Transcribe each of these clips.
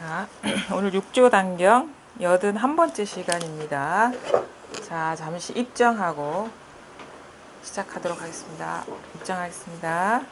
자, 오늘 6조 단경 81번째 시간입니다. 자, 잠시 입정하고 시작하도록 하겠습니다. 입정하겠습니다.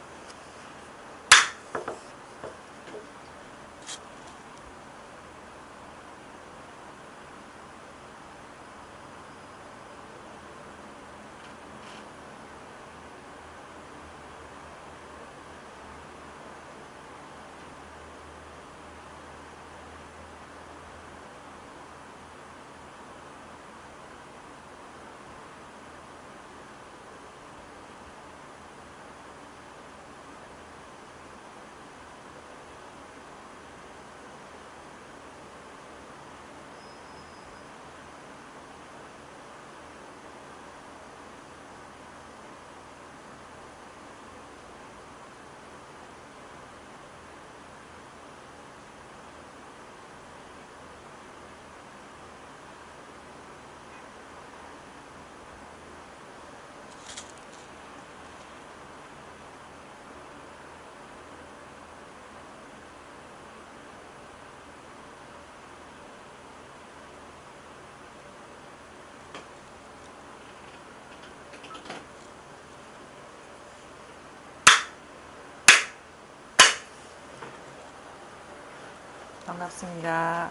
반갑습니다.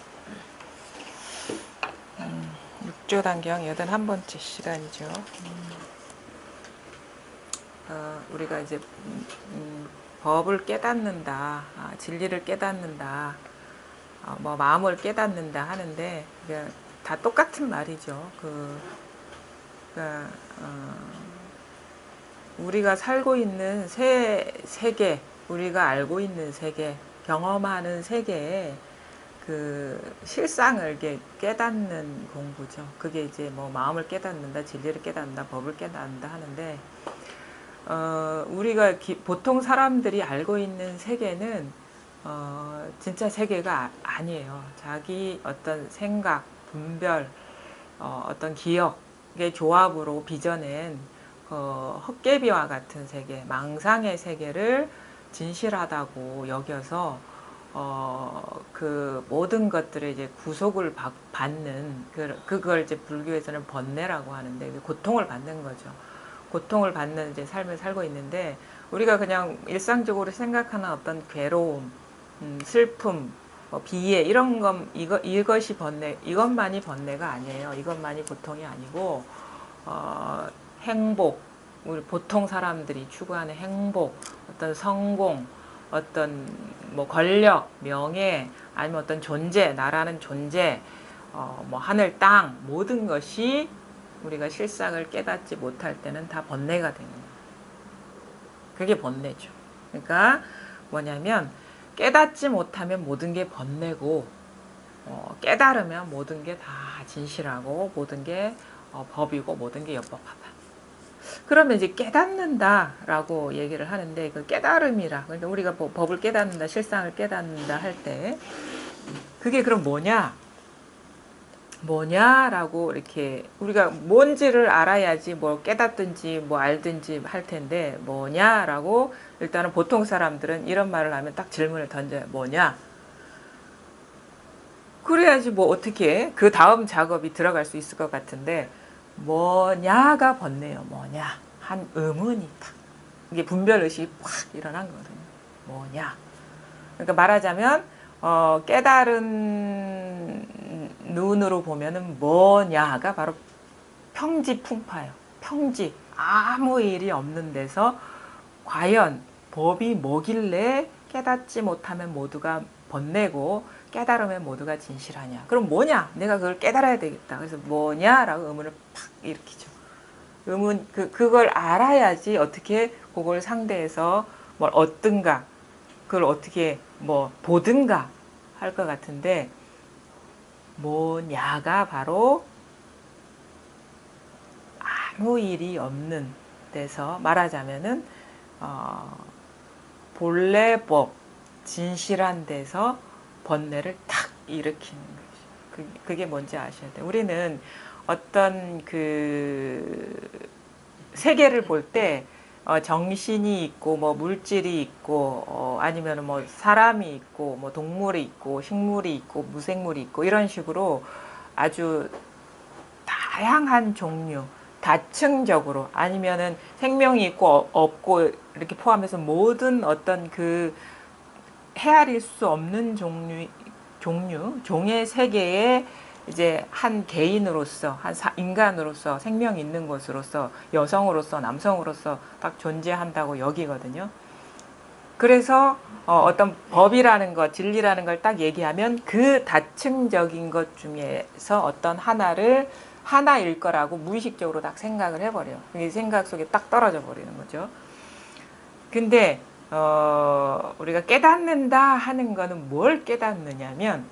6조 단경 81번째 시간이죠. 우리가 이제 법을 깨닫는다, 진리를 깨닫는다, 뭐 마음을 깨닫는다 하는데 다 똑같은 말이죠. 우리가 살고 있는 세계, 우리가 알고 있는 세계, 경험하는 세계에 그 실상을 이렇게 깨닫는 공부죠. 그게 이제 뭐 마음을 깨닫는다, 진리를 깨닫는다, 법을 깨닫는다 하는데, 우리가 보통 사람들이 알고 있는 세계는 진짜 세계가 아니에요. 자기 어떤 생각, 분별, 어떤 기억의 조합으로 빚어낸 헛개비와 같은 세계, 망상의 세계를 진실하다고 여겨서 그 모든 것들의 이제 구속을 받는 그걸 이제 불교에서는 번뇌라고 하는데 고통을 받는 거죠. 고통을 받는 이제 삶을 살고 있는데 우리가 그냥 일상적으로 생각하는 어떤 괴로움, 슬픔, 비애 이런 것 이것이 번뇌, 이것만이 번뇌가 아니에요. 이것만이 고통이 아니고 행복, 우리 보통 사람들이 추구하는 행복, 어떤 성공, 어떤 뭐 권력, 명예, 아니면 어떤 존재, 나라는 존재, 뭐 하늘, 땅 모든 것이 우리가 실상을 깨닫지 못할 때는 다 번뇌가 되는 거예요. 그게 번뇌죠. 그러니까 뭐냐면 깨닫지 못하면 모든 게 번뇌고 깨달으면 모든 게 다 진실하고 모든 게 법이고 모든 게 엽법하다. 그러면 이제 깨닫는다라고 얘기를 하는데 그 깨달음이라 그러니까 우리가 법을 깨닫는다, 실상을 깨닫는다 할 때 그게 그럼 뭐냐라고 이렇게 우리가 뭔지를 알아야지 뭐 깨닫든지 뭐 알든지 할 텐데 뭐냐라고 일단은 보통 사람들은 이런 말을 하면 딱 질문을 던져요. 뭐냐? 그래야지 뭐 어떻게 그 다음 작업이 들어갈 수 있을 것 같은데 뭐냐가 번뇌요. 뭐냐? 한 의문이 딱 이게 분별의식이 확 일어난 거거든요. 뭐냐? 그러니까 말하자면 깨달은 눈으로 보면은 뭐냐가 바로 평지풍파예요. 평지 아무 일이 없는 데서 과연 법이 뭐길래 깨닫지 못하면 모두가 번뇌고 깨달으면 모두가 진실하냐. 그럼 뭐냐? 내가 그걸 깨달아야 되겠다. 그래서 뭐냐라고 의문을 팍 일으키죠. 의문 그걸 알아야지 어떻게 그걸 상대해서 뭘 얻든가 그걸 어떻게 뭐 보든가 할 것 같은데 뭐냐가 바로 아무 일이 없는 데서 말하자면은 본래 법 진실한 데서 번뇌를 탁 일으키는 거죠. 그게 뭔지 아셔야 돼요. 우리는 어떤 그 세계를 볼 때 정신이 있고 뭐 물질이 있고 아니면 뭐 사람이 있고 뭐 동물이 있고 식물이 있고 무생물이 있고 이런 식으로 아주 다양한 종류 다층적으로 아니면은 생명이 있고 없고 이렇게 포함해서 모든 어떤 그 헤아릴 수 없는 종의 세계에 이제 한 개인으로서, 인간으로서, 생명 있는 것으로서, 여성으로서, 남성으로서 딱 존재한다고 여기거든요. 그래서 어떤 법이라는 것, 진리라는 걸 딱 얘기하면 그 다층적인 것 중에서 어떤 하나를 하나일 거라고 무의식적으로 딱 생각을 해버려요. 그게 생각 속에 딱 떨어져 버리는 거죠. 근데 우리가 깨닫는다 하는 거는 뭘 깨닫느냐면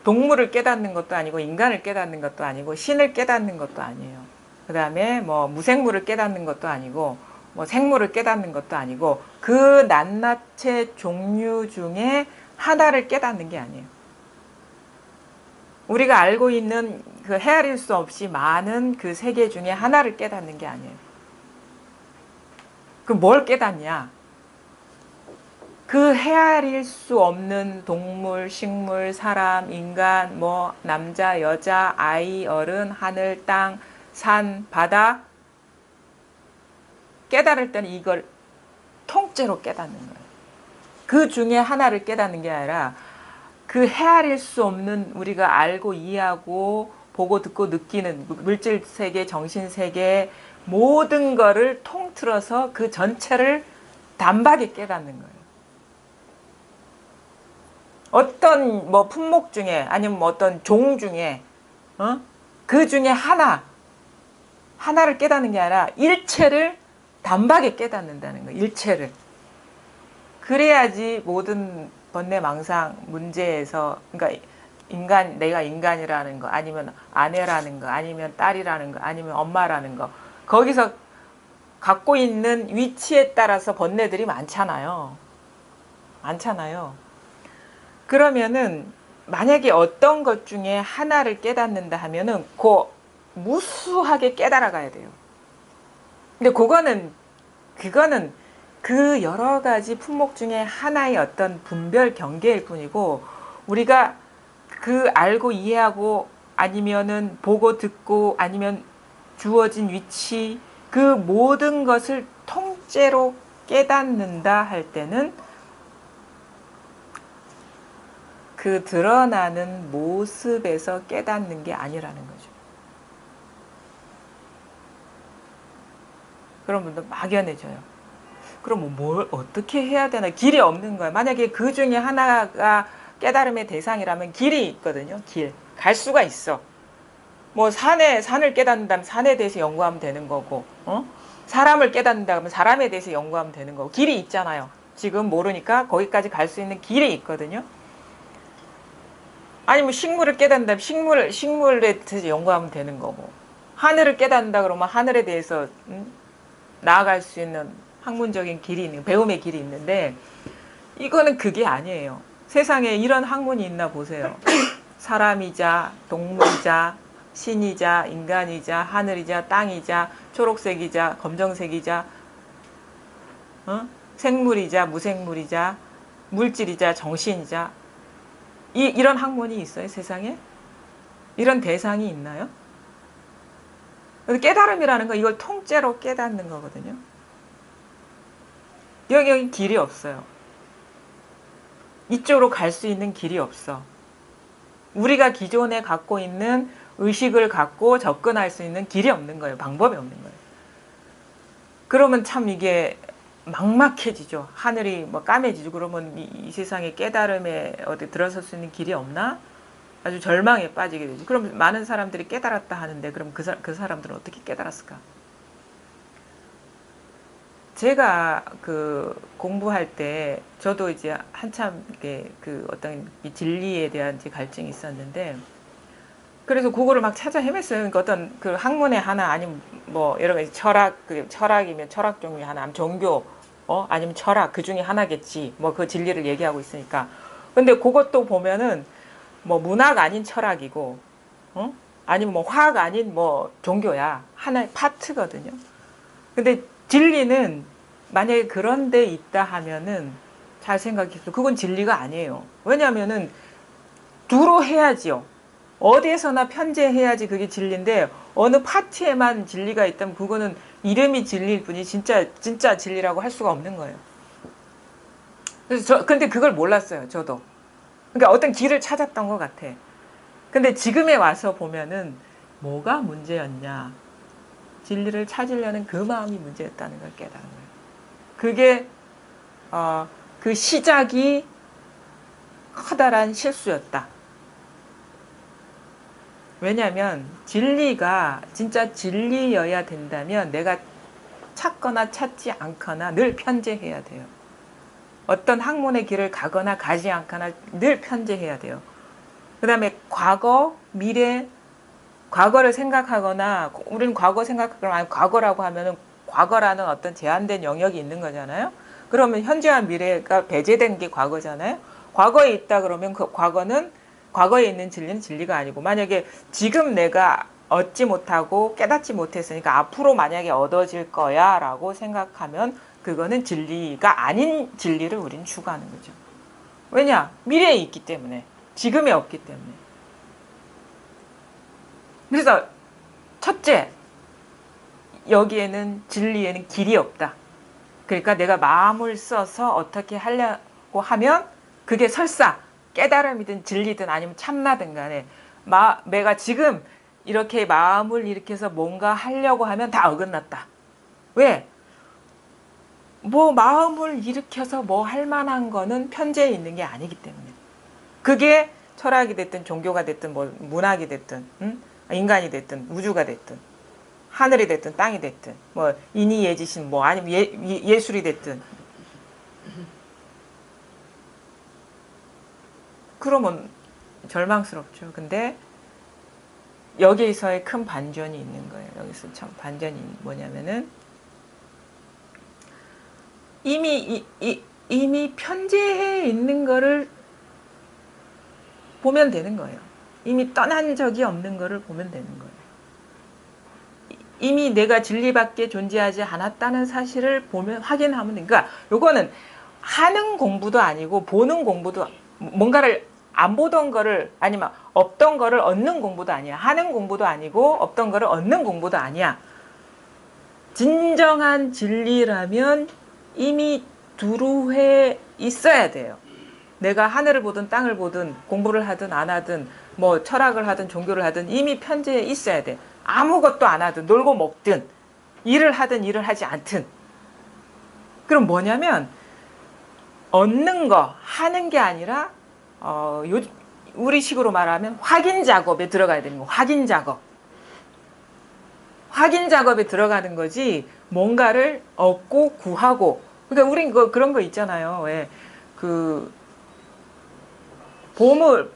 동물을 깨닫는 것도 아니고 인간을 깨닫는 것도 아니고 신을 깨닫는 것도 아니에요. 그 다음에 뭐 무생물을 깨닫는 것도 아니고 뭐 생물을 깨닫는 것도 아니고 그 낱낱의 종류 중에 하나를 깨닫는 게 아니에요. 우리가 알고 있는 그 헤아릴 수 없이 많은 그 세계 중에 하나를 깨닫는 게 아니에요. 그럼 뭘 깨닫냐? 그 헤아릴 수 없는 동물, 식물, 사람, 인간, 뭐 남자, 여자, 아이, 어른, 하늘, 땅, 산, 바다 깨달을 때는 이걸 통째로 깨닫는 거예요. 그 중에 하나를 깨닫는 게 아니라 그 헤아릴 수 없는 우리가 알고 이해하고 보고 듣고 느끼는 물질 세계, 정신 세계 모든 거를 통틀어서 그 전체를 단박에 깨닫는 거예요. 어떤 뭐 품목 중에 아니면 뭐 어떤 종 중에 그 중에 하나를 깨닫는 게 아니라 일체를 단박에 깨닫는다는 거예요. 일체를. 그래야지 모든 번뇌망상 문제에서 그러니까 내가 인간이라는 거 아니면 아내라는 거 아니면 딸이라는 거 아니면 엄마라는 거 거기서 갖고 있는 위치에 따라서 번뇌들이 많잖아요. 그러면은 만약에 어떤 것 중에 하나를 깨닫는다 하면은 무수하게 깨달아 가야 돼요. 근데 그거는 그 여러 가지 품목 중에 하나의 어떤 분별 경계일 뿐이고 우리가 그 알고 이해하고 아니면은 보고 듣고 아니면 주어진 위치 그 모든 것을 통째로 깨닫는다 할 때는 그 드러나는 모습에서 깨닫는 게 아니라는 거죠. 그런 분들 막연해져요. 그럼 뭘 어떻게 해야 되나 길이 없는 거야. 만약에 그 중에 하나가 깨달음의 대상이라면 길이 있거든요. 갈 수가 있어. 뭐 산을 깨닫는다면 산에 대해서 연구하면 되는 거고 사람을 깨닫는다 하면 사람에 대해서 연구하면 되는 거고 길이 있잖아요. 지금 모르니까 거기까지 갈 수 있는 길이 있거든요. 아니면 식물을 깨닫는다면 식물에 대해서 연구하면 되는 거고 하늘을 깨닫는다 그러면 하늘에 대해서 나아갈 수 있는 학문적인 길이 있는 배움의 길이 있는데 이거는 그게 아니에요. 세상에 이런 학문이 있나 보세요. 사람이자 동물이자 신이자 인간이자 하늘이자 땅이자 초록색이자 검정색이자 생물이자 무생물이자 물질이자 정신이자 이런 학문이 있어요, 세상에? 이런 대상이 있나요? 깨달음이라는 건 이걸 통째로 깨닫는 거거든요. 여기 길이 없어요. 이쪽으로 갈 수 있는 길이 없어. 우리가 기존에 갖고 있는 의식을 갖고 접근할 수 있는 길이 없는 거예요. 방법이 없는 거예요. 그러면 참 이게 막막해지죠. 하늘이 뭐 까매지죠. 그러면 이 세상에 깨달음에 어디 들어설 수 있는 길이 없나? 아주 절망에 빠지게 되죠. 그럼 많은 사람들이 깨달았다 하는데 그럼 그 사람들은 어떻게 깨달았을까? 제가 그 공부할 때 저도 이제 한참 그 어떤 이 진리에 대한 갈증이 있었는데 그래서 그거를 막 찾아 헤맸어요. 그러니까 어떤 그 학문의 하나 아니면 뭐 여러 가지 철학이면 철학 종류 하나, 아니면 종교, 아니면 철학 그 중에 하나겠지. 뭐 그 진리를 얘기하고 있으니까. 근데 그것도 보면은 뭐 문학 아닌 철학이고, 아니면 뭐 화학 아닌 뭐 종교야. 하나의 파트거든요. 근데 진리는 만약에 그런 데 있다 하면은 잘 생각해서 그건 진리가 아니에요. 왜냐하면은 두루 해야지요. 어디에서나 편제해야지 그게 진리인데 어느 파트에만 진리가 있다면 그거는 이름이 진리일 뿐이 진짜 진리라고 할 수가 없는 거예요. 그래서 근데 그걸 몰랐어요. 저도. 그러니까 어떤 길을 찾았던 것 같아. 근데 지금에 와서 보면은 뭐가 문제였냐. 진리를 찾으려는 그 마음이 문제였다는 걸 깨달은 거예요. 그게 그 시작이 커다란 실수였다. 왜냐하면 진리가 진짜 진리여야 된다면 내가 찾거나 찾지 않거나 늘 편제해야 돼요. 어떤 학문의 길을 가거나 가지 않거나 늘 편제해야 돼요. 그 다음에 과거, 미래, 과거를 생각하거나 우리는 과거 생각하거나 아니 과거라고 하면은 과거라는 어떤 제한된 영역이 있는 거잖아요. 그러면 현재와 미래가 배제된 게 과거잖아요. 과거에 있다 그러면 그 과거에 있는 진리는 진리가 아니고 만약에 지금 내가 얻지 못하고 깨닫지 못했으니까 앞으로 만약에 얻어질 거야 라고 생각하면 그거는 진리가 아닌 진리를 우리는 추구하는 거죠. 왜냐? 미래에 있기 때문에 지금에 없기 때문에. 그래서 첫째, 여기에는 진리에는 길이 없다. 그러니까 내가 마음을 써서 어떻게 하려고 하면 그게 설사 깨달음이든 진리든 아니면 참나든 간에 내가 지금 이렇게 마음을 일으켜서 뭔가 하려고 하면 다 어긋났다. 왜? 뭐 마음을 일으켜서 뭐 할 만한 거는 편재에 있는 게 아니기 때문에. 그게 철학이 됐든 종교가 됐든 뭐 문학이 됐든 인간이 됐든 우주가 됐든 하늘이 됐든 땅이 됐든 뭐 인이 예지신 뭐 아니면 예술이 됐든 그러면 절망스럽죠. 근데 여기에서의 큰 반전이 있는 거예요. 여기서 참 반전이 뭐냐면은 이미 편재해 있는 거를 보면 되는 거예요. 이미 떠난 적이 없는 거를 보면 되는 거예요. 이미 내가 진리밖에 존재하지 않았다는 사실을 보면 확인하면 되니까 요거는 하는 공부도 아니고 보는 공부도 뭔가를 안 보던 거를 아니면 없던 거를 얻는 공부도 아니야. 하는 공부도 아니고 없던 거를 얻는 공부도 아니야. 진정한 진리라면 이미 두루해 있어야 돼요. 내가 하늘을 보든 땅을 보든 공부를 하든 안 하든 뭐 철학을 하든 종교를 하든 이미 편재해 있어야 돼. 아무것도 안 하든 놀고 먹든 일을 하든 일을 하지 않든. 그럼 뭐냐면 얻는 거 하는 게 아니라 우리식으로 말하면 확인 작업에 들어가야 되는 거. 확인 작업. 확인 작업에 들어가는 거지 뭔가를 얻고 구하고. 그러니까 우린 그런 거 있잖아요. 왜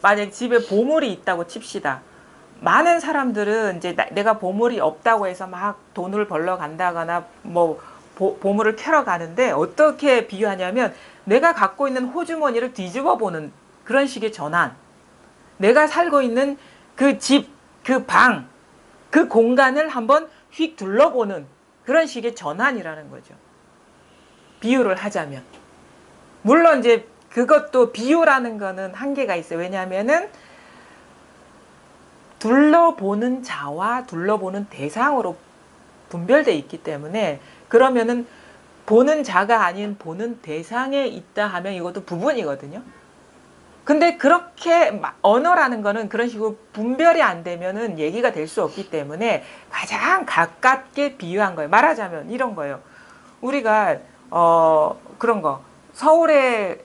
만약 집에 보물이 있다고 칩시다. 많은 사람들은 이제 내가 보물이 없다고 해서 막 돈을 벌러 간다거나 뭐 보물을 캐러 가는데 어떻게 비유하냐면 내가 갖고 있는 호주머니를 뒤집어 보는 그런 식의 전환. 내가 살고 있는 그 집, 그 방, 그 공간을 한번 휙 둘러보는 그런 식의 전환이라는 거죠. 비유를 하자면. 물론 이제 그것도 비유라는 거는 한계가 있어요. 왜냐하면은 둘러보는 자와 둘러보는 대상으로 분별되어 있기 때문에 그러면은 보는 자가 아닌 보는 대상에 있다 하면 이것도 부분이거든요. 근데 그렇게 언어라는 거는 그런 식으로 분별이 안 되면은 얘기가 될 수 없기 때문에 가장 가깝게 비유한 거예요. 말하자면 이런 거예요. 우리가 그런 거 서울에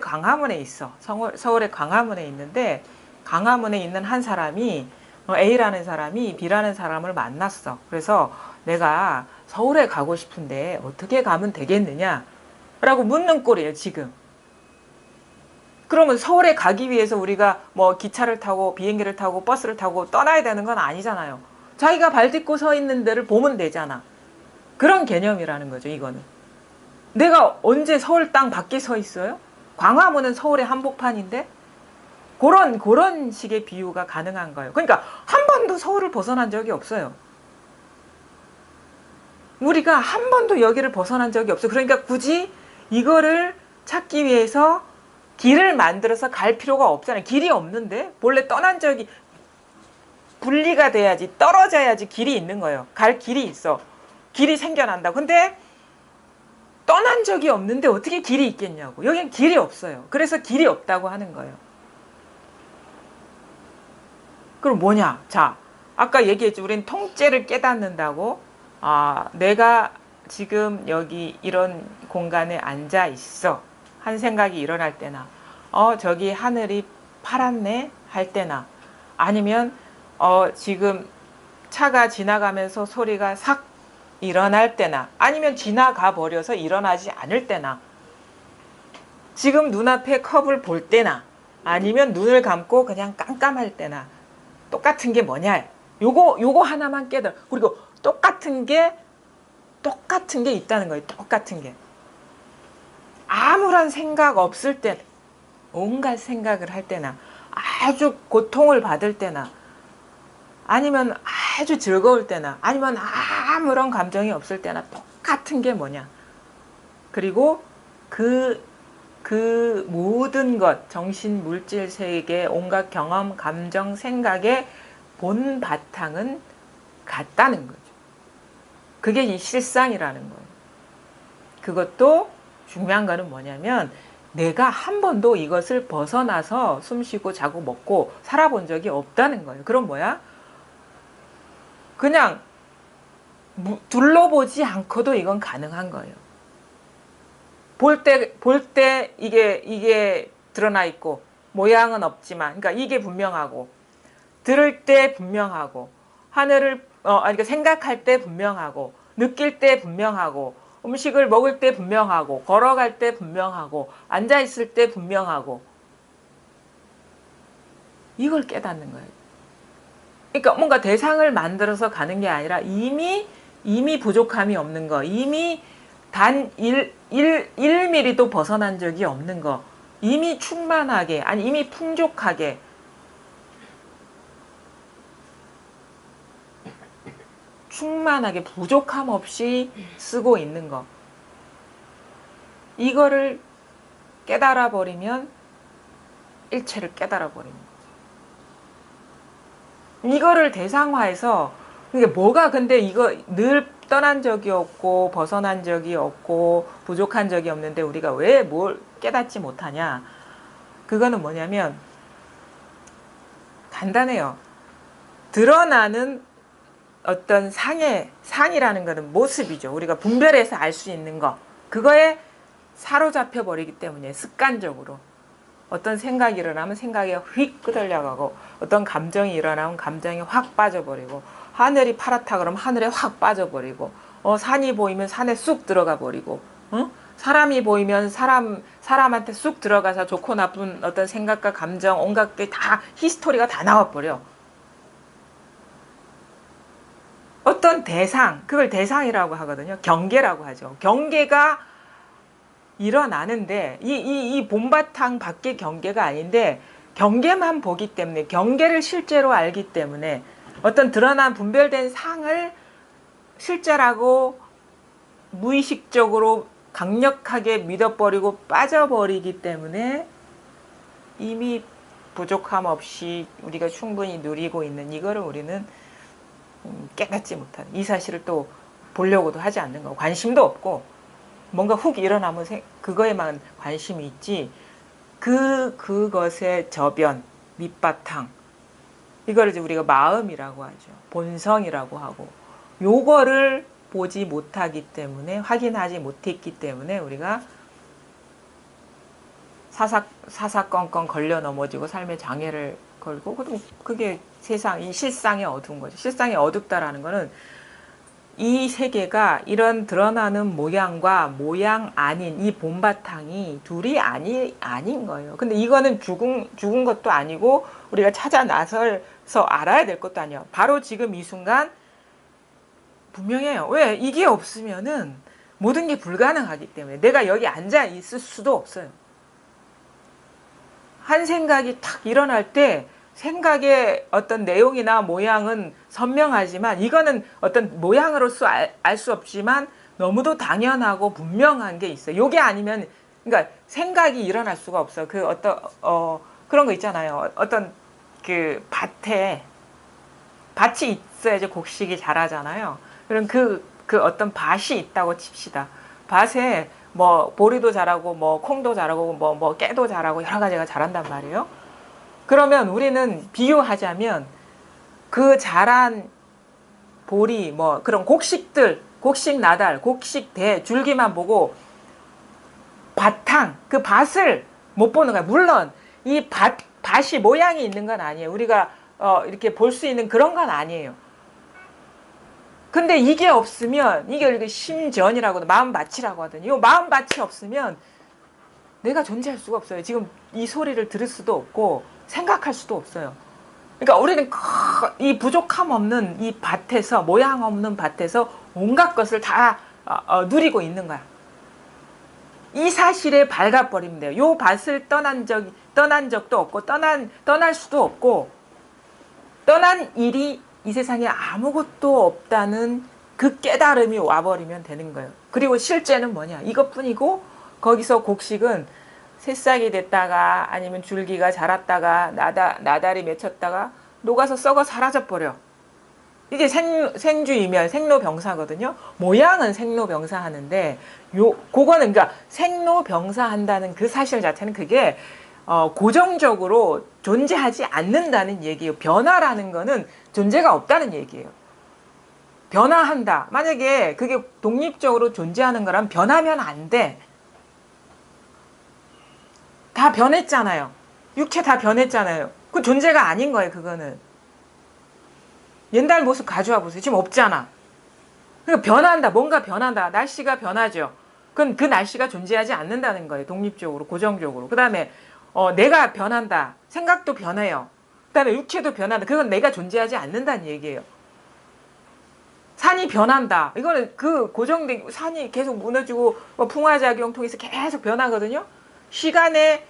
광화문에 있어. 서울의 광화문에 있는데 광화문에 있는 한 사람이 A라는 사람이 B라는 사람을 만났어. 그래서 내가 서울에 가고 싶은데 어떻게 가면 되겠느냐? 라고 묻는 꼴이에요, 지금. 그러면 서울에 가기 위해서 우리가 뭐 기차를 타고 비행기를 타고 버스를 타고 떠나야 되는 건 아니잖아요. 자기가 발 딛고 서 있는 데를 보면 되잖아. 그런 개념이라는 거죠, 이거는. 내가 언제 서울 땅 밖에 서 있어요? 광화문은 서울의 한복판인데? 그런 식의 비유가 가능한 거예요. 그러니까 한 번도 서울을 벗어난 적이 없어요. 우리가 한 번도 여기를 벗어난 적이 없어. 그러니까 굳이 이거를 찾기 위해서 길을 만들어서 갈 필요가 없잖아요. 길이 없는데 본래 떠난 적이 분리가 돼야지, 떨어져야지 길이 있는 거예요. 갈 길이 있어. 길이 생겨난다. 근데 떠난 적이 없는데 어떻게 길이 있겠냐고. 여기는 길이 없어요. 그래서 길이 없다고 하는 거예요. 그럼 뭐냐? 자, 아까 얘기했지. 우린 통째를 깨닫는다고. 아, 내가 지금 여기 이런 공간에 앉아 있어. 한 생각이 일어날 때나, 저기 하늘이 파랗네 할 때나, 아니면 지금 차가 지나가면서 소리가 삭 일어날 때나, 아니면 지나가 버려서 일어나지 않을 때나, 지금 눈앞에 컵을 볼 때나, 아니면 눈을 감고 그냥 깜깜할 때나 똑같은 게 뭐냐? 요거 하나만 깨달아. 그리고 똑같은 게 있다는 거예요. 똑같은 게. 아무런 생각 없을 때, 온갖 생각을 할 때나, 아주 고통을 받을 때나, 아니면 아주 즐거울 때나, 아니면 아무런 감정이 없을 때나 똑같은 게 뭐냐. 그리고 그 모든 것, 정신, 물질, 세계, 온갖 경험, 감정, 생각의 본 바탕은 같다는 거죠. 그게 이 실상이라는 거예요. 그것도 중요한 거는 뭐냐면 내가 한 번도 이것을 벗어나서 숨쉬고 자고 먹고 살아본 적이 없다는 거예요. 그럼 뭐야? 그냥 둘러보지 않고도 이건 가능한 거예요. 볼 때 이게 드러나 있고 모양은 없지만, 그러니까 이게 분명하고, 들을 때 분명하고, 하늘을 그러니까 생각할 때 분명하고, 느낄 때 분명하고, 음식을 먹을 때 분명하고, 걸어갈 때 분명하고, 앉아 있을 때 분명하고, 이걸 깨닫는 거예요. 그러니까 뭔가 대상을 만들어서 가는 게 아니라 이미 부족함이 없는 거, 이미 단 1mm도 벗어난 적이 없는 거, 이미 충만하게, 아니 이미 풍족하게, 충만하게 부족함 없이 쓰고 있는 거, 이거를 깨달아 버리면 일체를 깨달아 버리는 거죠. 이거를 대상화해서, 이게 뭐가, 근데 이거 늘 떠난 적이 없고 벗어난 적이 없고 부족한 적이 없는데 우리가 왜 뭘 깨닫지 못하냐. 그거는 뭐냐면 간단해요. 드러나는 어떤 상이라는 것은 모습이죠. 우리가 분별해서 알 수 있는 거. 그거에 사로잡혀 버리기 때문에 습관적으로 어떤 생각이 일어나면 생각에 휙 끄덕려가고, 어떤 감정이 일어나면 감정이 확 빠져버리고, 하늘이 파랗다 그러면 하늘에 확 빠져버리고, 산이 보이면 산에 쑥 들어가 버리고, 사람이 보이면 사람한테 쑥 들어가서 좋고 나쁜 어떤 생각과 감정, 온갖 게 다 히스토리가 다 나와버려. 어떤 대상, 그걸 대상이라고 하거든요. 경계라고 하죠. 경계가 일어나는데 이 본바탕 밖의 경계가 아닌데, 경계만 보기 때문에, 경계를 실제로 알기 때문에 어떤 드러난 분별된 상을 실제라고 무의식적으로 강력하게 믿어버리고 빠져버리기 때문에 이미 부족함 없이 우리가 충분히 누리고 있는 이거를 우리는 깨닫지 못하는, 이 사실을 또 보려고도 하지 않는 거, 관심도 없고, 뭔가 훅 일어나면 그거에만 관심이 있지, 그것의 저변, 밑바탕, 이거를 이제 우리가 마음이라고 하죠. 본성이라고 하고, 요거를 보지 못하기 때문에, 확인하지 못했기 때문에 우리가 사사건건 걸려 넘어지고 삶의 장애를 걸고, 그게 세상, 이 실상이 어두운 거죠. 실상이 어둡다라는 거는 이 세계가 이런 드러나는 모양과 모양 아닌 이 본바탕이 둘이 아닌 거예요. 근데 이거는 죽은 것도 아니고 우리가 찾아 나서서 알아야 될 것도 아니에요. 바로 지금 이 순간 분명해요. 왜? 이게 없으면은 모든 게 불가능하기 때문에 내가 여기 앉아 있을 수도 없어요. 한 생각이 탁 일어날 때 생각의 어떤 내용이나 모양은 선명하지만 이거는 어떤 모양으로서 알 수 없지만 너무도 당연하고 분명한 게 있어요. 요게 아니면 그러니까 생각이 일어날 수가 없어. 그 어떤 그런 거 있잖아요. 어떤 그 밭이 있어야지 곡식이 자라잖아요. 그럼 그 어떤 밭이 있다고 칩시다. 밭에 뭐 보리도 자라고 뭐 콩도 자라고 뭐 깨도 자라고 여러 가지가 자란단 말이에요. 그러면 우리는 비유하자면 그 자란 보리 뭐 그런 곡식들, 곡식 나달, 곡식 대 줄기만 보고 바탕 그 밭을 못 보는 거야. 물론 이 밭이 모양이 있는 건 아니에요. 우리가 이렇게 볼 수 있는 그런 건 아니에요. 근데 이게 없으면 이게 심전이라고 마음밭이라고 하더니 이 마음밭이 없으면 내가 존재할 수가 없어요. 지금 이 소리를 들을 수도 없고 생각할 수도 없어요. 그러니까 우리는 이 부족함 없는 이 밭에서 모양 없는 밭에서 온갖 것을 다 누리고 있는 거야. 이 사실에 밝아버리면 돼요. 요 밭을 떠난 적도 없고 떠날 수도 없고 떠난 일이 이 세상에 아무것도 없다는 그 깨달음이 와버리면 되는 거예요. 그리고 실제는 뭐냐 이것뿐이고 거기서 곡식은 새싹이 됐다가 아니면 줄기가 자랐다가 나달이 맺혔다가 녹아서 썩어 사라져버려. 이게 생주이멸 생로병사거든요. 모양은 생로병사 하는데 그거는 그러니까 생로병사 한다는 그 사실 자체는 그게 고정적으로 존재하지 않는다는 얘기예요. 변화라는 거는 존재가 없다는 얘기예요. 변화한다. 만약에 그게 독립적으로 존재하는 거라면 변하면 안 돼. 다 변했잖아요. 육체 다 변했잖아요. 그 존재가 아닌 거예요. 그거는. 옛날 모습 가져와 보세요. 지금 없잖아. 그러니까 변한다. 뭔가 변한다. 날씨가 변하죠. 그건 그 날씨가 존재하지 않는다는 거예요. 독립적으로, 고정적으로. 그 다음에 내가 변한다. 생각도 변해요. 그 다음에 육체도 변한다. 그건 내가 존재하지 않는다는 얘기예요. 산이 변한다. 이거는 그 고정된 산이 계속 무너지고 풍화작용 통해서 계속 변하거든요. 시간의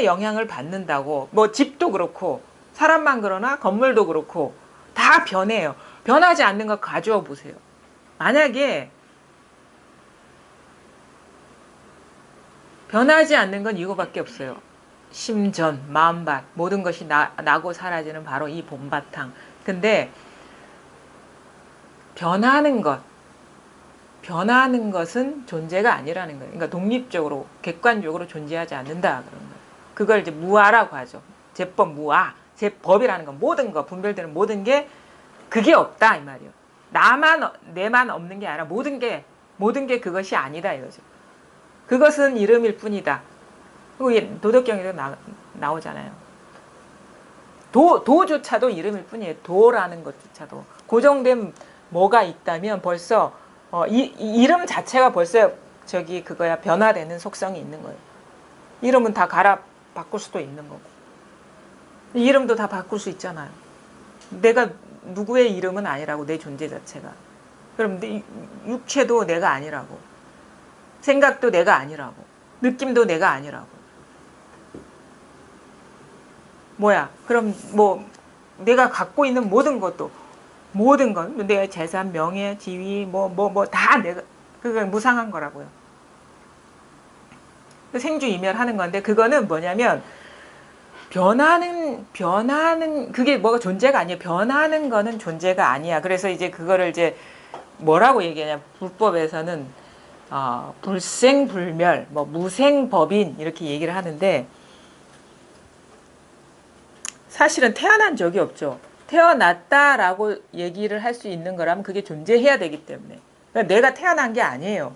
영향을 받는다고. 뭐 집도 그렇고 사람만 그러나 건물도 그렇고 다 변해요. 변하지 않는 거 가져와 보세요. 만약에 변하지 않는 건 이거밖에 없어요. 심전, 마음밭, 모든 것이 나고 사라지는 바로 이 본바탕. 근데 변하는 것은 존재가 아니라는 거예요. 그러니까 독립적으로, 객관적으로 존재하지 않는다. 그런 거예요. 그걸 이제 무아라고 하죠. 제법 무아. 제법이라는 건 모든 거, 분별되는 모든 게 그게 없다 이 말이에요. 내만 없는 게 아니라 모든 게 그것이 아니다 이거죠. 그것은 이름일 뿐이다. 그리고 도덕경에도 나오잖아요. 도조차도 이름일 뿐이에요. 도라는 것조차도 고정된 뭐가 있다면 벌써 이름 자체가 벌써 그거야 변화되는 속성이 있는 거예요. 이름은 다 바꿀 수도 있는 거고 이름도 다 바꿀 수 있잖아요. 내가 누구의 이름은 아니라고 내 존재 자체가. 그럼 내 육체도 내가 아니라고. 생각도 내가 아니라고. 느낌도 내가 아니라고. 뭐야? 그럼 뭐 내가 갖고 있는 모든 것, 내 재산, 명예, 지위, 다 내가 그건 무상한 거라고요. 생주이멸하는 건데 그거는 뭐냐면 변하는 그게 뭐가 존재가 아니에요. 변하는 거는 존재가 아니야. 그래서 이제 그거를 이제 뭐라고 얘기하냐? 불법에서는 불생불멸, 무생법인 이렇게 얘기를 하는데 사실은 태어난 적이 없죠. 태어났다라고 얘기를 할 수 있는 거라면 그게 존재해야 되기 때문에. 그러니까 내가 태어난 게 아니에요.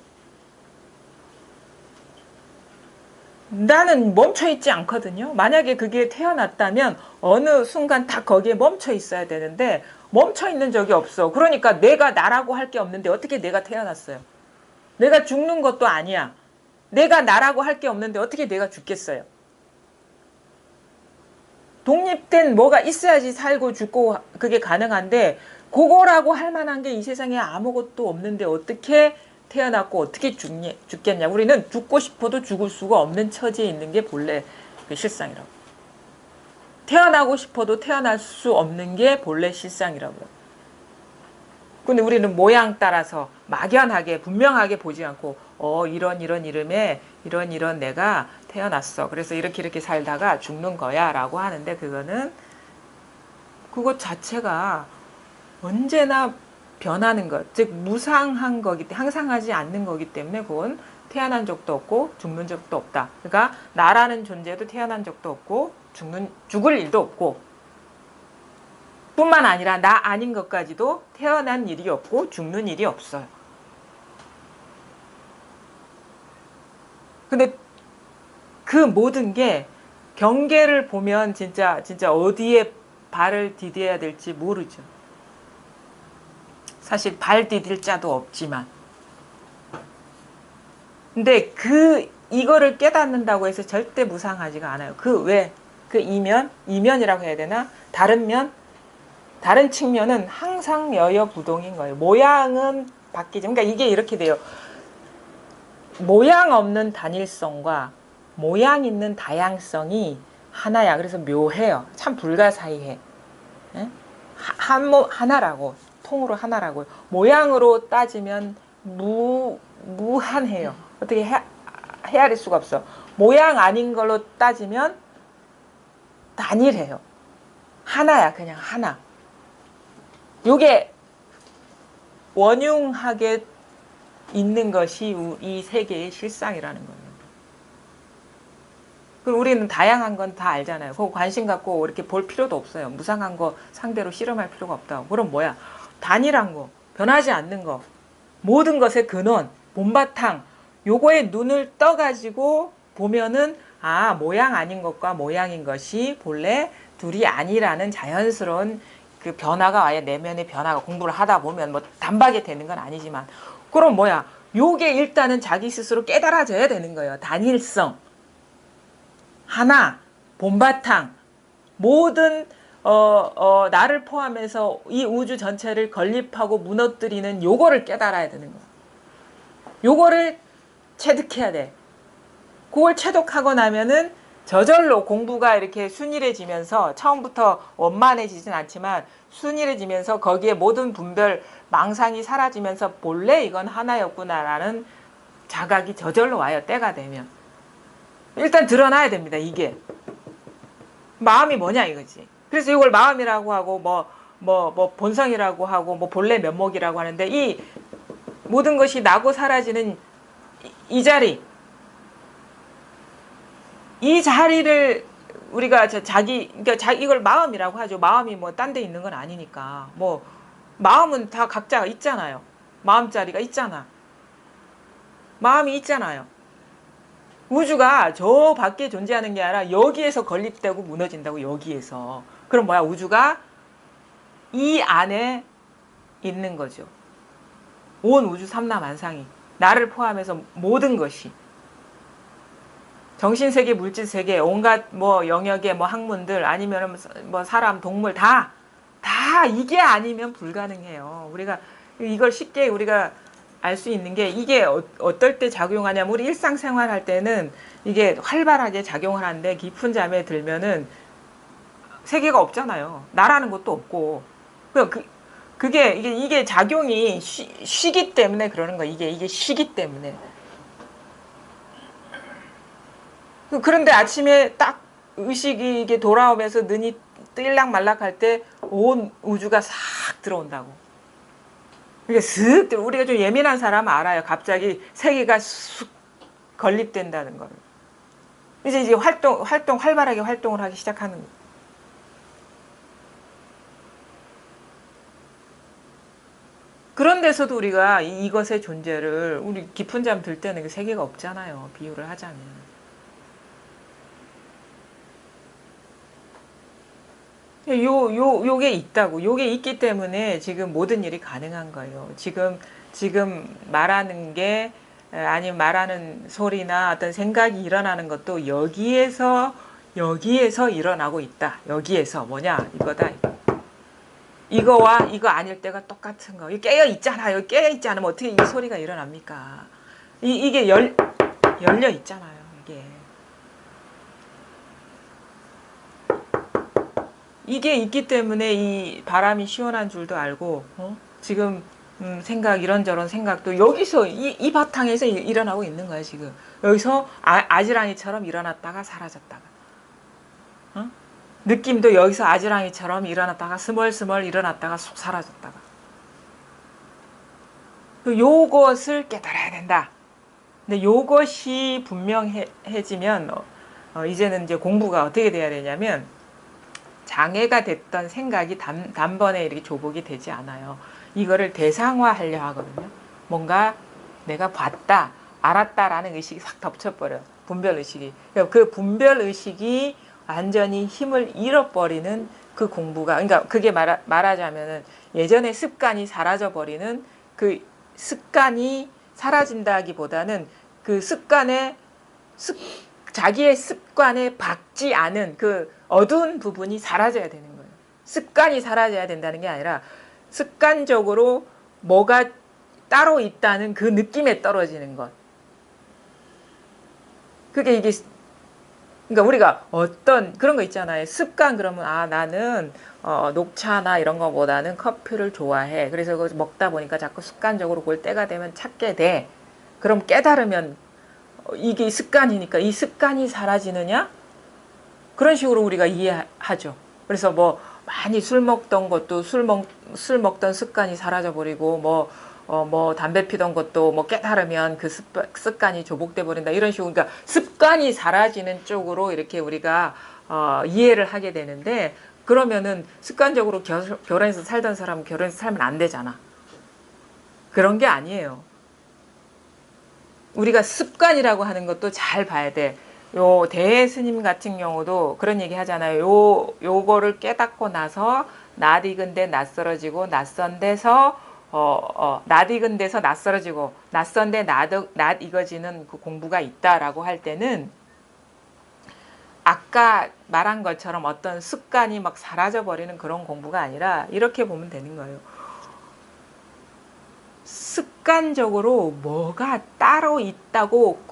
나는 멈춰 있지 않거든요. 만약에 그게 태어났다면 어느 순간 딱 거기에 멈춰 있어야 되는데 멈춰 있는 적이 없어. 그러니까 내가 나라고 할 게 없는데 어떻게 내가 태어났어요? 내가 죽는 것도 아니야. 내가 나라고 할 게 없는데 어떻게 내가 죽겠어요? 독립된 뭐가 있어야지 살고 죽고 그게 가능한데 그거라고 할 만한 게 이 세상에 아무것도 없는데 어떻게 태어났고 어떻게 죽겠냐. 우리는 죽고 싶어도 죽을 수가 없는 처지에 있는 게 본래 그 실상이라고. 태어나고 싶어도 태어날 수 없는 게 본래 실상이라고요. 근데 우리는 모양 따라서 막연하게 분명하게 보지 않고 이런 이름에 이런 내가 태어났어. 그래서 이렇게 살다가 죽는 거야 라고 하는데 그것 자체가 언제나 변하는 것, 즉 무상한 거기 때문에 항상하지 않는 거기 때문에 그건 태어난 적도 없고 죽는 적도 없다. 그러니까 나라는 존재도 태어난 적도 없고 죽을 일도 없고 뿐만 아니라 나 아닌 것까지도 태어난 일이 없고 죽는 일이 없어요. 근데 그 모든 게 경계를 보면 진짜 어디에 발을 디뎌야 될지 모르죠. 사실 발 디딜 자도 없지만. 근데 이거를 깨닫는다고 해서 절대 무상하지가 않아요. 그 이면이라고 해야 되나? 다른 측면은 항상 여여부동인 거예요. 모양은 바뀌죠. 그러니까 이게 이렇게 돼요. 모양 없는 단일성과 모양 있는 다양성이 하나야. 그래서 묘해요. 참 불가사의해. 하나라고. 통으로 하나라고. 모양으로 따지면 무한해요. 어떻게 헤아릴 수가 없어. 모양 아닌 걸로 따지면 단일해요. 하나야. 그냥 하나. 요게 원흉하게 있는 것이 이 세계의 실상이라는 거예요. 그리고 우리는 다양한 건 다 알잖아요. 그거 관심 갖고 이렇게 볼 필요도 없어요. 무상한 거 상대로 실험할 필요가 없다고. 그럼 뭐야? 단일한 거, 변하지 않는 거, 모든 것의 근원, 본바탕, 요거에 눈을 떠가지고 보면은 모양 아닌 것과 모양인 것이 본래 둘이 아니라는 자연스러운 그 변화가 아예 내면의 변화가 공부를 하다 보면 뭐 단박에 되는 건 아니지만 그럼 뭐야? 요게 일단은 자기 스스로 깨달아져야 되는 거예요. 단일성, 하나, 본바탕, 모든 나를 포함해서 이 우주 전체를 건립하고 무너뜨리는 요거를 깨달아야 되는 거야. 요거를 체득해야 돼. 그걸 체득하고 나면은 저절로 공부가 이렇게 순일해지면서 처음부터 원만해지진 않지만 순일해지면서 거기에 모든 분별 망상이 사라지면서 본래 이건 하나였구나라는 자각이 저절로 와요. 때가 되면. 일단 드러나야 됩니다. 이게. 마음이 뭐냐 이거지. 그래서 이걸 마음이라고 하고 뭐 본성이라고 하고 뭐 본래 면목이라고 하는데 이 모든 것이 나고 사라지는 이 자리, 이 자리를 우리가 그러니까 이걸 마음이라고 하죠. 마음이 뭐 딴 데 있는 건 아니니까. 뭐 마음은 다 각자가 있잖아요. 마음자리가 있잖아. 마음이 있잖아요. 우주가 저 밖에 존재하는 게 아니라 여기에서 건립되고 무너진다고. 여기에서. 그럼 뭐야? 우주가 이 안에 있는 거죠. 온 우주 삼라만상이 나를 포함해서 모든 것이 정신세계, 물질세계, 온갖 뭐 영역의 뭐 학문들 아니면 뭐 사람, 동물 다 이게 아니면 불가능해요. 우리가 이걸 쉽게 우리가 알 수 있는 게 이게 어떨 때 작용하냐면 우리 일상생활 할 때는 이게 활발하게 작용을 하는데 깊은 잠에 들면은 세계가 없잖아요. 나라는 것도 없고. 이게 작용이 쉬기 때문에 그러는 거예요. 이게 쉬기 때문에. 그런데 아침에 딱 의식이 이게 돌아오면서 눈이 뜰락말락 할 때 온 우주가 싹 들어온다고. 이게 슥 우리가 좀 예민한 사람은 알아요. 갑자기 세계가 쑥 건립된다는 거를. 이제 활발하게 활동을 하기 시작하는 거예요. 그런 데서도 우리가 이것의 존재를 우리 깊은 잠 들 때는 세계가 없잖아요. 비유를 하자면. 요게 있다고. 요게 있기 때문에 지금 모든 일이 가능한 거예요. 지금 말하는 게, 아니면 말하는 소리나 어떤 생각이 일어나는 것도 여기에서 일어나고 있다. 여기에서 뭐냐? 이거다. 이거와 이거 아닐 때가 똑같은 거. 깨어 있잖아요. 깨어 있지 않으면 어떻게 이 소리가 일어납니까? 이게 열려 있잖아요. 이게. 이게 있기 때문에 이 바람이 시원한 줄도 알고, 지금 생각 이런저런 생각도 여기서 이 바탕에서 일어나고 있는 거야 지금. 여기서 아지랑이처럼 일어났다가 사라졌다가, 느낌도 여기서 아지랑이처럼 일어났다가 스멀스멀 일어났다가 쏙 사라졌다가. 요것을 깨달아야 된다. 근데 요것이 분명해지면 이제는 이제 공부가 어떻게 돼야 되냐면, 장애가 됐던 생각이 단번에 이렇게 조복이 되지 않아요. 이거를 대상화하려 하거든요. 뭔가 내가 봤다, 알았다라는 의식이 싹 덮쳐버려. 분별의식이. 그 분별의식이 완전히 힘을 잃어버리는 그 공부가, 그러니까 그게 말하자면은 예전의 습관이 사라져버리는, 그 습관이 사라진다기보다는 그 자기의 습관에 박지 않은 그 어두운 부분이 사라져야 되는 거예요. 습관이 사라져야 된다는 게 아니라 습관적으로 뭐가 따로 있다는 그 느낌에 떨어지는 것. 그게 이게, 그러니까 우리가 어떤 그런 거 있잖아요. 습관 그러면 나는 녹차나 이런 거보다는 커피를 좋아해. 그래서 그걸 먹다 보니까 자꾸 습관적으로 그걸 때가 되면 찾게 돼. 그럼 깨달으면 이게 습관이니까 이 습관이 사라지느냐? 그런 식으로 우리가 이해하죠. 그래서 뭐 많이 술 먹던 것도 술 먹던 습관이 사라져버리고, 뭐 담배 피던 것도 뭐 깨달으면 그 습관이 조복돼 버린다, 이런 식으로. 그러니까 습관이 사라지는 쪽으로 이렇게 우리가 이해를 하게 되는데, 그러면은 습관적으로 결혼해서 살던 사람은 결혼해서 살면 안 되잖아. 그런 게 아니에요. 우리가 습관이라고 하는 것도 잘 봐야 돼. 요 대스님 같은 경우도 그런 얘기 하잖아요. 요거를 깨닫고 나서 낯익은 데 낯설어지고, 낯선 데서 낯익은 데서 낯설어지고, 낯선 데 낯익어지는 그 공부가 있다라고 할 때는, 아까 말한 것처럼 어떤 습관이 막 사라져 버리는 그런 공부가 아니라 이렇게 보면 되는 거예요. 습관적으로 뭐가 따로 있다고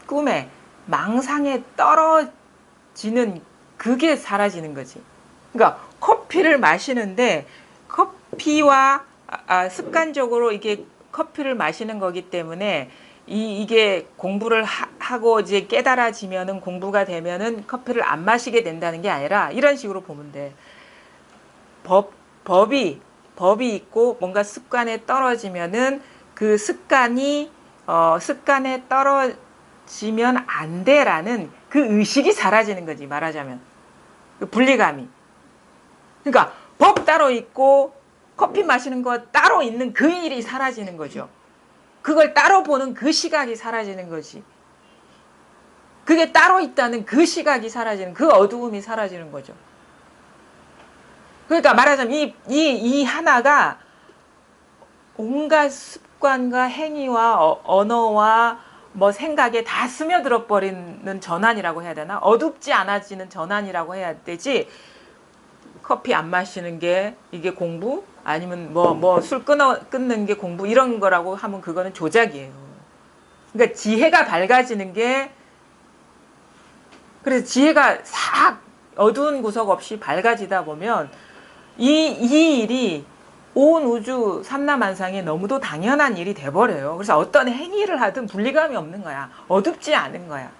꿈에 망상에 떨어지는 그게 사라지는 거지. 그러니까 커피를 마시는데, 커피와 습관적으로 이게 커피를 마시는 거기 때문에 이게 공부를 하고 이제 깨달아지면은, 공부가 되면은 커피를 안 마시게 된다는 게 아니라 이런 식으로 보면 돼. 법이 있고 뭔가 습관에 떨어지면은 그 습관에 떨어지면 안 돼라는 그 의식이 사라지는 거지, 말하자면. 그 분리감이. 그러니까 법 따로 있고 커피 마시는 거 따로 있는 그 일이 사라지는 거죠. 그걸 따로 보는 그 시각이 사라지는 거지. 그게 따로 있다는 그 시각이 사라지는, 그 어두움이 사라지는 거죠. 그러니까 말하자면 이 하나가 온갖 습관과 행위와 언어와 뭐 생각에 다 스며들어 버리는 전환이라고 해야 되나? 어둡지 않아지는 전환이라고 해야 되지. 커피 안 마시는 게 이게 공부? 아니면 뭐 술 끊는 게 공부? 이런 거라고 하면 그거는 조작이에요. 그러니까 지혜가 밝아지는 게, 그래서 지혜가 싹 어두운 구석 없이 밝아지다 보면 이 일이 온 우주 삼라만상에 너무도 당연한 일이 돼버려요. 그래서 어떤 행위를 하든 분리감이 없는 거야. 어둡지 않은 거야.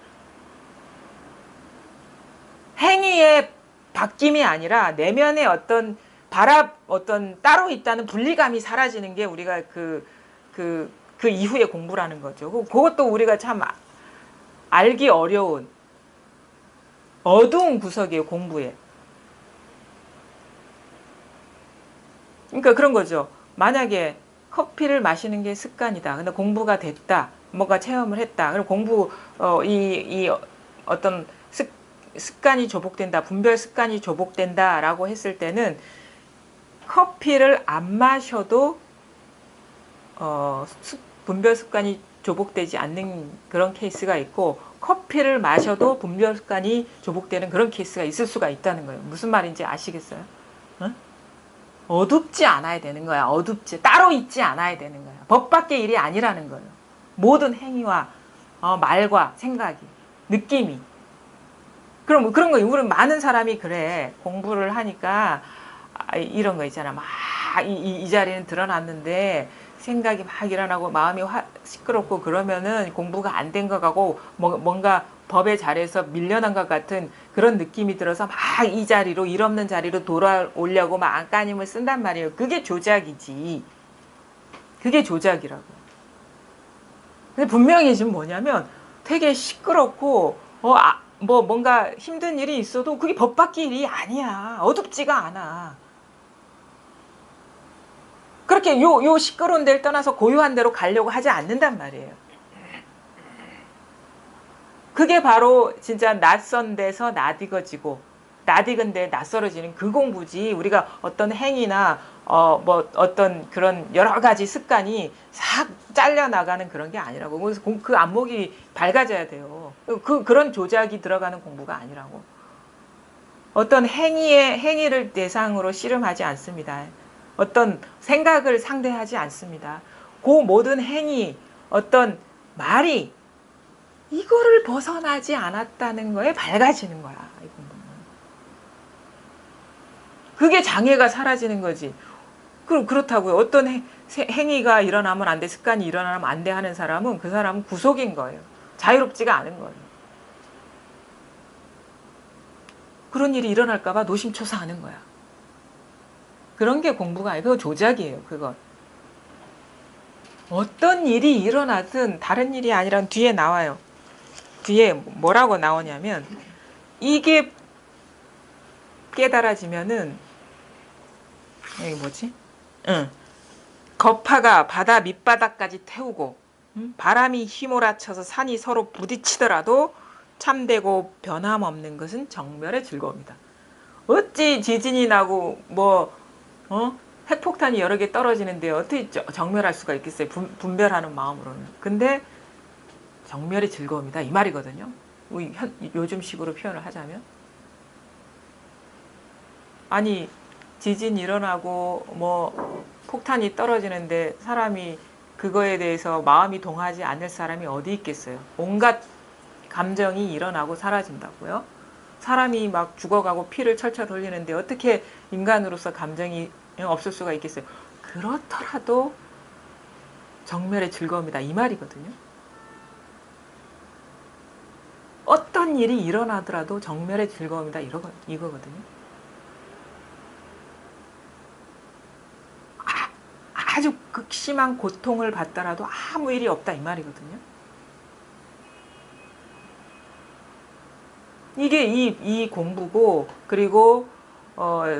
행위의 바뀜이 아니라 내면의 어떤 따로 있다는 분리감이 사라지는 게 우리가 그 이후의 공부라는 거죠. 그것도 우리가 참 알기 어려운 어두운 구석이에요, 공부에. 그러니까 그런 거죠. 만약에 커피를 마시는 게 습관이다. 근데 공부가 됐다. 뭔가 체험을 했다. 그럼 이 어떤 습관이 조복된다. 분별 습관이 조복된다라고 했을 때는 커피를 안 마셔도 분별 습관이 조복되지 않는 그런 케이스가 있고, 커피를 마셔도 분별 습관이 조복되는 그런 케이스가 있을 수가 있다는 거예요. 무슨 말인지 아시겠어요? 응? 어둡지 않아야 되는 거야. 따로 있지 않아야 되는 거야. 법 밖의 일이 아니라는 거예요. 모든 행위와 말과 생각이, 느낌이. 그럼 그런 거 우리 많은 사람이 그래. 공부를 하니까 이런 거 있잖아. 막 이 자리는 드러났는데 생각이 막 일어나고 마음이 시끄럽고 그러면은 공부가 안 된 것 같고 뭔가 법의 자리에서 밀려난 것 같은 그런 느낌이 들어서 막 이 자리로 일 없는 자리로 돌아오려고 막 안간힘을 쓴단 말이에요. 그게 조작이지. 그게 조작이라고. 근데 분명히 지금 뭐냐면 되게 시끄럽고 뭐 뭔가 힘든 일이 있어도 그게 법밖의 일이 아니야. 어둡지가 않아. 그렇게 요 시끄러운 데를 떠나서 고요한 데로 가려고 하지 않는단 말이에요. 그게 바로 진짜 낯선 데서 낯익어지고 낯익은 데 낯설어지는 그 공부지. 우리가 어떤 행위나 뭐 어떤 그런 여러 가지 습관이 싹 잘려나가는 그런 게 아니라고. 그래서 그 안목이 밝아져야 돼요. 그런 조작이 들어가는 공부가 아니라고. 어떤 행위를 대상으로 씨름하지 않습니다. 어떤 생각을 상대하지 않습니다. 그 모든 행위, 어떤 말이 이거를 벗어나지 않았다는 거에 밝아지는 거야. 이 공부는. 그게 장애가 사라지는 거지. 그렇다고요. 어떤 행위가 일어나면 안 돼, 습관이 일어나면 안 돼 하는 사람은 그 사람은 구속인 거예요. 자유롭지가 않은 거예요. 그런 일이 일어날까 봐 노심초사하는 거야. 그런 게 공부가 아니고 그거 조작이에요. 그건. 어떤 일이 일어나든 다른 일이 아니라 뒤에 나와요. 뒤에 뭐라고 나오냐면 이게 깨달아지면은 여기 뭐지? 거파가 바다 밑바닥까지 태우고 바람이 휘몰아쳐서 산이 서로 부딪히더라도 참되고 변함없는 것은 정멸의 즐거움이다. 어찌 지진이 나고 핵폭탄이 여러 개 떨어지는데 어떻게 정멸할 수가 있겠어요? 분별하는 마음으로는. 근데 정멸의 즐거움이다 이 말이거든요. 요즘식으로 표현을 하자면. 아니 지진이 일어나고 뭐 폭탄이 떨어지는데 사람이 그거에 대해서 마음이 동하지 않을 사람이 어디 있겠어요? 온갖 감정이 일어나고 사라진다고요? 사람이 막 죽어가고 피를 철철 흘리는데 어떻게 인간으로서 감정이 없을 수가 있겠어요? 그렇더라도 정멸의 즐거움이다 이 말이거든요. 어떤 일이 일어나더라도 정멸의 즐거움이다 이거거든요. 아주 극심한 고통을 받더라도 아무 일이 없다 이 말이거든요. 이게 이 공부고, 그리고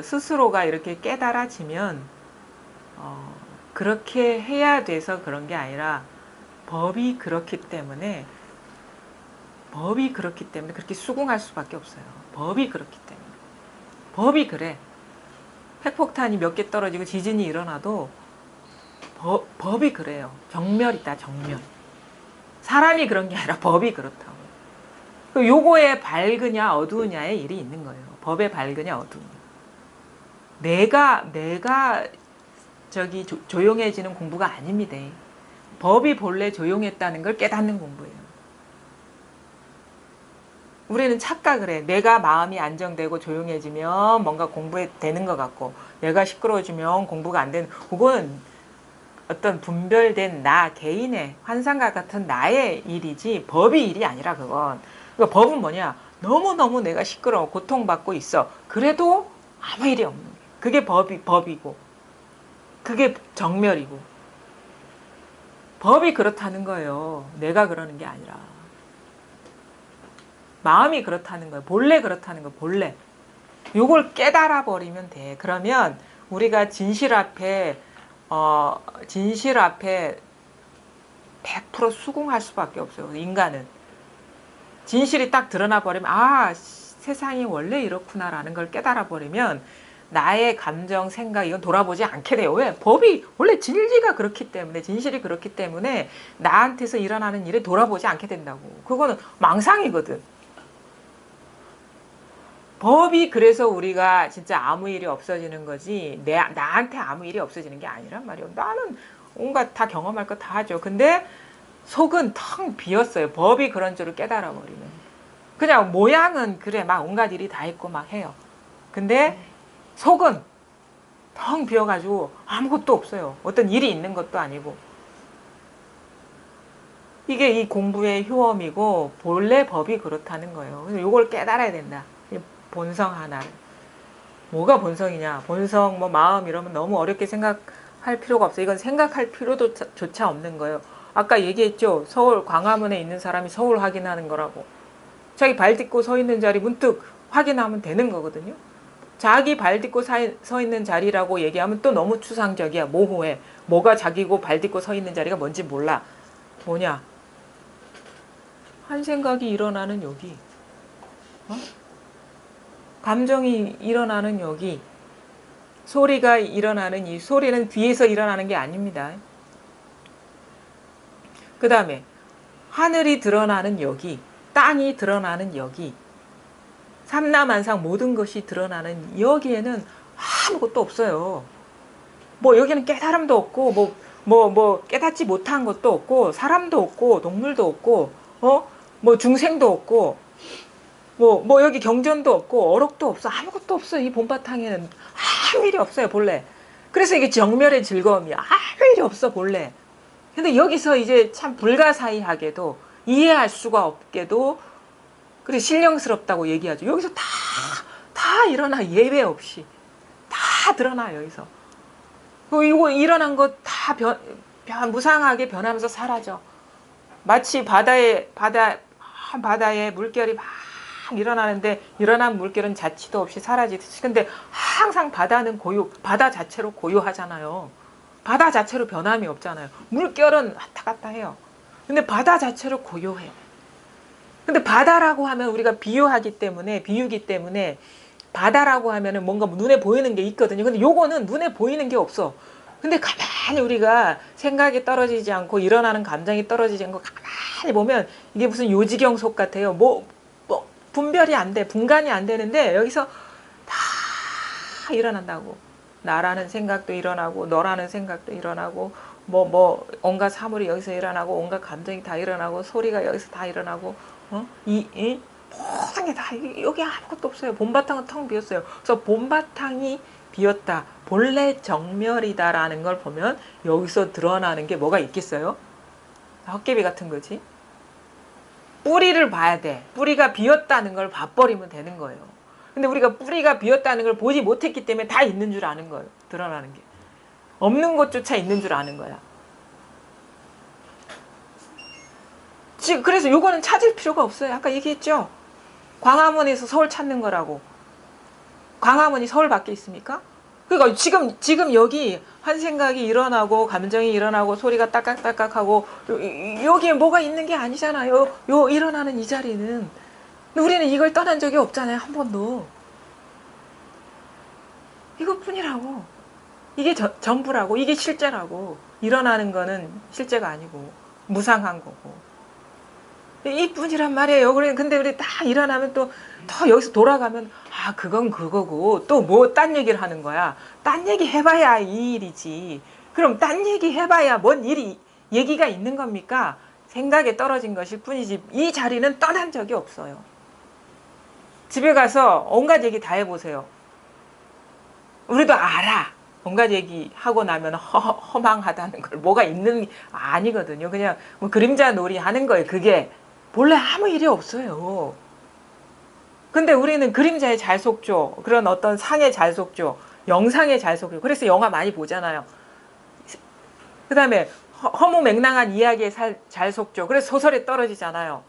스스로가 이렇게 깨달아지면 그렇게 해야 돼서 그런 게 아니라 법이 그렇기 때문에 그렇게 수긍할 수밖에 없어요. 법이 그렇기 때문에. 법이 그래. 핵폭탄이 몇 개 떨어지고 지진이 일어나도 법이 그래요. 정멸이다, 정멸. 사람이 그런 게 아니라 법이 그렇다고. 요거에 밝으냐 어두우냐의 일이 있는 거예요. 법에 밝으냐 어두우냐. 내가 저기 조용해지는 공부가 아닙니다. 법이 본래 조용했다는 걸 깨닫는 공부예요. 우리는 착각을 해. 내가 마음이 안정되고 조용해지면 뭔가 공부에 되는 것 같고, 내가 시끄러워지면 공부가 안 되는, 그건 어떤 분별된 나 개인의 환상과 같은 나의 일이지 법이 일이 아니라 그건. 그러니까 법은 뭐냐? 너무너무 내가 시끄러워 고통받고 있어. 그래도 아무 일이 없는 거예요. 그게 법이고 그게 정멸이고. 법이 그렇다는 거예요. 내가 그러는 게 아니라. 마음이 그렇다는 거예요. 본래 그렇다는 거예요. 본래. 요걸 깨달아 버리면 돼. 그러면 우리가 진실 앞에 100% 수긍할 수밖에 없어요. 인간은. 진실이 딱 드러나 버리면 세상이 원래 이렇구나라는 걸 깨달아 버리면 나의 감정, 생각 이건 돌아보지 않게 돼요. 왜? 법이 원래 진리가 그렇기 때문에, 진실이 그렇기 때문에 나한테서 일어나는 일에 돌아보지 않게 된다고. 그거는 망상이거든. 법이 그래서 우리가 진짜 아무 일이 없어지는 거지 나한테 아무 일이 없어지는 게 아니란 말이에요. 나는 온갖 다 경험할 거 다 하죠. 근데 속은 텅 비었어요. 법이 그런 줄을 깨달아 버리면. 그냥 모양은 그래 막 온갖 일이 다 있고 막 해요. 근데 속은 텅 비어가지고 아무것도 없어요. 어떤 일이 있는 것도 아니고. 이게 이 공부의 효험이고 본래 법이 그렇다는 거예요. 그래서 이걸 깨달아야 된다. 본성 하나를. 뭐가 본성이냐? 본성, 뭐 마음 이러면 너무 어렵게 생각할 필요가 없어요. 이건 생각할 필요도 조차 없는 거예요. 아까 얘기했죠. 서울 광화문에 있는 사람이 서울 확인하는 거라고. 자기 발 딛고 서 있는 자리 문득 확인하면 되는 거거든요. 자기 발 딛고 서 있는 자리라고 얘기하면 또 너무 추상적이야. 모호해. 뭐가 자기고 발 딛고 서 있는 자리가 뭔지 몰라. 뭐냐? 한 생각이 일어나는 여기. 감정이 일어나는 여기. 소리가 일어나는 이 소리는 뒤에서 일어나는 게 아닙니다. 그 다음에 하늘이 드러나는 여기. 땅이 드러나는 여기. 삼라만상 모든 것이 드러나는 여기에는 아무것도 없어요. 뭐 여기는 깨달음도 없고 뭐 깨닫지 못한 것도 없고 사람도 없고 동물도 없고 뭐 중생도 없고 뭐 여기 경전도 없고 어록도 없어. 아무것도 없어. 이 본바탕에는 아무 일이 없어요 본래. 그래서 이게 정멸의 즐거움이야. 아무 일이 없어 본래. 근데 여기서 이제 참 불가사의하게도 이해할 수가 없게도 그래 신령스럽다고 얘기하죠. 여기서 다 일어나. 예외 없이 다 드러나. 여기서 이거 일어난 거 다 무상하게 변하면서 사라져. 마치 바다에 물결이 막 일어나는데 일어난 물결은 자취도 없이 사라지듯이. 근데 항상 바다는 바다 자체로 고요하잖아요. 바다 자체로 변함이 없잖아요. 물결은 왔다 갔다 해요. 근데 바다 자체로 고요해. 근데 바다라고 하면 우리가 비유기 때문에 바다라고 하면은 뭔가 눈에 보이는 게 있거든요. 근데 요거는 눈에 보이는 게 없어. 근데 가만히 우리가 생각이 떨어지지 않고 일어나는 감정이 떨어지지 않고 가만히 보면 이게 무슨 요지경 속 같아요. 뭐 분별이 안 돼. 분간이 안 되는데 여기서 다 일어난다고. 나라는 생각도 일어나고 너라는 생각도 일어나고 뭐 온갖 사물이 여기서 일어나고 온갖 감정이 다 일어나고 소리가 여기서 다 일어나고 모든 게 다 여기 아무것도 없어요. 본바탕은 텅 비었어요. 그래서 본바탕이 비었다. 본래 정멸이다라는 걸 보면 여기서 드러나는 게 뭐가 있겠어요? 헛개비 같은 거지. 뿌리를 봐야 돼. 뿌리가 비었다는 걸 봐버리면 되는 거예요. 근데 우리가 뿌리가 비었다는 걸 보지 못했기 때문에 다 있는 줄 아는 거예요. 드러나는 게. 없는 것조차 있는 줄 아는 거야. 지금 그래서 요거는 찾을 필요가 없어요. 아까 얘기했죠. 광화문에서 서울 찾는 거라고. 광화문이 서울 밖에 있습니까? 그러니까 지금 여기 한 생각이 일어나고 감정이 일어나고 소리가 딸깍딸깍하고 여기에 뭐가 있는 게 아니잖아요. 요 일어나는 이 자리는. 근데 우리는 이걸 떠난 적이 없잖아요. 한 번도. 이것뿐이라고. 이게 전부라고. 이게 실제라고. 일어나는 거는 실제가 아니고 무상한 거고. 이뿐이란 말이에요. 근데 우리 딱 일어나면 또 여기서 돌아가면 그건 그거고 또 뭐 딴 얘기를 하는 거야. 딴 얘기 해봐야 이 일이지. 그럼 딴 얘기 해봐야 뭔 얘기가 있는 겁니까? 생각에 떨어진 것일 뿐이지 이 자리는 떠난 적이 없어요. 집에 가서 온갖 얘기 다 해보세요. 우리도 알아. 온갖 얘기 하고 나면 허망하다는 걸. 뭐가 있는 게 아니거든요. 그냥 뭐 그림자 놀이 하는 거예요. 그게 본래 아무 일이 없어요. 근데 우리는 그림자에 잘 속죠. 그런 어떤 상에 잘 속죠. 영상에 잘 속죠. 그래서 영화 많이 보잖아요. 그 다음에 허무맹랑한 이야기에 잘 속죠. 그래서 소설에 떨어지잖아요.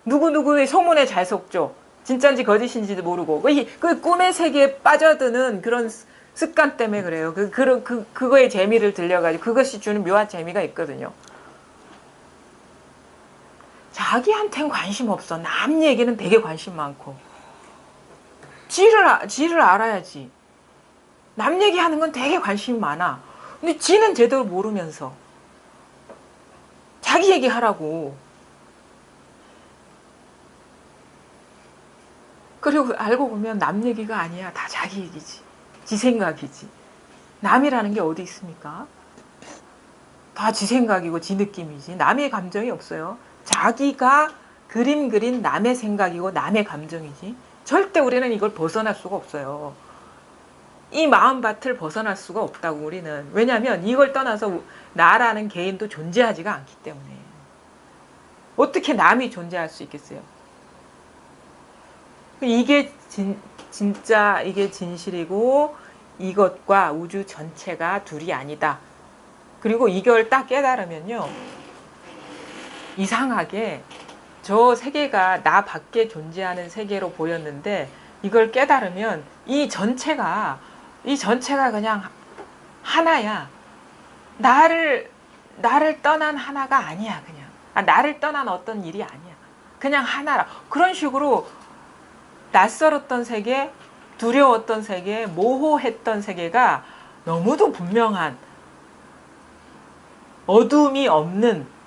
누구누구의 소문에 잘 속죠. 진짜인지 거짓인지도 모르고. 그 꿈의 세계에 빠져드는 그런 습관 때문에 그래요. 그거의 재미를 들려가지고 그것이 주는 묘한 재미가 있거든요. 자기한텐 관심 없어. 남 얘기는 되게 관심 많고. 지를 알아야지. 남 얘기하는 건 되게 관심 많아. 근데 지는 제대로 모르면서 자기 얘기하라고. 그리고 알고 보면 남 얘기가 아니야. 다 자기 얘기지. 지 생각이지. 남이라는 게 어디 있습니까? 다 지 생각이고 지 느낌이지. 남의 감정이 없어요. 자기가 그림 그린 남의 생각이고 남의 감정이지 절대 우리는 이걸 벗어날 수가 없어요. 이 마음밭을 벗어날 수가 없다고 우리는. 왜냐하면 이걸 떠나서 나라는 개인도 존재하지가 않기 때문에. 어떻게 남이 존재할 수 있겠어요? 이게 진짜 이게 진실이고 이것과 우주 전체가 둘이 아니다. 그리고 이걸 딱 깨달으면요. 이상하게 저 세계가 나 밖에 존재하는 세계로 보였는데 이걸 깨달으면 이 전체가 그냥 하나야. 나를 떠난 하나가 아니야. 그냥 나를 떠난 어떤 일이 아니야. 그냥 하나라. 그런 식으로 낯설었던 세계, 두려웠던 세계, 모호했던 세계가 너무도 분명한 어둠이 없는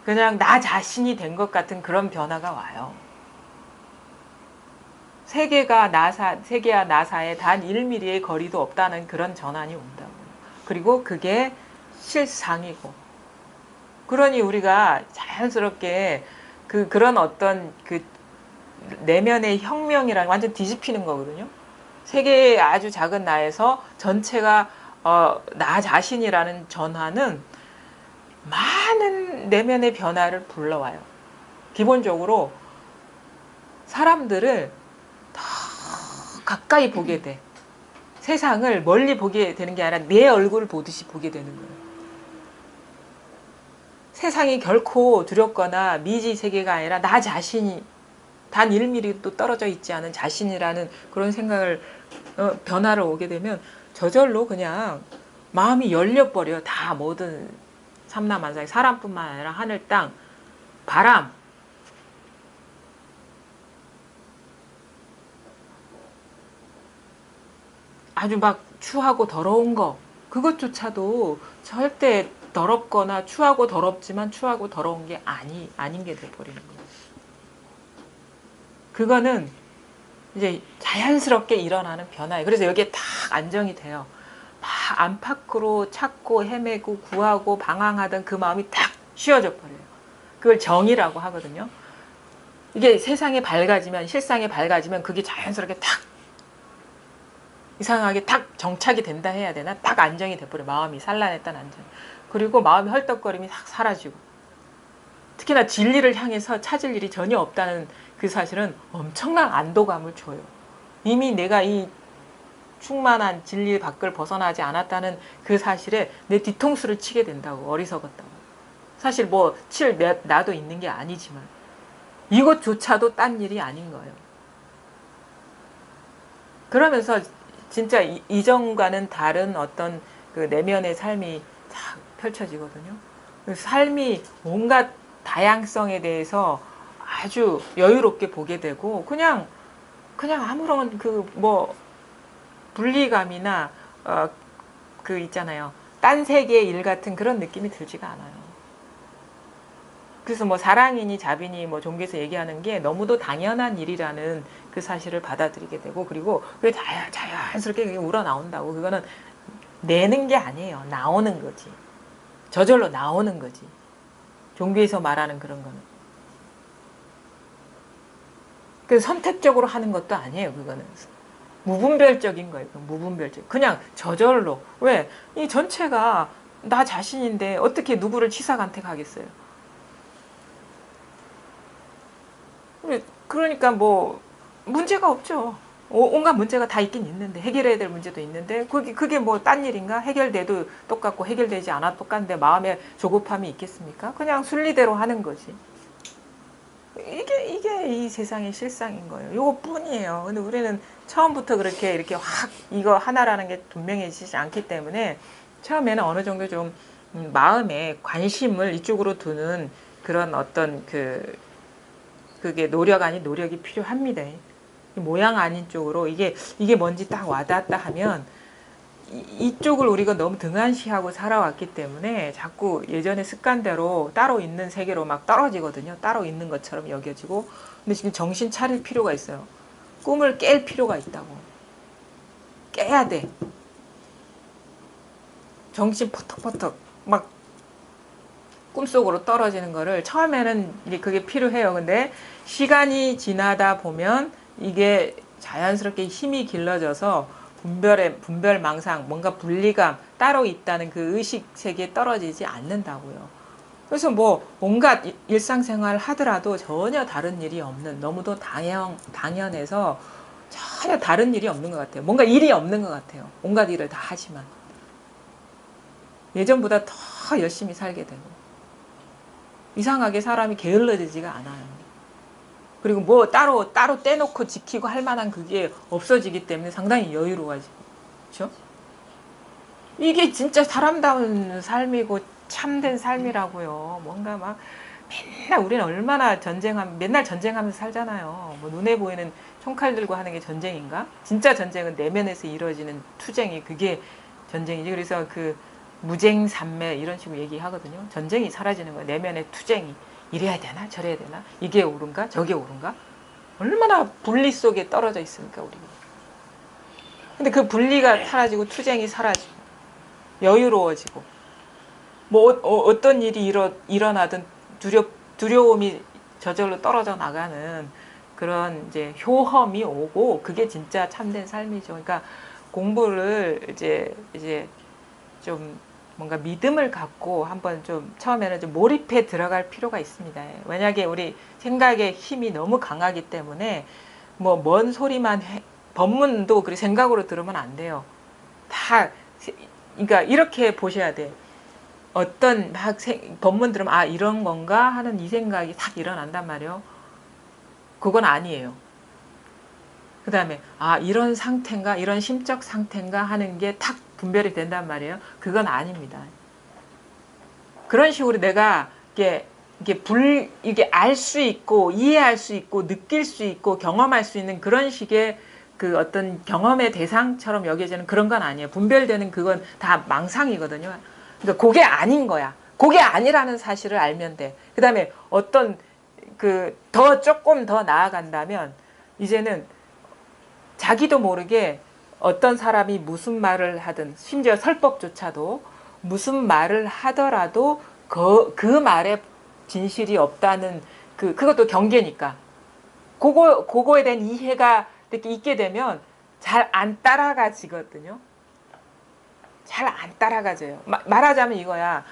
그냥 나 자신이 된 것 같은 그런 변화가 와요. 세계와 나사에 단 1mm의 거리도 없다는 그런 전환이 온다고. 그리고 그게 실상이고. 그러니 우리가 자연스럽게 그런 어떤 그 내면의 혁명이라는 완전 뒤집히는 거거든요. 세계의 아주 작은 나에서 전체가 나 자신이라는 전환은 많은 내면의 변화를 불러와요. 기본적으로 사람들을 더 가까이 보게 돼. 세상을 멀리 보게 되는 게 아니라 내 얼굴을 보듯이 보게 되는 거예요. 세상이 결코 두렵거나 미지 세계가 아니라 나 자신이 단 1mm도 떨어져 있지 않은 자신이라는 그런 생각을 변화를 오게 되면 저절로 그냥 마음이 열려버려. 다 모든 삼라만상이 사람뿐만 아니라 하늘, 땅, 바람, 아주 막 추하고 더러운 거 그것조차도 절대 더럽거나 추하고 더럽지만 추하고 더러운 게 아닌 게 돼버리는 거예요. 그거는 이제 자연스럽게 일어나는 변화예요. 그래서 여기에 딱 안정이 돼요. 막 안팎으로 찾고 헤매고 구하고 방황하던 그 마음이 딱 쉬어져 버려요. 그걸 정이라고 하거든요. 이게 세상에 밝아지면 실상에 밝아지면 그게 자연스럽게 딱 이상하게 딱 정착이 된다 해야 되나? 딱 안정이 돼버려요. 마음이 산란했던 안정. 그리고 마음이 헐떡거림이 딱 사라지고 특히나 진리를 향해서 찾을 일이 전혀 없다는 그 사실은 엄청난 안도감을 줘요. 이미 내가 이 충만한 진리 밖을 벗어나지 않았다는 그 사실에 내 뒤통수를 치게 된다고. 어리석었다고. 사실 뭐 칠 나도 있는 게 아니지만 이것조차도 딴 일이 아닌 거예요. 그러면서 진짜 이전과는 다른 어떤 그 내면의 삶이 딱 펼쳐지거든요. 삶이 온갖 다양성에 대해서 아주 여유롭게 보게 되고 그냥 아무런 그 뭐 분리감이나 그 있잖아요. 딴 세계의 일 같은 그런 느낌이 들지가 않아요. 그래서 뭐 사랑이니 자비니 뭐 종교에서 얘기하는 게 너무도 당연한 일이라는 그 사실을 받아들이게 되고 그리고 그게 자연스럽게 우러나온다고. 그거는 내는 게 아니에요. 나오는 거지. 저절로 나오는 거지. 종교에서 말하는 그런 거는. 그래서 선택적으로 하는 것도 아니에요. 그거는. 무분별적인 거예요. 무분별적. 그냥 저절로. 왜? 이 전체가 나 자신인데 어떻게 누구를 치사간택하겠어요. 그러니까 뭐 문제가 없죠. 온갖 문제가 다 있긴 있는데 해결해야 될 문제도 있는데 그게 뭐 딴 일인가? 해결돼도 똑같고 해결되지 않아 똑같은데 마음에 조급함이 있겠습니까? 그냥 순리대로 하는 거지. 이게 이 세상의 실상인 거예요. 이것뿐이에요. 근데 우리는 처음부터 그렇게 이렇게 확 이거 하나라는 게 분명해지지 않기 때문에 처음에는 어느 정도 좀 마음에 관심을 이쪽으로 두는 그런 어떤 그게 노력 아닌 노력이 필요합니다. 모양 아닌 쪽으로 이게 뭔지 딱 와닿았다 하면 이쪽을 우리가 너무 등한시하고 살아왔기 때문에 자꾸 예전의 습관대로 따로 있는 세계로 막 떨어지거든요. 따로 있는 것처럼 여겨지고. 근데 지금 정신 차릴 필요가 있어요. 꿈을 깰 필요가 있다고. 깨야 돼. 정신 퍼덕퍼덕 막 꿈속으로 떨어지는 거를 처음에는 이게 그게 필요해요. 근데 시간이 지나다 보면 이게 자연스럽게 힘이 길러져서 분별망상, 뭔가 분리감 따로 있다는 그 의식 세계에 떨어지지 않는다고요. 그래서 뭐 온갖 일상생활 하더라도 전혀 다른 일이 없는, 너무도 당연해서 전혀 다른 일이 없는 것 같아요. 뭔가 일이 없는 것 같아요. 온갖 일을 다 하지만 예전보다 더 열심히 살게 되고 이상하게 사람이 게을러지지가 않아요. 그리고 뭐 따로 떼놓고 지키고 할 만한 그게 없어지기 때문에 상당히 여유로워지고, 그렇죠? 이게 진짜 사람다운 삶이고 참된 삶이라고요. 뭔가 막 맨날 우리는 얼마나 맨날 전쟁하면서 살잖아요. 뭐 눈에 보이는 총칼 들고 하는 게 전쟁인가? 진짜 전쟁은 내면에서 이루어지는 투쟁이 그게 전쟁이지. 그래서 그 무쟁산매 이런 식으로 얘기하거든요. 전쟁이 사라지는 거예요. 내면의 투쟁이. 이래야 되나 저래야 되나, 이게 옳은가 저게 옳은가. 얼마나 분리 속에 떨어져 있습니까 우리가. 근데 그 분리가 사라지고 투쟁이 사라지고 여유로워지고 뭐 어떤 일이 일어나든 두려움이 저절로 떨어져 나가는 그런 이제 효험이 오고, 그게 진짜 참된 삶이죠. 그러니까 공부를 이제 좀 뭔가 믿음을 갖고 한번 좀 처음에는 좀 몰입해 들어갈 필요가 있습니다. 만약에 우리 생각의 힘이 너무 강하기 때문에 뭐 먼 소리만 법문도 그렇게 생각으로 들으면 안 돼요. 다 그러니까 이렇게 보셔야 돼. 어떤 막 법문 들으면 아 이런 건가 하는 이 생각이 탁 일어난단 말이에요. 그건 아니에요. 그 다음에 아 이런 상태인가 이런 심적 상태인가 하는 게 탁 분별이 된단 말이에요. 그건 아닙니다. 그런 식으로 내가 이게 알 수 있고 이해할 수 있고 느낄 수 있고 경험할 수 있는 그런 식의 그 어떤 경험의 대상처럼 여겨지는 그런 건 아니에요. 분별되는 그건 다 망상이거든요. 그러니까 그게 아닌 거야. 그게 아니라는 사실을 알면 돼. 그 다음에 어떤 조금 더 나아간다면 이제는 자기도 모르게 어떤 사람이 무슨 말을 하든, 심지어 설법조차도 무슨 말을 하더라도 그 말에 진실이 없다는 그것도 경계니까. 그거에 대한 이해가 이렇게 있게 되면 잘 안 따라가지거든요. 잘 안 따라가져요. 말하자면 이거야.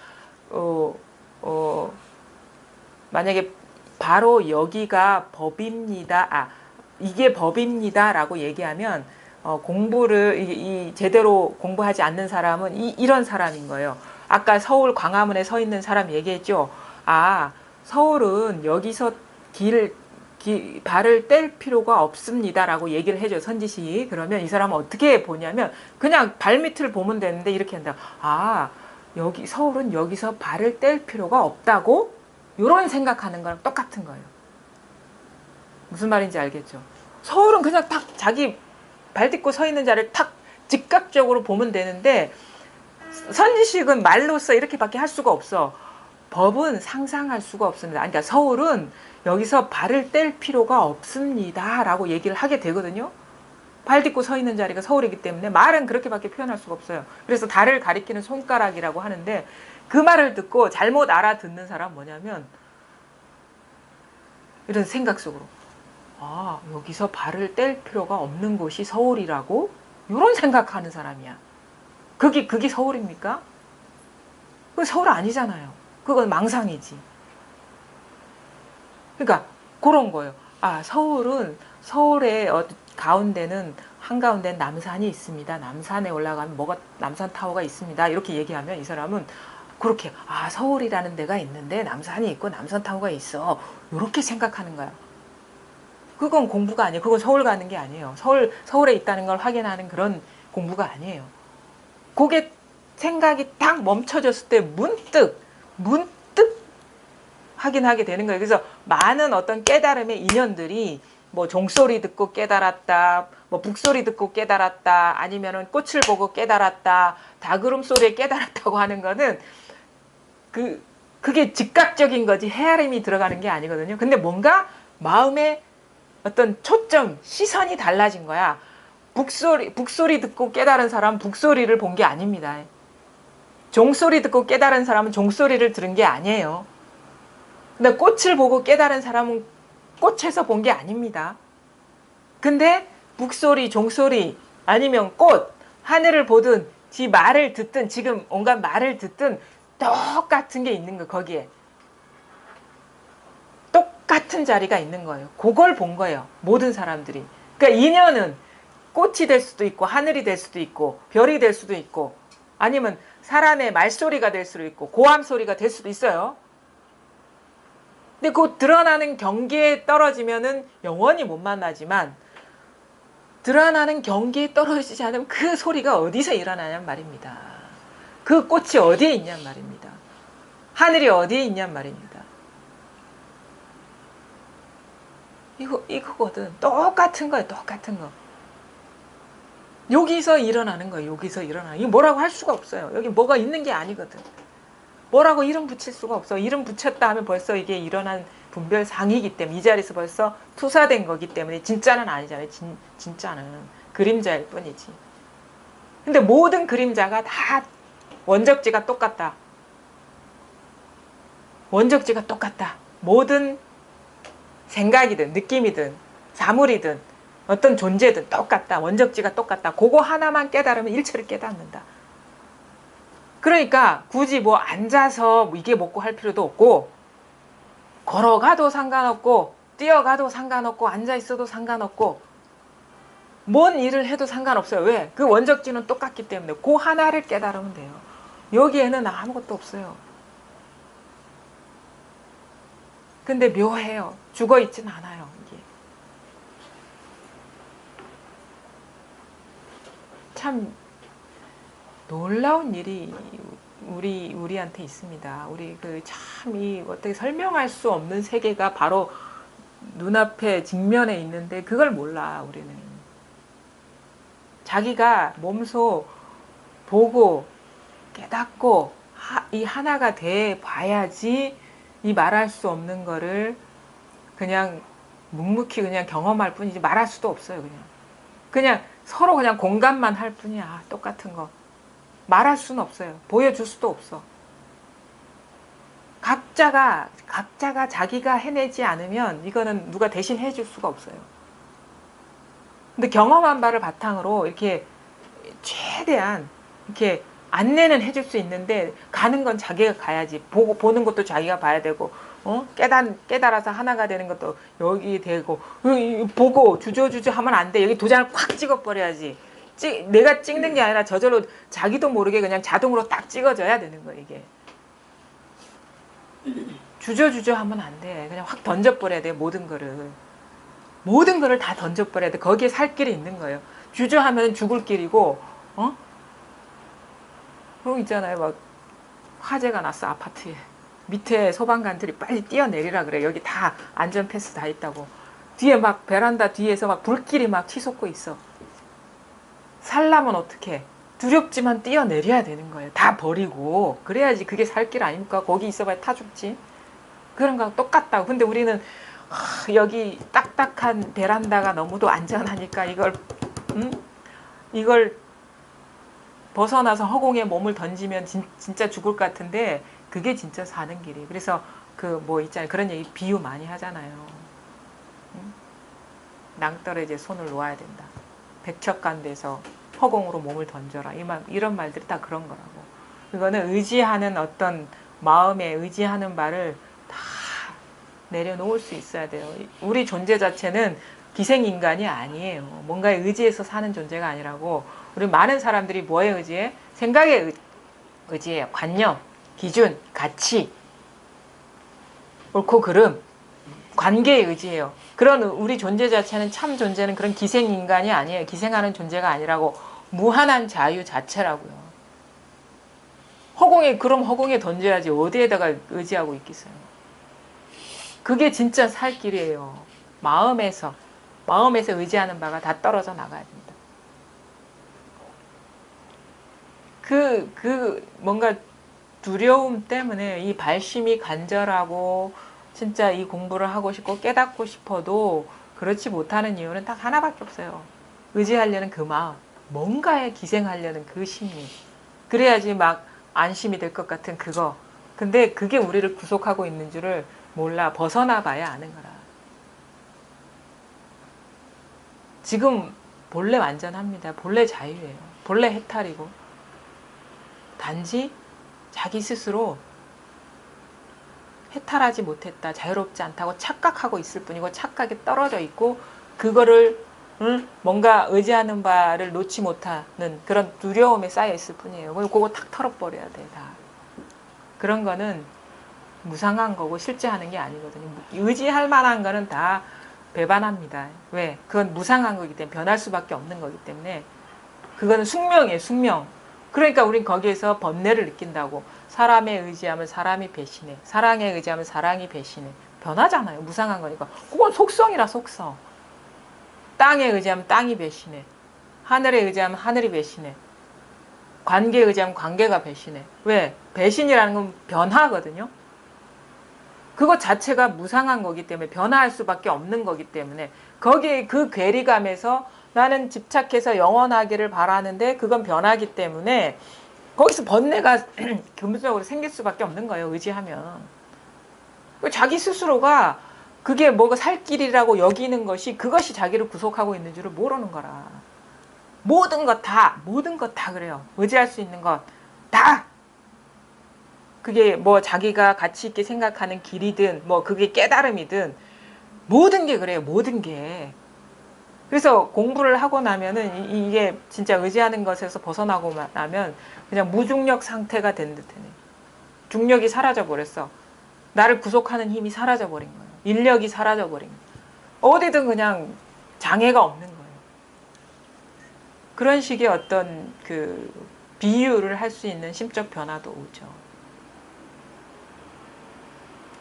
만약에 바로 여기가 법입니다. 이게 법입니다라고 얘기하면 공부를 제대로 공부하지 않는 사람은 이런 사람인 거예요. 아까 서울 광화문에 서 있는 사람 얘기했죠. 아, 서울은 여기서 발을 뗄 필요가 없습니다라고 얘기를 해줘요. 선지시. 그러면 이 사람은 어떻게 보냐면 그냥 발밑을 보면 되는데 이렇게 한다. 아, 서울은 여기서 발을 뗄 필요가 없다고? 이런 생각하는 거랑 똑같은 거예요. 무슨 말인지 알겠죠? 서울은 그냥 딱 자기 발 딛고 서 있는 자리를 탁 즉각적으로 보면 되는데 선지식은 말로써 이렇게밖에 할 수가 없어. 법은 상상할 수가 없습니다. 그러니까 서울은 여기서 발을 뗄 필요가 없습니다 라고 얘기를 하게 되거든요. 발 딛고 서 있는 자리가 서울이기 때문에 말은 그렇게밖에 표현할 수가 없어요. 그래서 달을 가리키는 손가락이라고 하는데 그 말을 듣고 잘못 알아듣는 사람은 뭐냐면 이런 생각 속으로 아, 여기서 발을 뗄 필요가 없는 곳이 서울이라고? 이런 생각하는 사람이야. 그게 서울입니까? 그건 서울 아니잖아요. 그건 망상이지. 그러니까 그런 거예요. 아, 서울의 가운데는 한가운데 남산이 있습니다. 남산에 올라가면 남산 타워가 있습니다. 이렇게 얘기하면 이 사람은 그렇게 아, 서울이라는 데가 있는데 남산이 있고 남산 타워가 있어. 이렇게 생각하는 거야. 그건 공부가 아니에요. 그건 서울 가는 게 아니에요. 서울에 있다는 걸 확인하는 그런 공부가 아니에요. 그게 생각이 딱 멈춰졌을 때 문득 확인하게 되는 거예요. 그래서 많은 어떤 깨달음의 인연들이 뭐 종소리 듣고 깨달았다, 뭐 북소리 듣고 깨달았다, 아니면은 꽃을 보고 깨달았다, 닭울음 소리에 깨달았다고 하는 거는 그게 즉각적인 거지 헤아림이 들어가는 게 아니거든요. 근데 뭔가 마음에 어떤 초점, 시선이 달라진 거야. 북소리 듣고 깨달은 사람은 북소리를 본 게 아닙니다. 종소리 듣고 깨달은 사람은 종소리를 들은 게 아니에요. 근데 꽃을 보고 깨달은 사람은 꽃에서 본 게 아닙니다. 근데 북소리, 종소리, 아니면 꽃, 하늘을 보든 지 말을 듣든 지금 온갖 말을 듣든 똑같은 게 있는 거 거기에. 똑같은 자리가 있는 거예요. 그걸 본 거예요. 모든 사람들이. 그러니까 인연은 꽃이 될 수도 있고 하늘이 될 수도 있고 별이 될 수도 있고 아니면 사람의 말소리가 될 수도 있고 고함 소리가 될 수도 있어요. 근데 그 드러나는 경계에 떨어지면은 영원히 못 만나지만 드러나는 경계에 떨어지지 않으면 그 소리가 어디서 일어나냔 말입니다. 그 꽃이 어디에 있냔 말입니다. 하늘이 어디에 있냔 말입니다. 이거거든. 똑같은 거예요. 똑같은 거. 여기서 일어나는 거예요. 여기서 일어나는. 이거 뭐라고 할 수가 없어요. 여기 뭐가 있는 게 아니거든. 뭐라고 이름 붙일 수가 없어. 이름 붙였다 하면 벌써 이게 일어난 분별상이기 때문에 이 자리에서 벌써 투사된 거기 때문에 진짜는 아니잖아요. 진짜는 그림자일 뿐이지. 근데 모든 그림자가 다 원적지가 똑같다. 원적지가 똑같다. 모든 생각이든 느낌이든 사물이든 어떤 존재든 똑같다. 원적지가 똑같다. 그거 하나만 깨달으면 일체를 깨닫는다. 그러니까 굳이 뭐 앉아서 이게 먹고 할 필요도 없고 걸어가도 상관없고 뛰어가도 상관없고 앉아있어도 상관없고 뭔 일을 해도 상관없어요. 왜? 그 원적지는 똑같기 때문에 그 하나를 깨달으면 돼요. 여기에는 아무것도 없어요. 근데 묘해요. 죽어있진 않아요. 이게. 참 놀라운 일이 우리한테 있습니다. 우리 참 어떻게 설명할 수 없는 세계가 바로 눈앞에 직면에 있는데 그걸 몰라 우리는. 자기가 몸소 보고 깨닫고 이 하나가 돼 봐야지 이 말할 수 없는 거를 그냥 묵묵히 그냥 경험할 뿐이지 말할 수도 없어요. 그냥 서로 그냥 공감만 할 뿐이야. 똑같은 거. 말할 수는 없어요. 보여줄 수도 없어. 각자가 자기가 해내지 않으면 이거는 누가 대신 해줄 수가 없어요. 근데 경험한 바를 바탕으로 이렇게 최대한 이렇게 안내는 해줄 수 있는데 가는 건 자기가 가야지. 보는 것도 자기가 봐야 되고 깨달아서 하나가 되는 것도 여기 되고 보고 주저주저 하면 안 돼. 여기 도장을 콱 찍어버려야지. 내가 찍는 게 아니라 저절로 자기도 모르게 그냥 자동으로 딱 찍어져야 되는 거야 이게. 주저주저 하면 안 돼. 그냥 확 던져버려야 돼. 모든 거를 다 던져버려야 돼. 거기에 살 길이 있는 거예요. 주저하면 죽을 길이고 그럼 있잖아요. 막 화재가 났어 아파트에. 밑에 소방관들이 빨리 뛰어내리라 그래. 여기 다 안전패스 다 있다고. 뒤에 막 베란다 뒤에서 막 불길이 막 치솟고 있어. 살려면 어떡해. 두렵지만 뛰어내려야 되는 거예요. 다 버리고. 그래야지 그게 살 길 아닙니까? 거기 있어봐야 타 죽지. 그런 거랑 똑같다고. 근데 우리는 여기 딱딱한 베란다가 너무도 안전하니까 이걸 벗어나서 허공에 몸을 던지면 진짜 죽을 것 같은데 그게 진짜 사는 길이. 그래서 있잖아요. 그런 얘기 비유 많이 하잖아요. 낭떠러지에 이제 손을 놓아야 된다. 백척간돼서 허공으로 몸을 던져라. 이런 말들이 다 그런 거라고. 이거는 의지하는 어떤 마음에 의지하는 바를 다 내려놓을 수 있어야 돼요. 우리 존재 자체는 기생인간이 아니에요. 뭔가에 의지해서 사는 존재가 아니라고. 우리 많은 사람들이 뭐에 의지해? 생각에 의지해요. 관념, 기준, 가치, 옳고 그름, 관계에 의지해요. 그런 우리 존재 자체는 참 존재는 그런 기생인간이 아니에요. 기생하는 존재가 아니라고. 무한한 자유 자체라고요. 그럼 허공에 던져야지. 어디에다가 의지하고 있겠어요. 그게 진짜 살 길이에요. 마음에서 의지하는 바가 다 떨어져 나가야 됩니다. 뭔가 두려움 때문에 이 발심이 간절하고 진짜 이 공부를 하고 싶고 깨닫고 싶어도 그렇지 못하는 이유는 딱 하나밖에 없어요. 의지하려는 그 마음, 뭔가에 기생하려는 그 심리. 그래야지 막 안심이 될 것 같은 그거. 근데 그게 우리를 구속하고 있는 줄을 몰라. 벗어나 봐야 아는 거라. 지금 본래 완전합니다. 본래 자유예요. 본래 해탈이고. 단지 자기 스스로 해탈하지 못했다, 자유롭지 않다고 착각하고 있을 뿐이고, 착각에 떨어져 있고, 그거를 뭔가 의지하는 바를 놓지 못하는 그런 두려움에 쌓여 있을 뿐이에요. 그거 탁 털어버려야 돼, 다. 그런 거는 무상한 거고 실제 하는 게 아니거든요. 의지할 만한 거는 다 배반합니다. 왜? 그건 무상한 거기 때문에, 변할 수밖에 없는 거기 때문에. 그거는 숙명이에요, 숙명. 그러니까 우린 거기에서 번뇌를 느낀다고. 사람에 의지하면 사람이 배신해. 사랑에 의지하면 사랑이 배신해. 변하잖아요. 무상한 거니까. 그건 속성이라, 속성. 땅에 의지하면 땅이 배신해. 하늘에 의지하면 하늘이 배신해. 관계에 의지하면 관계가 배신해. 왜? 배신이라는 건 변화거든요. 그것 자체가 무상한 거기 때문에, 변화할 수밖에 없는 거기 때문에, 거기에 그 괴리감에서 나는 집착해서 영원하기를 바라는데 그건 변하기 때문에 거기서 번뇌가 근본적으로 생길 수밖에 없는 거예요. 의지하면. 자기 스스로가 그게 뭐가 살 길이라고 여기는 것이, 그것이 자기를 구속하고 있는 줄을 모르는 거라. 모든 것 다 그래요. 의지할 수 있는 것 다. 그게 뭐 자기가 가치 있게 생각하는 길이든 뭐 그게 깨달음이든 모든 게 그래요. 모든 게. 그래서 공부를 하고 나면은 이게 진짜 의지하는 것에서 벗어나고 나면 그냥 무중력 상태가 된 듯해요. 중력이 사라져 버렸어. 나를 구속하는 힘이 사라져 버린 거예요. 인력이 사라져 버린 거예요. 어디든 그냥 장애가 없는 거예요. 그런 식의 어떤 그 비유를 할 수 있는 심적 변화도 오죠.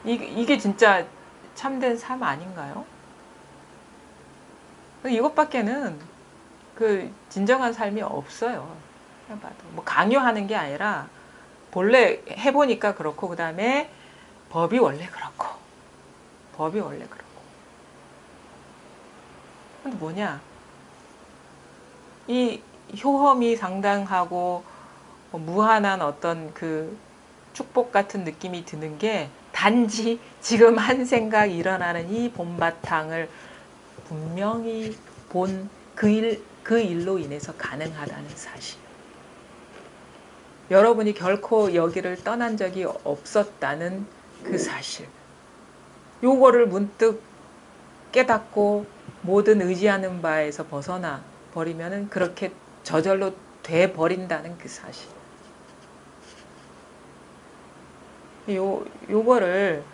이게 진짜 참된 삶 아닌가요? 이것밖에는 그 진정한 삶이 없어요. 해봐도. 뭐 강요하는 게 아니라 본래 해보니까 그렇고, 그 다음에 법이 원래 그렇고. 근데 뭐냐? 이 효험이 상당하고 무한한 어떤 그 축복 같은 느낌이 드는 게 단지 지금 한 생각 일어나는 이 본바탕을 분명히 본 그 일로 인해서 가능하다는 사실. 여러분이 결코 여기를 떠난 적이 없었다는 그 사실. 요거를 문득 깨닫고 모든 의지하는 바에서 벗어나 버리면은 그렇게 저절로 돼 버린다는 그 사실. 요거를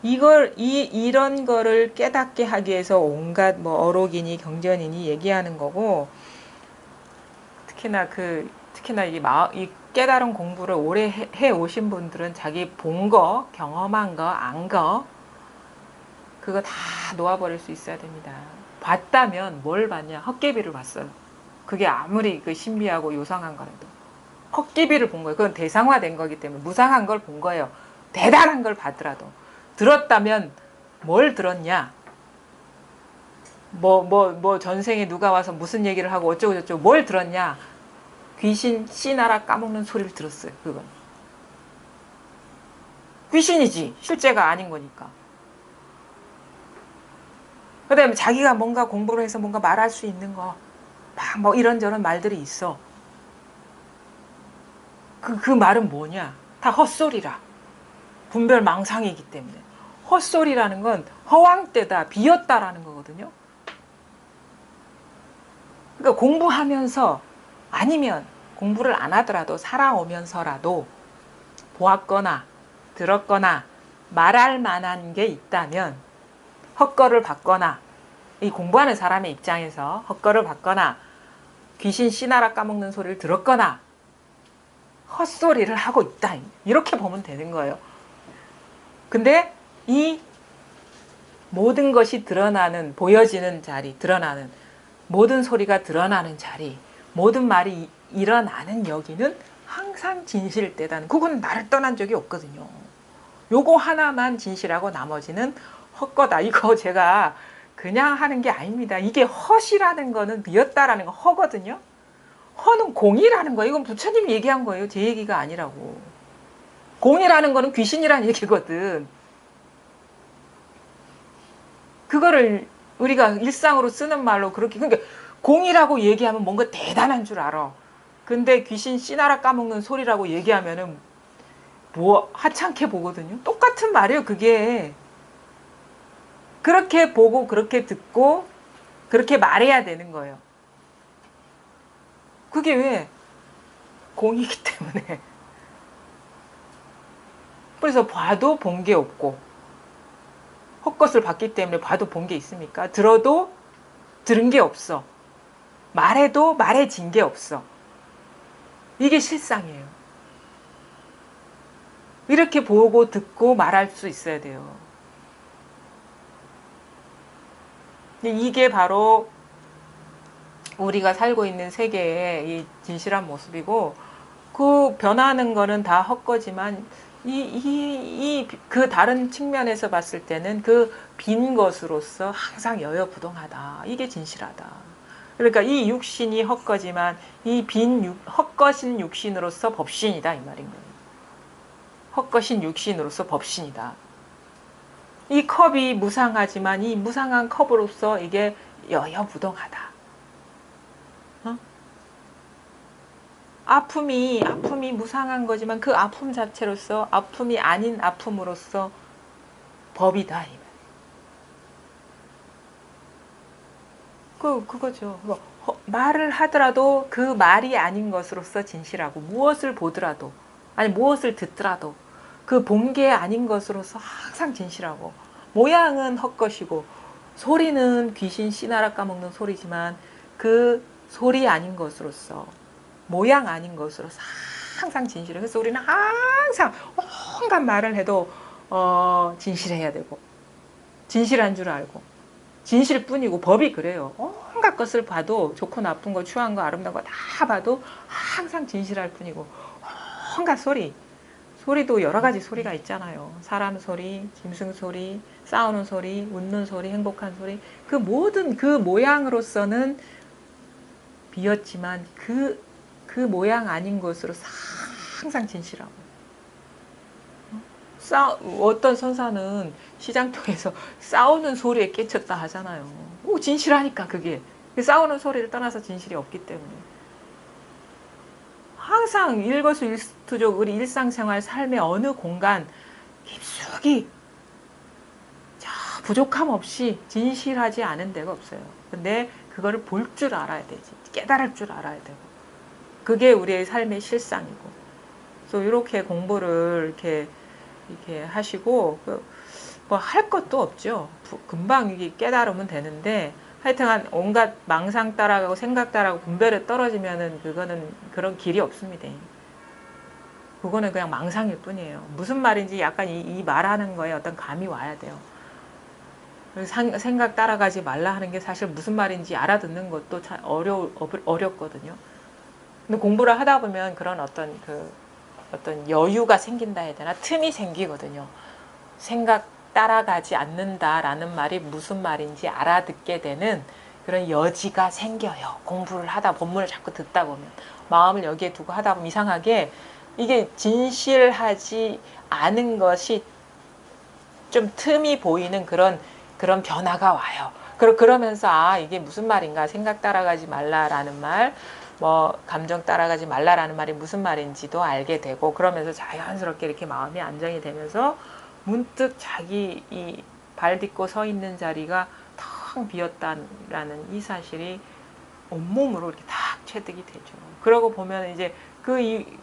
이런 거를 깨닫게 하기 위해서 온갖 뭐 어록이니 경전이니 얘기하는 거고, 특히나 이 깨달은 공부를 오래 해 오신 분들은 자기 본 거, 경험한 거, 안 거, 그거 다 놓아버릴 수 있어야 됩니다. 봤다면 뭘 봤냐? 헛개비를 봤어요. 그게 아무리 그 신비하고 요상한 거라도. 헛개비를 본 거예요. 그건 대상화된 거기 때문에 무상한 걸 본 거예요. 대단한 걸 봤더라도. 들었다면 뭘 들었냐? 전생에 누가 와서 무슨 얘기를 하고 어쩌고저쩌고 뭘 들었냐? 귀신 씨나라 까먹는 소리를 들었어요. 그건. 귀신이지. 실제가 아닌 거니까. 그 다음에 자기가 뭔가 공부를 해서 뭔가 말할 수 있는 거. 막 뭐 이런저런 말들이 있어. 그 말은 뭐냐? 다 헛소리라. 분별망상이기 때문에. 헛소리라는 건 허황되다, 비었다라는 거거든요. 그러니까 공부하면서, 아니면 공부를 안 하더라도 살아오면서라도 보았거나 들었거나 말할 만한 게 있다면, 헛거를 받거나, 이 공부하는 사람의 입장에서 헛거를 받거나 귀신 씨나라 까먹는 소리를 들었거나 헛소리를 하고 있다, 이렇게 보면 되는 거예요. 근데 이 모든 것이 드러나는, 보여지는 자리, 드러나는 모든 소리가 드러나는 자리, 모든 말이 일어나는 여기는 항상 진실되다는, 그건 나를 떠난 적이 없거든요. 요거 하나만 진실하고 나머지는 헛거다. 이거 제가 그냥 하는 게 아닙니다. 이게 헛이라는 거는 비었다라는 거 허거든요. 허는 공이라는 거예요. 이건 부처님이 얘기한 거예요. 제 얘기가 아니라고. 공이라는 거는 귀신이라는 얘기거든. 그거를 우리가 일상으로 쓰는 말로 그렇게, 그러니까 공이라고 얘기하면 뭔가 대단한 줄 알아. 근데 귀신 씨나라 까먹는 소리라고 얘기하면은 뭐 하찮게 보거든요. 똑같은 말이에요. 그게 그렇게 보고 그렇게 듣고 그렇게 말해야 되는 거예요. 그게 왜? 공이기 때문에. 그래서 봐도 본 게 없고 헛것을 봤기 때문에 봐도 본 게 있습니까? 들어도 들은 게 없어. 말해도 말해진 게 없어. 이게 실상이에요. 이렇게 보고 듣고 말할 수 있어야 돼요. 이게 바로 우리가 살고 있는 세계의 이 진실한 모습이고, 그 변하는 거는 다 헛거지만 그 다른 측면에서 봤을 때는 그 빈 것으로서 항상 여여부동하다. 이게 진실하다. 그러니까 이 육신이 헛거지만 이 헛것인 육신으로서 법신이다 이 말인 거예요. 헛것인 육신으로서 법신이다. 이 컵이 무상하지만 이 무상한 컵으로서 이게 여여부동하다. 어? 아픔이 무상한 거지만 그 아픔 자체로서 아픔이 아닌 아픔으로서 법이다. 그거죠. 말을 하더라도 그 말이 아닌 것으로서 진실하고, 무엇을 보더라도 아니 무엇을 듣더라도 그 본 게 아닌 것으로서 항상 진실하고, 모양은 헛것이고 소리는 귀신 씨나라 까먹는 소리지만 그 소리 아닌 것으로서, 모양 아닌 것으로서 항상 진실해. 그래서 우리는 항상 온갖 말을 해도 진실해야 되고 진실한 줄 알고 진실뿐이고, 법이 그래요. 온갖 것을 봐도 좋고 나쁜 거 추한 거 아름다운 거 다 봐도 항상 진실할 뿐이고, 온갖 소리도 여러 가지 소리가 있잖아요. 사람 소리, 짐승 소리, 싸우는 소리, 웃는 소리, 행복한 소리, 그 모든 그 모양으로서는 비었지만 그 모양 아닌 것으로 항상 진실하고. 어떤 선사는 시장통에서 싸우는 소리에 깨쳤다 하잖아요. 진실하니까 그게. 싸우는 소리를 떠나서 진실이 없기 때문에. 항상 일거수일투족 우리 일상생활 삶의 어느 공간 깊숙이 부족함 없이 진실하지 않은 데가 없어요. 근데 그거를 볼 줄 알아야 되지. 깨달을 줄 알아야 되고. 그게 우리의 삶의 실상이고. 그래서 이렇게 공부를 이렇게 하시고, 뭐 할 것도 없죠. 금방 이게 깨달으면 되는데, 하여튼 온갖 망상 따라가고 생각 따라가고 분별에 떨어지면은 그거는 그런 길이 없습니다. 그거는 그냥 망상일 뿐이에요. 무슨 말인지 약간 이 말하는 거에 어떤 감이 와야 돼요. 생각 따라가지 말라 하는 게 사실 무슨 말인지 알아듣는 것도 참 어렵거든요. 근데 공부를 하다 보면 그런 어떤 여유가 생긴다 해야 되나? 틈이 생기거든요. 생각 따라가지 않는다라는 말이 무슨 말인지 알아듣게 되는 그런 여지가 생겨요. 공부를 하다, 본문을 자꾸 듣다 보면. 마음을 여기에 두고 하다 보면 이상하게 이게 진실하지 않은 것이 좀 틈이 보이는 그런 변화가 와요. 그러면서 이게 무슨 말인가, 생각 따라가지 말라라는 말, 뭐 감정 따라가지 말라라는 말이 무슨 말인지도 알게 되고, 그러면서 자연스럽게 이렇게 마음이 안정이 되면서 문득 자기 이 발 딛고 서 있는 자리가 텅 비었다라는 이 사실이 온몸으로 이렇게 탁 체득이 되죠. 그러고 보면 이제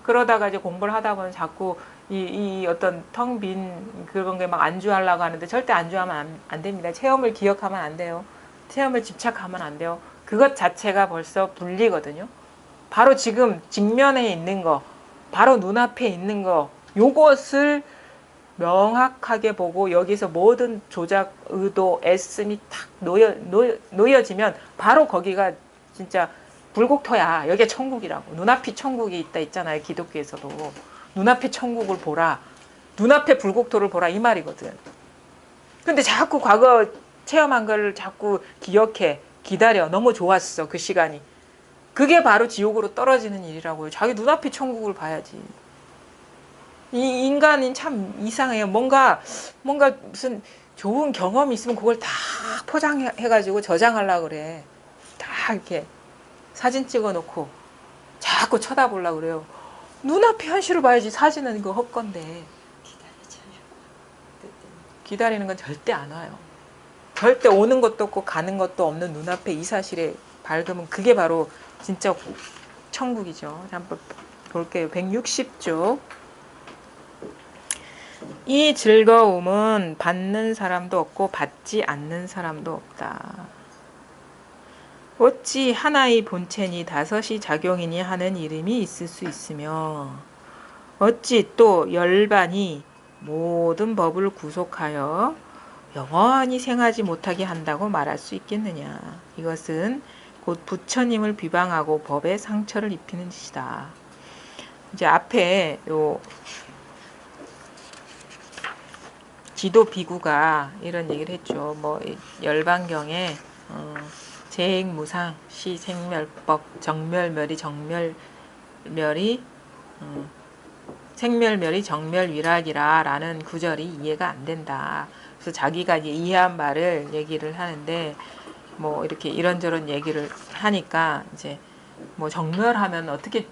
그러다가 이제 공부를 하다 보면 자꾸 이 어떤 텅 빈 그런 게 막 안주하려고 하는데, 절대 안주하면 안 됩니다. 체험을 기억하면 안 돼요. 체험을 집착하면 안 돼요. 그것 자체가 벌써 분리거든요. 바로 지금 직면에 있는 거, 바로 눈앞에 있는 거, 요것을 명확하게 보고 여기서 모든 조작, 의도, 애씀이 탁 놓여지면 바로 거기가 진짜 불국토야. 여기가 천국이라고. 눈앞이 천국이 있잖아요. 기독교에서도. 눈앞에 천국을 보라. 눈앞에 불국토를 보라. 이 말이거든. 근데 자꾸 과거 체험한 걸 자꾸 기억해. 기다려. 너무 좋았어. 그 시간이. 그게 바로 지옥으로 떨어지는 일이라고요. 자기 눈앞에 천국을 봐야지. 이 인간은 참 이상해요. 뭔가 무슨 좋은 경험이 있으면 그걸 다 포장해가지고 저장하려고 그래. 다 이렇게 사진 찍어놓고 자꾸 쳐다보려고 그래요. 눈앞에 현실을 봐야지. 사진은 그거 헛건데. 기다리는 건 절대 안 와요. 절대 오는 것도 없고 가는 것도 없는 눈앞에 이 사실에 밝으면 그게 바로 진짜 천국이죠. 한번 볼게요. 160쪽. 이 즐거움은 받는 사람도 없고 받지 않는 사람도 없다. 어찌 하나의 본체니 다섯이 작용이니 하는 이름이 있을 수 있으며 어찌 또 열반이 모든 법을 구속하여 영원히 생하지 못하게 한다고 말할 수 있겠느냐. 이것은 곧 부처님을 비방하고 법에 상처를 입히는 짓이다. 이제 앞에 요 지도 비구가 이런 얘기를 했죠. 뭐 열반경에 재행무상 시생멸법 정멸멸이 생멸멸이 정멸위락이라 라는 구절이 이해가 안 된다. 그래서 자기가 이제 이해한 바를 얘기를 하는데 뭐 이렇게 이런저런 얘기를 하니까 이제 뭐 정멸하면 어떻게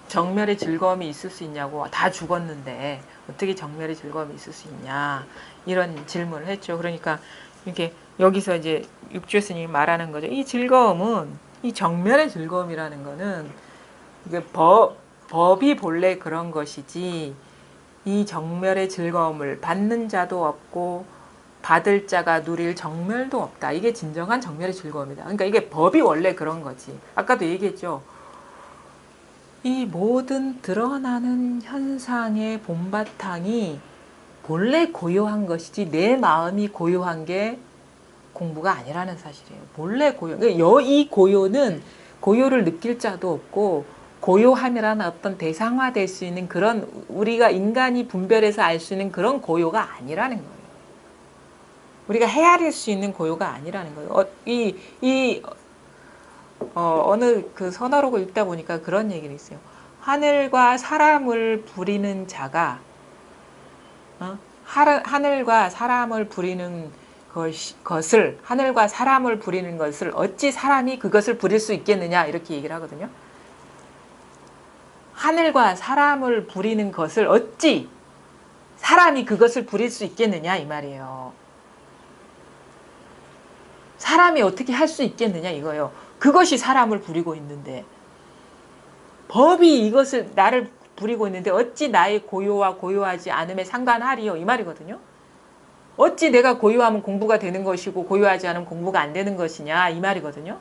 정멸의 즐거움이 있을 수 있냐고. 다 죽었는데 어떻게 정멸의 즐거움이 있을 수 있냐 이런 질문을 했죠. 그러니까 이렇게 여기서 이제 육조 스님이 말하는 거죠. 이 즐거움은 이 정멸의 즐거움이라는 거는 이게 법이 본래 그런 것이지 이 정멸의 즐거움을 받는 자도 없고 받을 자가 누릴 정멸도 없다. 이게 진정한 정멸의 즐거움이다. 그러니까 이게 법이 원래 그런 거지. 아까도 얘기했죠. 이 모든 드러나는 현상의 본바탕이 본래 고요한 것이지 내 마음이 고요한 게 공부가 아니라는 사실이에요. 본래 고요. 그러니까 이 고요는 고요를 느낄 자도 없고 고요함이라는 어떤 대상화될 수 있는 그런 우리가 인간이 분별해서 알 수 있는 그런 고요가 아니라는 거예요. 우리가 헤아릴 수 있는 고요가 아니라는 거예요. 어느 그 선화록을 읽다 보니까 그런 얘기를 했어요. 하늘과 사람을 부리는 자가 하늘과 사람을 부리는 것을 하늘과 사람을 부리는 것을 어찌 사람이 그것을 부릴 수 있겠느냐 이렇게 얘기를 하거든요. 하늘과 사람을 부리는 것을 어찌 사람이 그것을 부릴 수 있겠느냐 이 말이에요. 사람이 어떻게 할 수 있겠느냐 이거예요. 그것이 사람을 부리고 있는데 법이 이것을 나를 부리고 있는데 어찌 나의 고요와 고요하지 않음에 상관하리요 이 말이거든요. 어찌 내가 고요하면 공부가 되는 것이고 고요하지 않으면 공부가 안 되는 것이냐 이 말이거든요.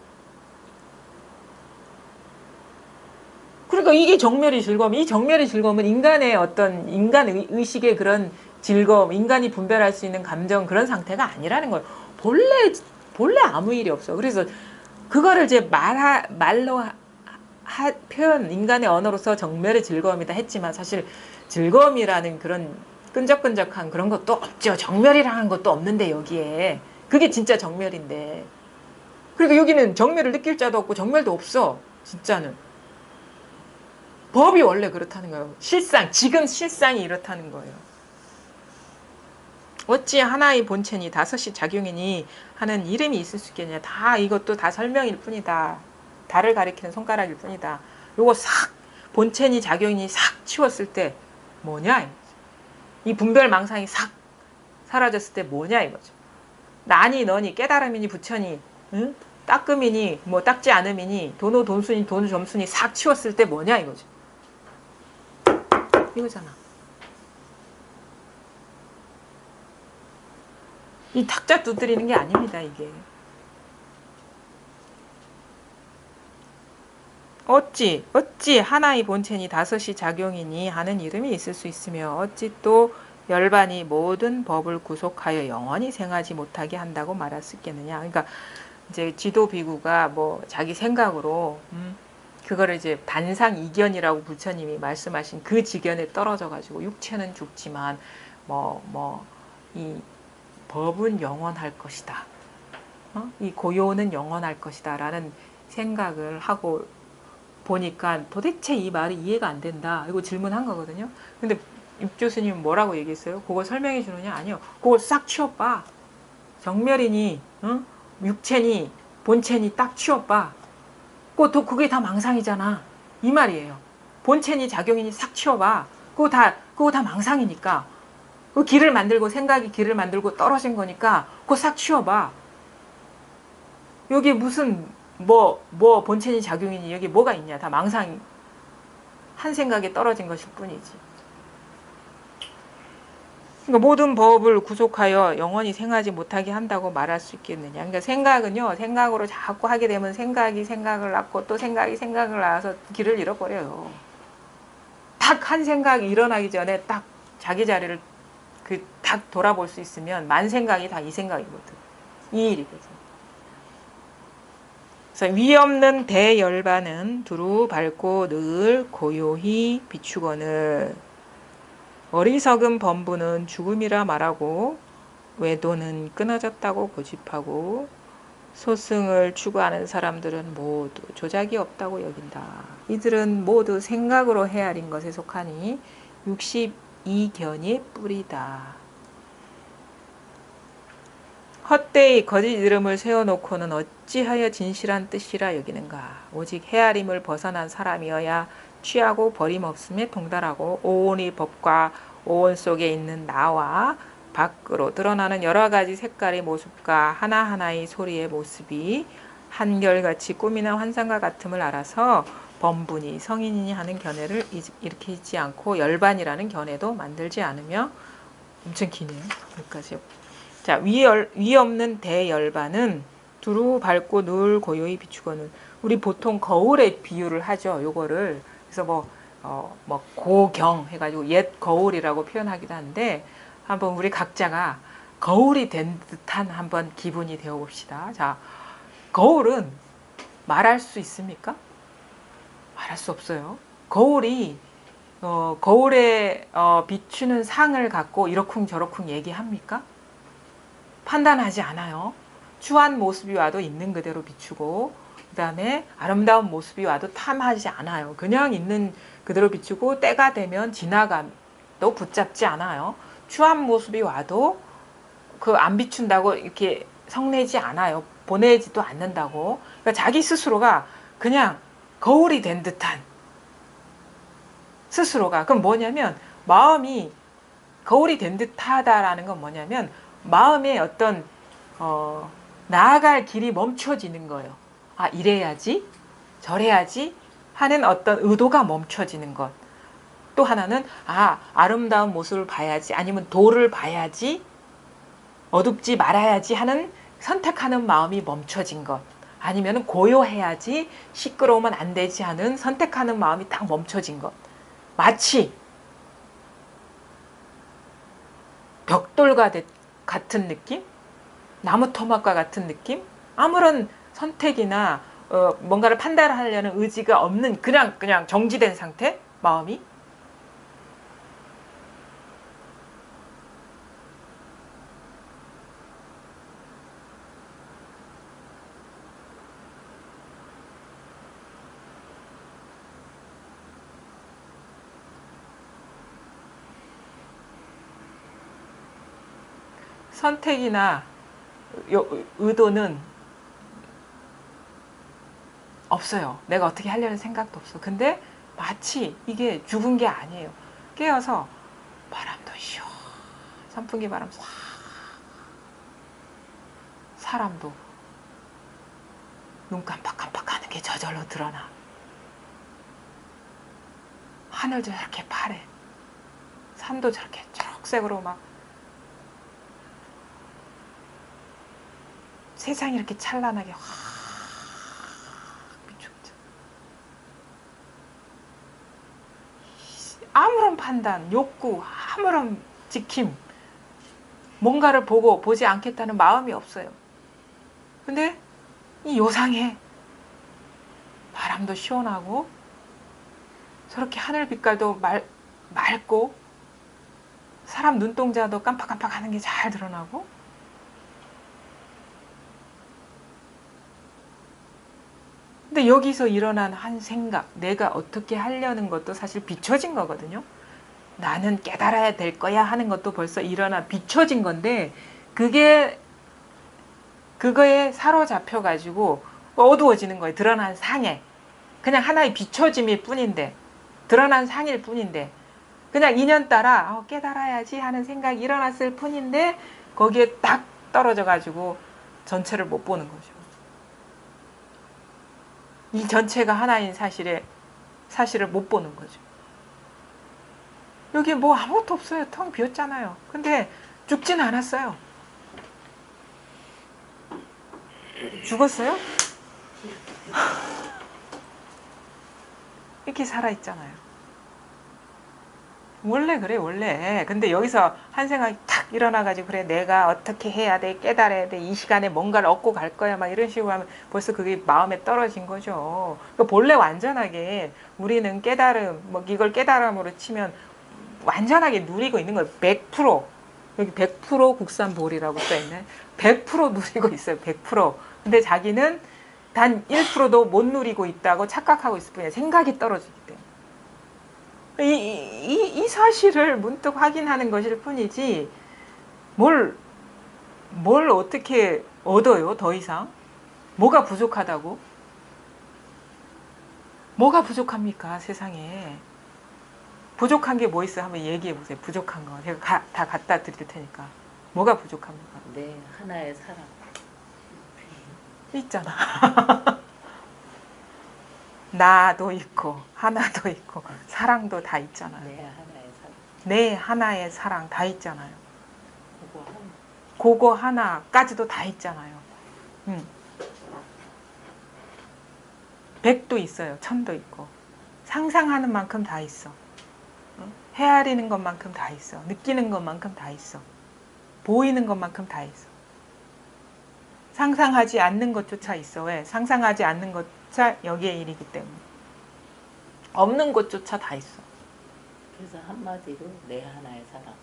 그러니까 이게 정멸의 즐거움. 이 정멸의 즐거움은 인간의 어떤 인간 의식의 그런 즐거움, 인간이 분별할 수 있는 감정 그런 상태가 아니라는 거예요. 본래 아무 일이 없어. 그래서 그거를 이제 말로 표현, 인간의 언어로서 정멸의 즐거움이다 했지만 사실 즐거움이라는 그런 끈적끈적한 그런 것도 없죠. 정멸이라는 것도 없는데 여기에. 그게 진짜 정멸인데. 그러니까 여기는 정멸을 느낄 자도 없고 정멸도 없어. 진짜는. 법이 원래 그렇다는 거예요. 지금 실상이 이렇다는 거예요. 어찌 하나의 본체니 다섯이 작용이니 하는 이름이 있을 수 있겠냐. 다 이것도 다 설명일 뿐이다. 달을 가리키는 손가락일 뿐이다. 요거 싹 본체니 작용이니 싹 치웠을 때 뭐냐 이 분별망상이 싹 사라졌을 때 뭐냐 이거죠. 나니 너니 깨달음이니 부처니 응? 따끔이니 뭐 닦지 않음이니 도노 돈순이 도노 점순이 싹 치웠을 때 뭐냐 이거죠. 이거잖아. 이 탁자 두드리는 게 아닙니다 이게. 어찌 하나의 본체니 다섯이 작용이니 하는 이름이 있을 수 있으며 어찌 또 열반이 모든 법을 구속하여 영원히 생하지 못하게 한다고 말할 수 있겠느냐. 그러니까 이제 지도 비구가 뭐 자기 생각으로 그거를 이제 반상 이견이라고 부처님이 말씀하신 그 지견에 떨어져 가지고 육체는 죽지만 이 법은 영원할 것이다. 이 고요는 영원할 것이다 라는 생각을 하고 보니까 도대체 이 말이 이해가 안 된다. 이거 질문한 거거든요. 근데 육교수님은 뭐라고 얘기했어요? 그걸 설명해 주느냐? 아니요. 그걸 싹 치워봐. 정멸이니, 응? 육체니, 본체니 딱 치워봐. 그게 다 망상이잖아. 이 말이에요. 본체니 작용이니 싹 치워봐. 그거 다 망상이니까. 그 길을 만들고 생각이 길을 만들고 떨어진 거니까 그거 싹 치워봐. 여기 무슨 본체니 작용이니 여기 뭐가 있냐. 다 망상 한 생각에 떨어진 것일 뿐이지. 그러니까 모든 법을 구속하여 영원히 생하지 못하게 한다고 말할 수 있겠느냐. 그러니까 생각은요. 생각으로 자꾸 하게 되면 생각이 생각을 낳고 또 생각이 생각을 낳아서 길을 잃어버려요. 딱 한 생각이 일어나기 전에 딱 자기 자리를 딱 돌아볼 수 있으면 만 생각이 다 이 생각이거든. 이 일이거든. 그래서 위 없는 대열반은 두루 밟고 늘 고요히 비추거늘 어리석은 범부는 죽음이라 말하고 외도는 끊어졌다고 고집하고 소승을 추구하는 사람들은 모두 조작이 없다고 여긴다. 이들은 모두 생각으로 헤아린 것에 속하니 62견이 뿌리다. 헛되이 거짓 이름을 세워놓고는 어찌하여 진실한 뜻이라 여기는가. 오직 헤아림을 벗어난 사람이어야 취하고 버림없음에 동달하고 오온이 법과 오온 속에 있는 나와 밖으로 드러나는 여러 가지 색깔의 모습과 하나하나의 소리의 모습이 한결같이 꿈이나 환상과 같음을 알아서 범분이 성인이니 하는 견해를 일으키지 않고 열반이라는 견해도 만들지 않으며 엄청 기네요. 여기까지요. 자, 위 없는 대열반은 두루 밟고 늘 고요히 비추고는 우리 보통 거울에 비유를 하죠. 요거를 그래서 고경 해가지고 옛 거울이라고 표현하기도 하는데 한번 우리 각자가 거울이 된 듯한 한번 기분이 되어 봅시다. 자, 거울은 말할 수 있습니까? 말할 수 없어요. 거울이 거울에 비추는 상을 갖고 이러쿵저러쿵 얘기합니까? 판단하지 않아요. 추한 모습이 와도 있는 그대로 비추고 그 다음에 아름다운 모습이 와도 탐하지 않아요. 그냥 있는 그대로 비추고 때가 되면 지나가도 붙잡지 않아요. 추한 모습이 와도 안 비춘다고 이렇게 성내지 않아요. 보내지도 않는다고. 그러니까 자기 스스로가 그냥 거울이 된 듯한 스스로가. 그럼 뭐냐면 마음이 거울이 된 듯하다라는 건 뭐냐면 마음의 어떤 나아갈 길이 멈춰지는 거예요. 아, 이래야지 저래야지 하는 어떤 의도가 멈춰지는 것. 또 하나는 아름다운 모습을 봐야지 아니면 도를 봐야지 어둡지 말아야지 하는 선택하는 마음이 멈춰진 것. 아니면 고요해야지 시끄러우면 안 되지 하는 선택하는 마음이 딱 멈춰진 것. 마치 벽돌과 같은 느낌? 나무 토막과 같은 느낌? 아무런 선택이나 뭔가를 판단하려는 의지가 없는 그냥 정지된 상태? 마음이? 선택이나 의도는 없어요. 내가 어떻게 하려는 생각도 없어. 근데 마치 이게 죽은 게 아니에요. 깨어서 바람도 쉬어. 선풍기 바람 싹. 사람도 눈 깜빡깜빡 하는 게 저절로 드러나. 하늘도 저렇게 파래. 산도 저렇게 초록색으로 막 세상이 이렇게 찬란하게 확 비추죠. 아무런 판단, 욕구, 아무런 지킴, 뭔가를 보지 않겠다는 마음이 없어요. 근데 이 요상해. 바람도 시원하고 저렇게 하늘 빛깔도 맑고 사람 눈동자도 깜빡깜빡 하는 게 잘 드러나고 근데 근데 여기서 일어난 한 생각, 내가 어떻게 하려는 것도 사실 비춰진 거거든요. 나는 깨달아야 될 거야 하는 것도 벌써 비춰진 건데, 그거에 사로잡혀 가지고 어두워지는 거예요. 드러난 상에. 그냥 하나의 비춰짐일 뿐인데, 드러난 상일 뿐인데, 그냥 인연 따라 깨달아야지 하는 생각이 일어났을 뿐인데, 거기에 딱 떨어져 가지고 전체를 못 보는 거죠. 이 전체가 하나인 사실을 못 보는 거죠. 여기 뭐 아무것도 없어요. 텅 비었잖아요. 근데 죽진 않았어요. 죽었어요? 이렇게 살아있잖아요. 원래 그래, 원래. 근데 여기서 한 생각이 탁 일어나가지고, 그래, 내가 어떻게 해야 돼, 깨달아야 돼, 이 시간에 뭔가를 얻고 갈 거야, 막 이런 식으로 하면 벌써 그게 마음에 떨어진 거죠. 그러니까 본래 완전하게 우리는 깨달음, 뭐 이걸 깨달음으로 치면 완전하게 누리고 있는 거예요. 100%. 여기 100% 국산볼이라고 써있네. 100% 누리고 있어요. 100%. 근데 자기는 단 1%도 못 누리고 있다고 착각하고 있을 뿐이에요. 생각이 떨어지기 때문에. 이 사실을 문득 확인하는 것일 뿐이지, 뭘 어떻게 얻어요, 더 이상? 뭐가 부족하다고? 뭐가 부족합니까, 세상에? 부족한 게 뭐 있어요? 한번 얘기해 보세요. 부족한 거. 제가 다 갖다 드릴 테니까. 뭐가 부족합니까? 네, 하나의 사랑. 있잖아. 나도 있고, 하나도 있고, 사랑도 다 있잖아요. 네, 하나의 사랑. 내 하나의 사랑 다 있잖아요. 그거 하나. 그거 하나까지도 다 있잖아요. 100도 있어요. 1000도 있고. 상상하는 만큼 다 있어. 헤아리는 것만큼 다 있어. 느끼는 것만큼 다 있어. 보이는 것만큼 다 있어. 상상하지 않는 것조차 있어. 왜? 상상하지 않는 것조차 여기에 일이기 때문에. 없는 것조차 다 있어. 그래서 한마디로 내 하나의 사랑.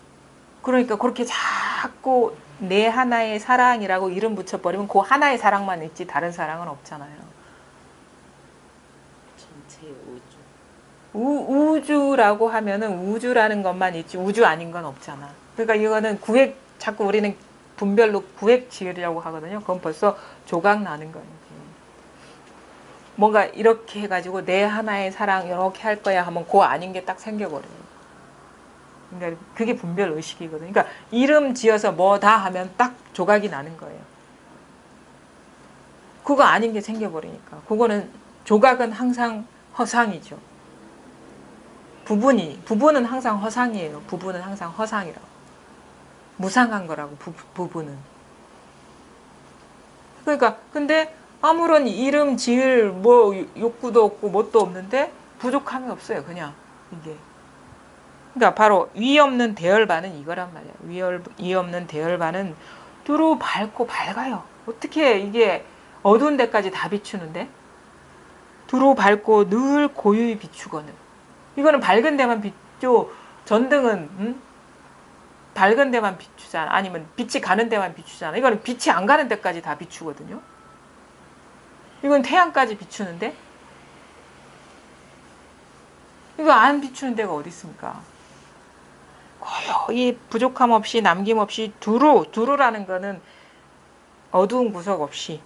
그러니까 그렇게 자꾸 내 하나의 사랑이라고 이름 붙여버리면 그 하나의 사랑만 있지 다른 사랑은 없잖아요. 전체 우주. 우주라고 하면은 우주라는 것만 있지 우주 아닌 건 없잖아. 그러니까 이거는 자꾸 우리는 분별로 구획 지으려고 하거든요. 그건 벌써 조각 나는 거예요. 뭔가 이렇게 해가지고 내 하나의 사랑 이렇게 할 거야 하면 그 아닌 게 딱 생겨버려요. 그러니까 그게 분별 의식이거든요. 그러니까 이름 지어서 뭐다 하면 딱 조각이 나는 거예요. 그거 아닌 게 생겨버리니까. 그거는 조각은 항상 허상이죠. 부분은 항상 허상이에요. 부분은 항상 허상이라고. 무상한 거라고, 부분은. 그러니까, 근데 아무런 이름 지을 뭐 욕구도 없고 뭣도 없는데 부족함이 없어요. 그냥 이게. 그러니까 바로 위 없는 대열반은 이거란 말이야. 위 없는 대열반은 두루 밝고 밝아요. 어떻게 이게 어두운 데까지 다 비추는데? 두루 밝고 늘 고유히 비추거늘. 이거는 밝은 데만 비추, 전등은 밝은 데만 비추잖아. 아니면 빛이 가는 데만 비추잖아. 이거는 빛이 안 가는 데까지 다 비추거든요. 이건 태양까지 비추는데 이거 안 비추는 데가 어디 있습니까? 거의 부족함 없이 남김없이 두루라는 거는 어두운 구석 없이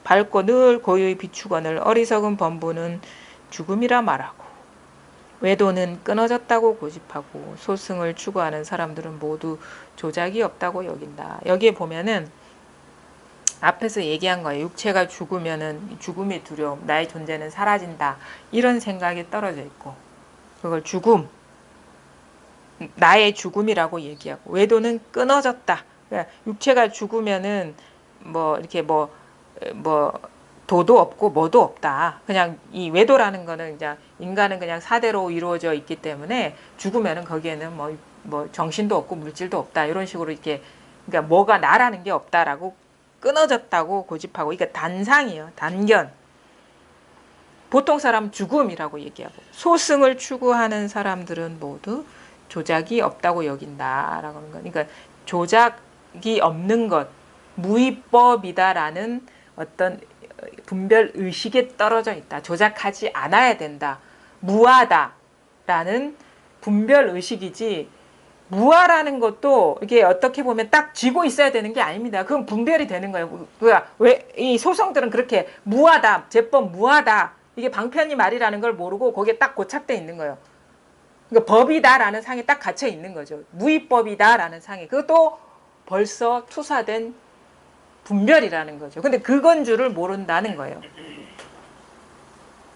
밝고 늘 고요히 비추거늘 어리석은 범부는 죽음이라 말하고 외도는 끊어졌다고 고집하고 소승을 추구하는 사람들은 모두 조작이 없다고 여긴다. 여기에 보면은 앞에서 얘기한 거예요. 육체가 죽으면은 죽음의 두려움, 나의 존재는 사라진다. 이런 생각이 떨어져 있고 그걸 나의 죽음이라고 얘기하고 외도는 끊어졌다. 그러니까 육체가 죽으면은 이렇게 도도 없고 뭐도 없다. 그냥 이 외도라는 거는 이제 인간은 그냥 사대로 이루어져 있기 때문에 죽으면은 거기에는 뭐 정신도 없고 물질도 없다. 이런 식으로 이렇게 그러니까 뭐가 나라는 게 없다라고 끊어졌다고 고집하고 이게 단상이에요. 단견. 보통 사람 죽음이라고 얘기하고 소승을 추구하는 사람들은 모두 조작이 없다고 여긴다라고 하는 거. 그러니까 조작이 없는 것, 무위법이다라는 어떤 분별 의식에 떨어져 있다. 조작하지 않아야 된다. 무하다라는 분별 의식이지, 무하라는 것도 이게 어떻게 보면 딱 쥐고 있어야 되는 게 아닙니다. 그건 분별이 되는 거예요. 왜 이 소성들은 그렇게 무하다, 제법 무하다, 이게 방편이 말이라는 걸 모르고 거기에 딱 고착돼 있는 거예요. 그러니까 법이다라는 상에 딱 갇혀 있는 거죠. 무위법이다라는 상에. 그것도 벌써 투사된 분별이라는 거죠. 근데 그건 줄을 모른다는 거예요.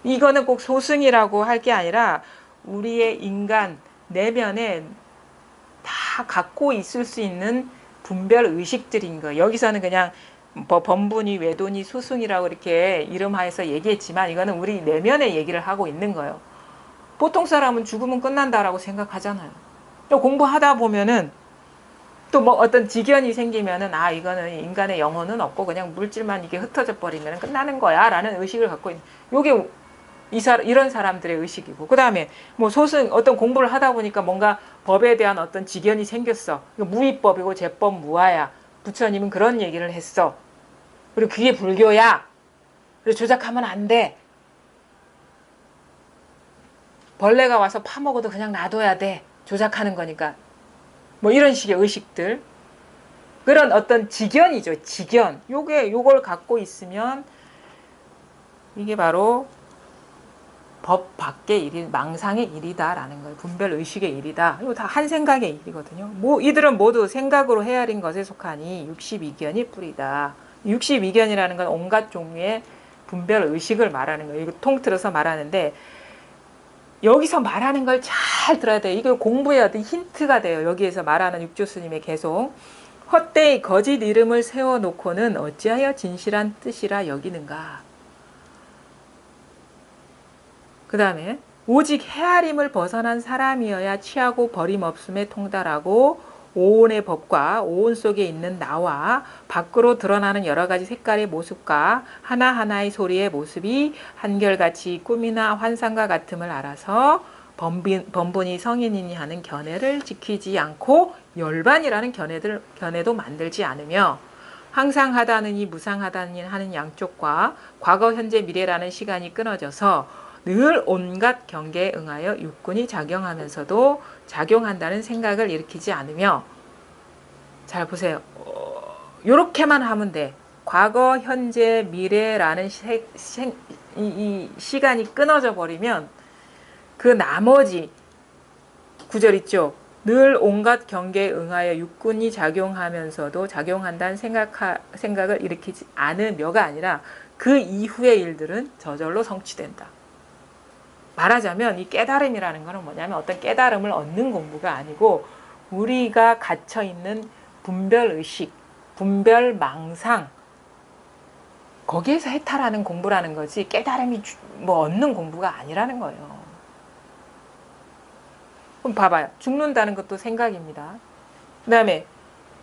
이거는 꼭 소승이라고 할 게 아니라 우리의 인간 내면에 다 갖고 있을 수 있는 분별 의식들인 거예요. 여기서는 그냥 범분이, 외도니, 수승이라고 이렇게 이름하여서 얘기했지만 이거는 우리 내면의 얘기를 하고 있는 거예요. 보통 사람은 죽으면 끝난다라고 생각하잖아요. 또 공부하다 보면은 또 뭐 어떤 지견이 생기면은 이거는 인간의 영혼은 없고 그냥 물질만 이게 흩어져 버리면 끝나는 거야 라는 의식을 갖고 있는, 요게 이런 사람들의 의식이고, 그 다음에 뭐 소승, 어떤 공부를 하다 보니까 뭔가 법에 대한 어떤 지견이 생겼어. 이거 무위법이고 제법 무아야. 부처님은 그런 얘기를 했어. 그리고 그게 불교야. 그리고 조작하면 안 돼. 벌레가 와서 파먹어도 그냥 놔둬야 돼. 조작하는 거니까. 뭐 이런 식의 의식들. 그런 어떤 지견이죠. 지견. 요걸 갖고 있으면 이게 바로 법 밖의 일이, 망상의 일이다라는 거예요. 분별 의식의 일이다. 이거 다 한 생각의 일이거든요. 이들은 모두 생각으로 헤아린 것에 속하니 62견이 뿌리다. 62견이라는 건 온갖 종류의 분별 의식을 말하는 거예요. 이거 통틀어서 말하는데, 여기서 말하는 걸 잘 들어야 돼요. 이거 공부에 어떤 힌트가 돼요. 여기에서 말하는 육조 스님의 계속. 헛되이 거짓 이름을 세워놓고는 어찌하여 진실한 뜻이라 여기는가. 그 다음에 오직 헤아림을 벗어난 사람이어야 취하고 버림없음에 통달하고 오온의 법과 오온 속에 있는 나와 밖으로 드러나는 여러 가지 색깔의 모습과 하나하나의 소리의 모습이 한결같이 꿈이나 환상과 같음을 알아서 범분이 성인이니 하는 견해를 지키지 않고 열반이라는 견해도 만들지 않으며 항상 하다느니 무상하다느니 하는 양쪽과 과거 현재 미래라는 시간이 끊어져서 늘 온갖 경계에 응하여 육군이 작용하면서도 작용한다는 생각을 일으키지 않으며, 잘 보세요. 요렇게만 하면 돼. 과거, 현재, 미래라는 이 시간이 끊어져 버리면 그 나머지 구절 있죠. 늘 온갖 경계에 응하여 육군이 작용하면서도 작용한다는 생각을 일으키지 않으며가 아니라 그 이후의 일들은 저절로 성취된다. 말하자면 이 깨달음이라는 것은 뭐냐면 어떤 깨달음을 얻는 공부가 아니고 우리가 갇혀있는 분별의식, 분별망상, 거기에서 해탈하는 공부라는 거지 깨달음이 뭐 얻는 공부가 아니라는 거예요. 그럼 봐봐요. 죽는다는 것도 생각입니다. 그 다음에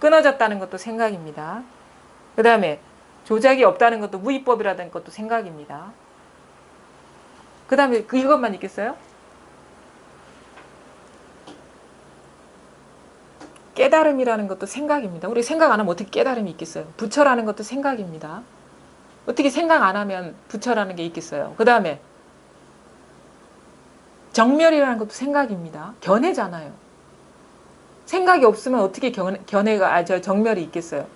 끊어졌다는 것도 생각입니다. 그 다음에 조작이 없다는 것도 무위법이라는 것도 생각입니다. 그 다음에 이것만 있겠어요? 깨달음이라는 것도 생각입니다. 우리 생각 안 하면 어떻게 깨달음이 있겠어요? 부처라는 것도 생각입니다. 어떻게 생각 안 하면 부처라는 게 있겠어요? 그 다음에 정멸이라는 것도 생각입니다. 견해잖아요. 생각이 없으면 어떻게 정멸이 있겠어요?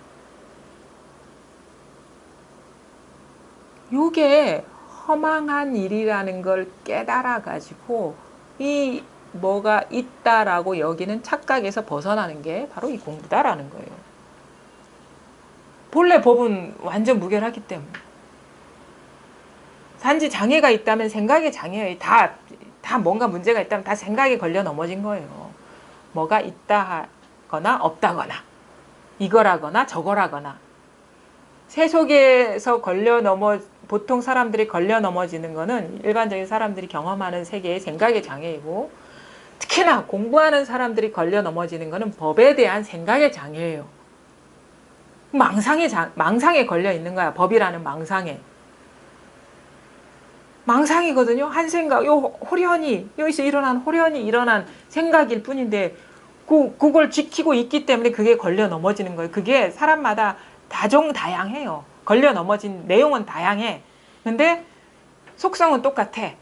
요게 허망한 일이라는 걸 깨달아 가지고 이 뭐가 있다라고 여기는 착각에서 벗어나는 게 바로 이 공부다라는 거예요. 본래 법은 완전 무결하기 때문에. 단지 장애가 있다면 생각의 장애예요. 다 뭔가 문제가 있다면 다 생각에 걸려 넘어진 거예요. 뭐가 있다 하거나 없다거나 이거라거나 저거라거나. 새 속에서 보통 사람들이 걸려 넘어지는 거는 일반적인 사람들이 경험하는 세계의 생각의 장애이고, 특히나 공부하는 사람들이 걸려 넘어지는 거는 법에 대한 생각의 장애예요. 망상에 걸려 있는 거야. 법이라는 망상에. 망상이거든요. 한 생각, 여기서 호련히 일어난 생각일 뿐인데, 그걸 지키고 있기 때문에 그게 걸려 넘어지는 거예요. 그게 사람마다 다종다양해요. 걸려 넘어진 내용은 다양해. 근데 속성은 똑같아.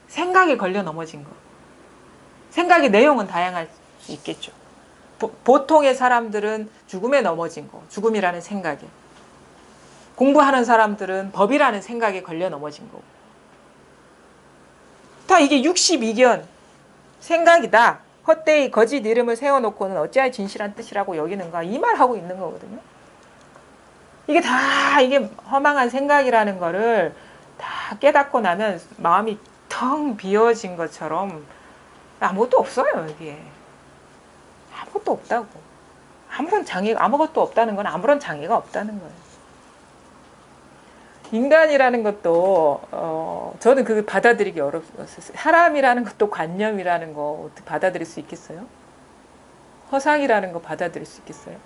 생각에 걸려 넘어진 거. 생각의 내용은 다양할 수 있겠죠. 보통의 사람들은 죽음에 넘어진 거. 죽음이라는 생각에. 공부하는 사람들은 법이라는 생각에 걸려 넘어진 거고. 다 이게 62견 생각이다. 헛되이 거짓 이름을 세워놓고는 어찌하여 진실한 뜻이라고 여기는가. 이 말하고 있는 거거든요. 이게 다 이게 허망한 생각이라는 거를 다 깨닫고 나면 마음이 텅 비어진 것처럼 아무것도 없어요. 여기에. 아무것도 없다고. 아무것도 없다는 건 아무런 장애가 없다는 거예요. 인간이라는 것도 저는 그걸 받아들이기 어렵었어요. 사람이라는 것도 관념이라는 거 어떻게 받아들일 수 있겠어요? 허상이라는 거 받아들일 수 있겠어요?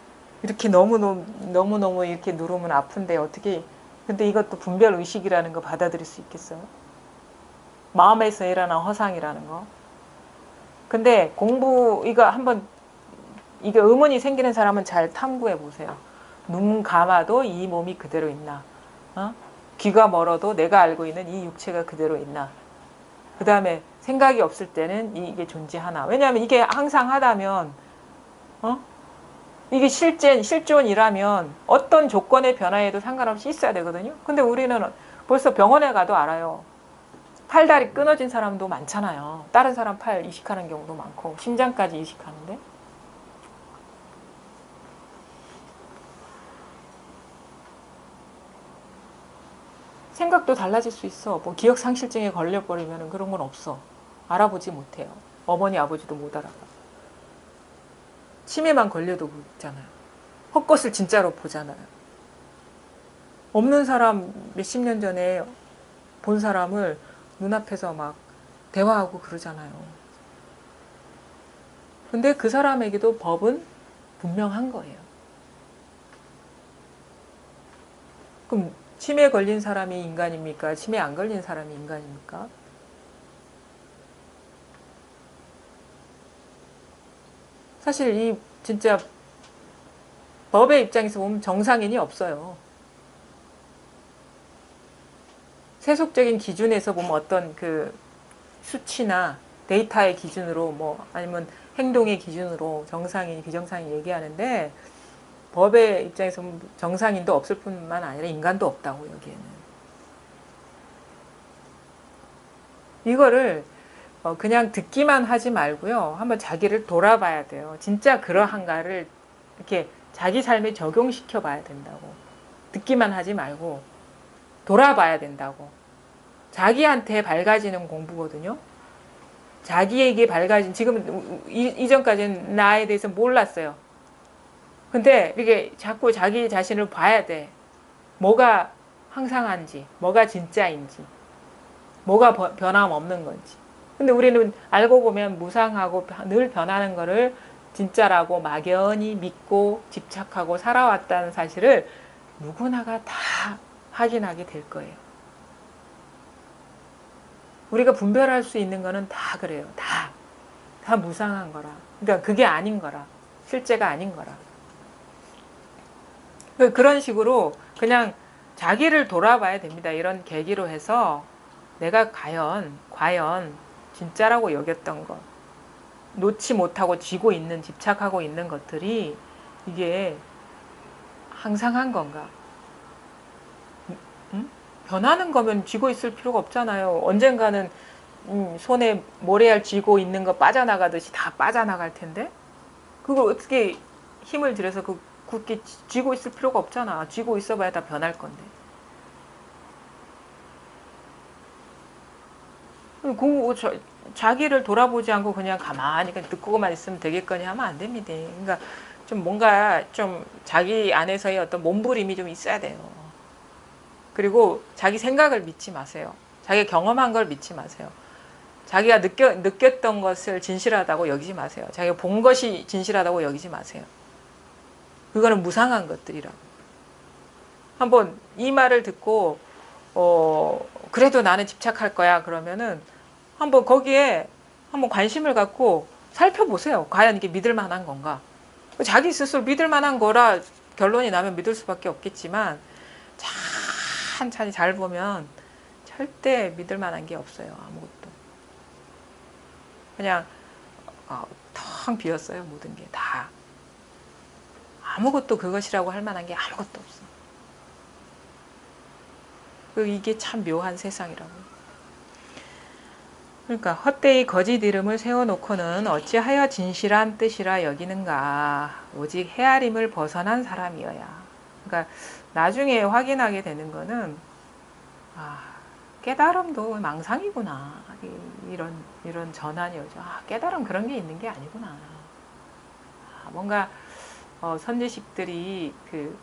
이렇게 너무너무 이렇게 누르면 아픈데 어떻게, 근데 이것도 분별 의식이라는 거 받아들일 수 있겠어요? 마음에서 일어난 허상이라는 거. 근데 이거 한번, 이게 의문이 생기는 사람은 잘 탐구해 보세요. 눈 감아도 이 몸이 그대로 있나? 귀가 멀어도 내가 알고 있는 이 육체가 그대로 있나? 그 다음에 생각이 없을 때는 이게 존재하나? 왜냐하면 이게 항상 하다면, 이게 실존이라면 어떤 조건의 변화에도 상관없이 있어야 되거든요. 근데 우리는 벌써 병원에 가도 알아요. 팔다리 끊어진 사람도 많잖아요. 다른 사람 팔 이식하는 경우도 많고 심장까지 이식하는데. 생각도 달라질 수 있어. 뭐 기억상실증에 걸려버리면 그런 건 없어. 알아보지 못해요. 어머니 아버지도 못 알아봐. 치매만 걸려도 그렇잖아요. 헛것을 진짜로 보잖아요. 없는 사람 몇십 년 전에 본 사람을 눈앞에서 막 대화하고 그러잖아요. 근데 그 사람에게도 법은 분명한 거예요. 그럼 치매 걸린 사람이 인간입니까? 치매 안 걸린 사람이 인간입니까? 사실 이 진짜 법의 입장에서 보면 정상인이 없어요. 세속적인 기준에서 보면 어떤 그 수치나 데이터의 기준으로 뭐 아니면 행동의 기준으로 정상인, 비정상인 얘기하는데 법의 입장에서 보면 정상인도 없을 뿐만 아니라 인간도 없다고 여기에는. 이거를 그냥 듣기만 하지 말고요. 한번 자기를 돌아봐야 돼요. 진짜 그러한가를 이렇게 자기 삶에 적용시켜 봐야 된다고. 듣기만 하지 말고 돌아봐야 된다고. 자기한테 밝아지는 공부거든요. 자기에게 밝아진, 지금 이전까지는 나에 대해서 몰랐어요. 근데 이렇게 자꾸 자기 자신을 봐야 돼. 뭐가 항상한지, 뭐가 진짜인지, 뭐가 변함없는 건지. 근데 우리는 알고 보면 무상하고 늘 변하는 거를 진짜라고 막연히 믿고 집착하고 살아왔다는 사실을 누구나가 다 확인하게 될 거예요. 우리가 분별할 수 있는 거는 다 그래요. 다 무상한 거라. 그러니까 그게 아닌 거라. 실제가 아닌 거라. 그런 식으로 그냥 자기를 돌아봐야 됩니다. 이런 계기로 해서 내가 과연 진짜라고 여겼던 것, 놓지 못하고 쥐고 있는, 집착하고 있는 것들이 이게 항상한 건가? 변하는 거면 쥐고 있을 필요가 없잖아요. 언젠가는 손에 모래알 쥐고 있는 거 빠져나가듯이 다 빠져나갈 텐데 그걸 어떻게 힘을 들여서 굳게 쥐고 있을 필요가 없잖아. 쥐고 있어봐야 다 변할 건데. 자기를 돌아보지 않고 그냥 가만히 듣고만 있으면 되겠거니 하면 안 됩니다. 그러니까 좀 뭔가 좀 자기 안에서의 어떤 몸부림이 좀 있어야 돼요. 그리고 자기 생각을 믿지 마세요. 자기가 경험한 걸 믿지 마세요. 자기가 느꼈던 것을 진실하다고 여기지 마세요. 자기가 본 것이 진실하다고 여기지 마세요. 그거는 무상한 것들이라고. 한번 이 말을 듣고 그래도 나는 집착할 거야 그러면은 한번 거기에 한번 관심을 갖고 살펴보세요. 과연 이게 믿을 만한 건가? 자기 스스로 믿을 만한 거라 결론이 나면 믿을 수밖에 없겠지만 천천히 잘 보면 절대 믿을 만한 게 없어요. 아무것도. 그냥 텅 비었어요. 모든 게 다. 아무것도 그것이라고 할 만한 게 아무것도 없어. 이게 참 묘한 세상이라고. 그러니까 헛되이 거짓 이름을 세워놓고는 어찌하여 진실한 뜻이라 여기는가. 오직 헤아림을 벗어난 사람이어야. 그러니까 나중에 확인하게 되는 거는 깨달음도 망상이구나. 이런 전환이 오죠. 깨달음 그런 게 있는 게 아니구나. 뭔가 선지식들이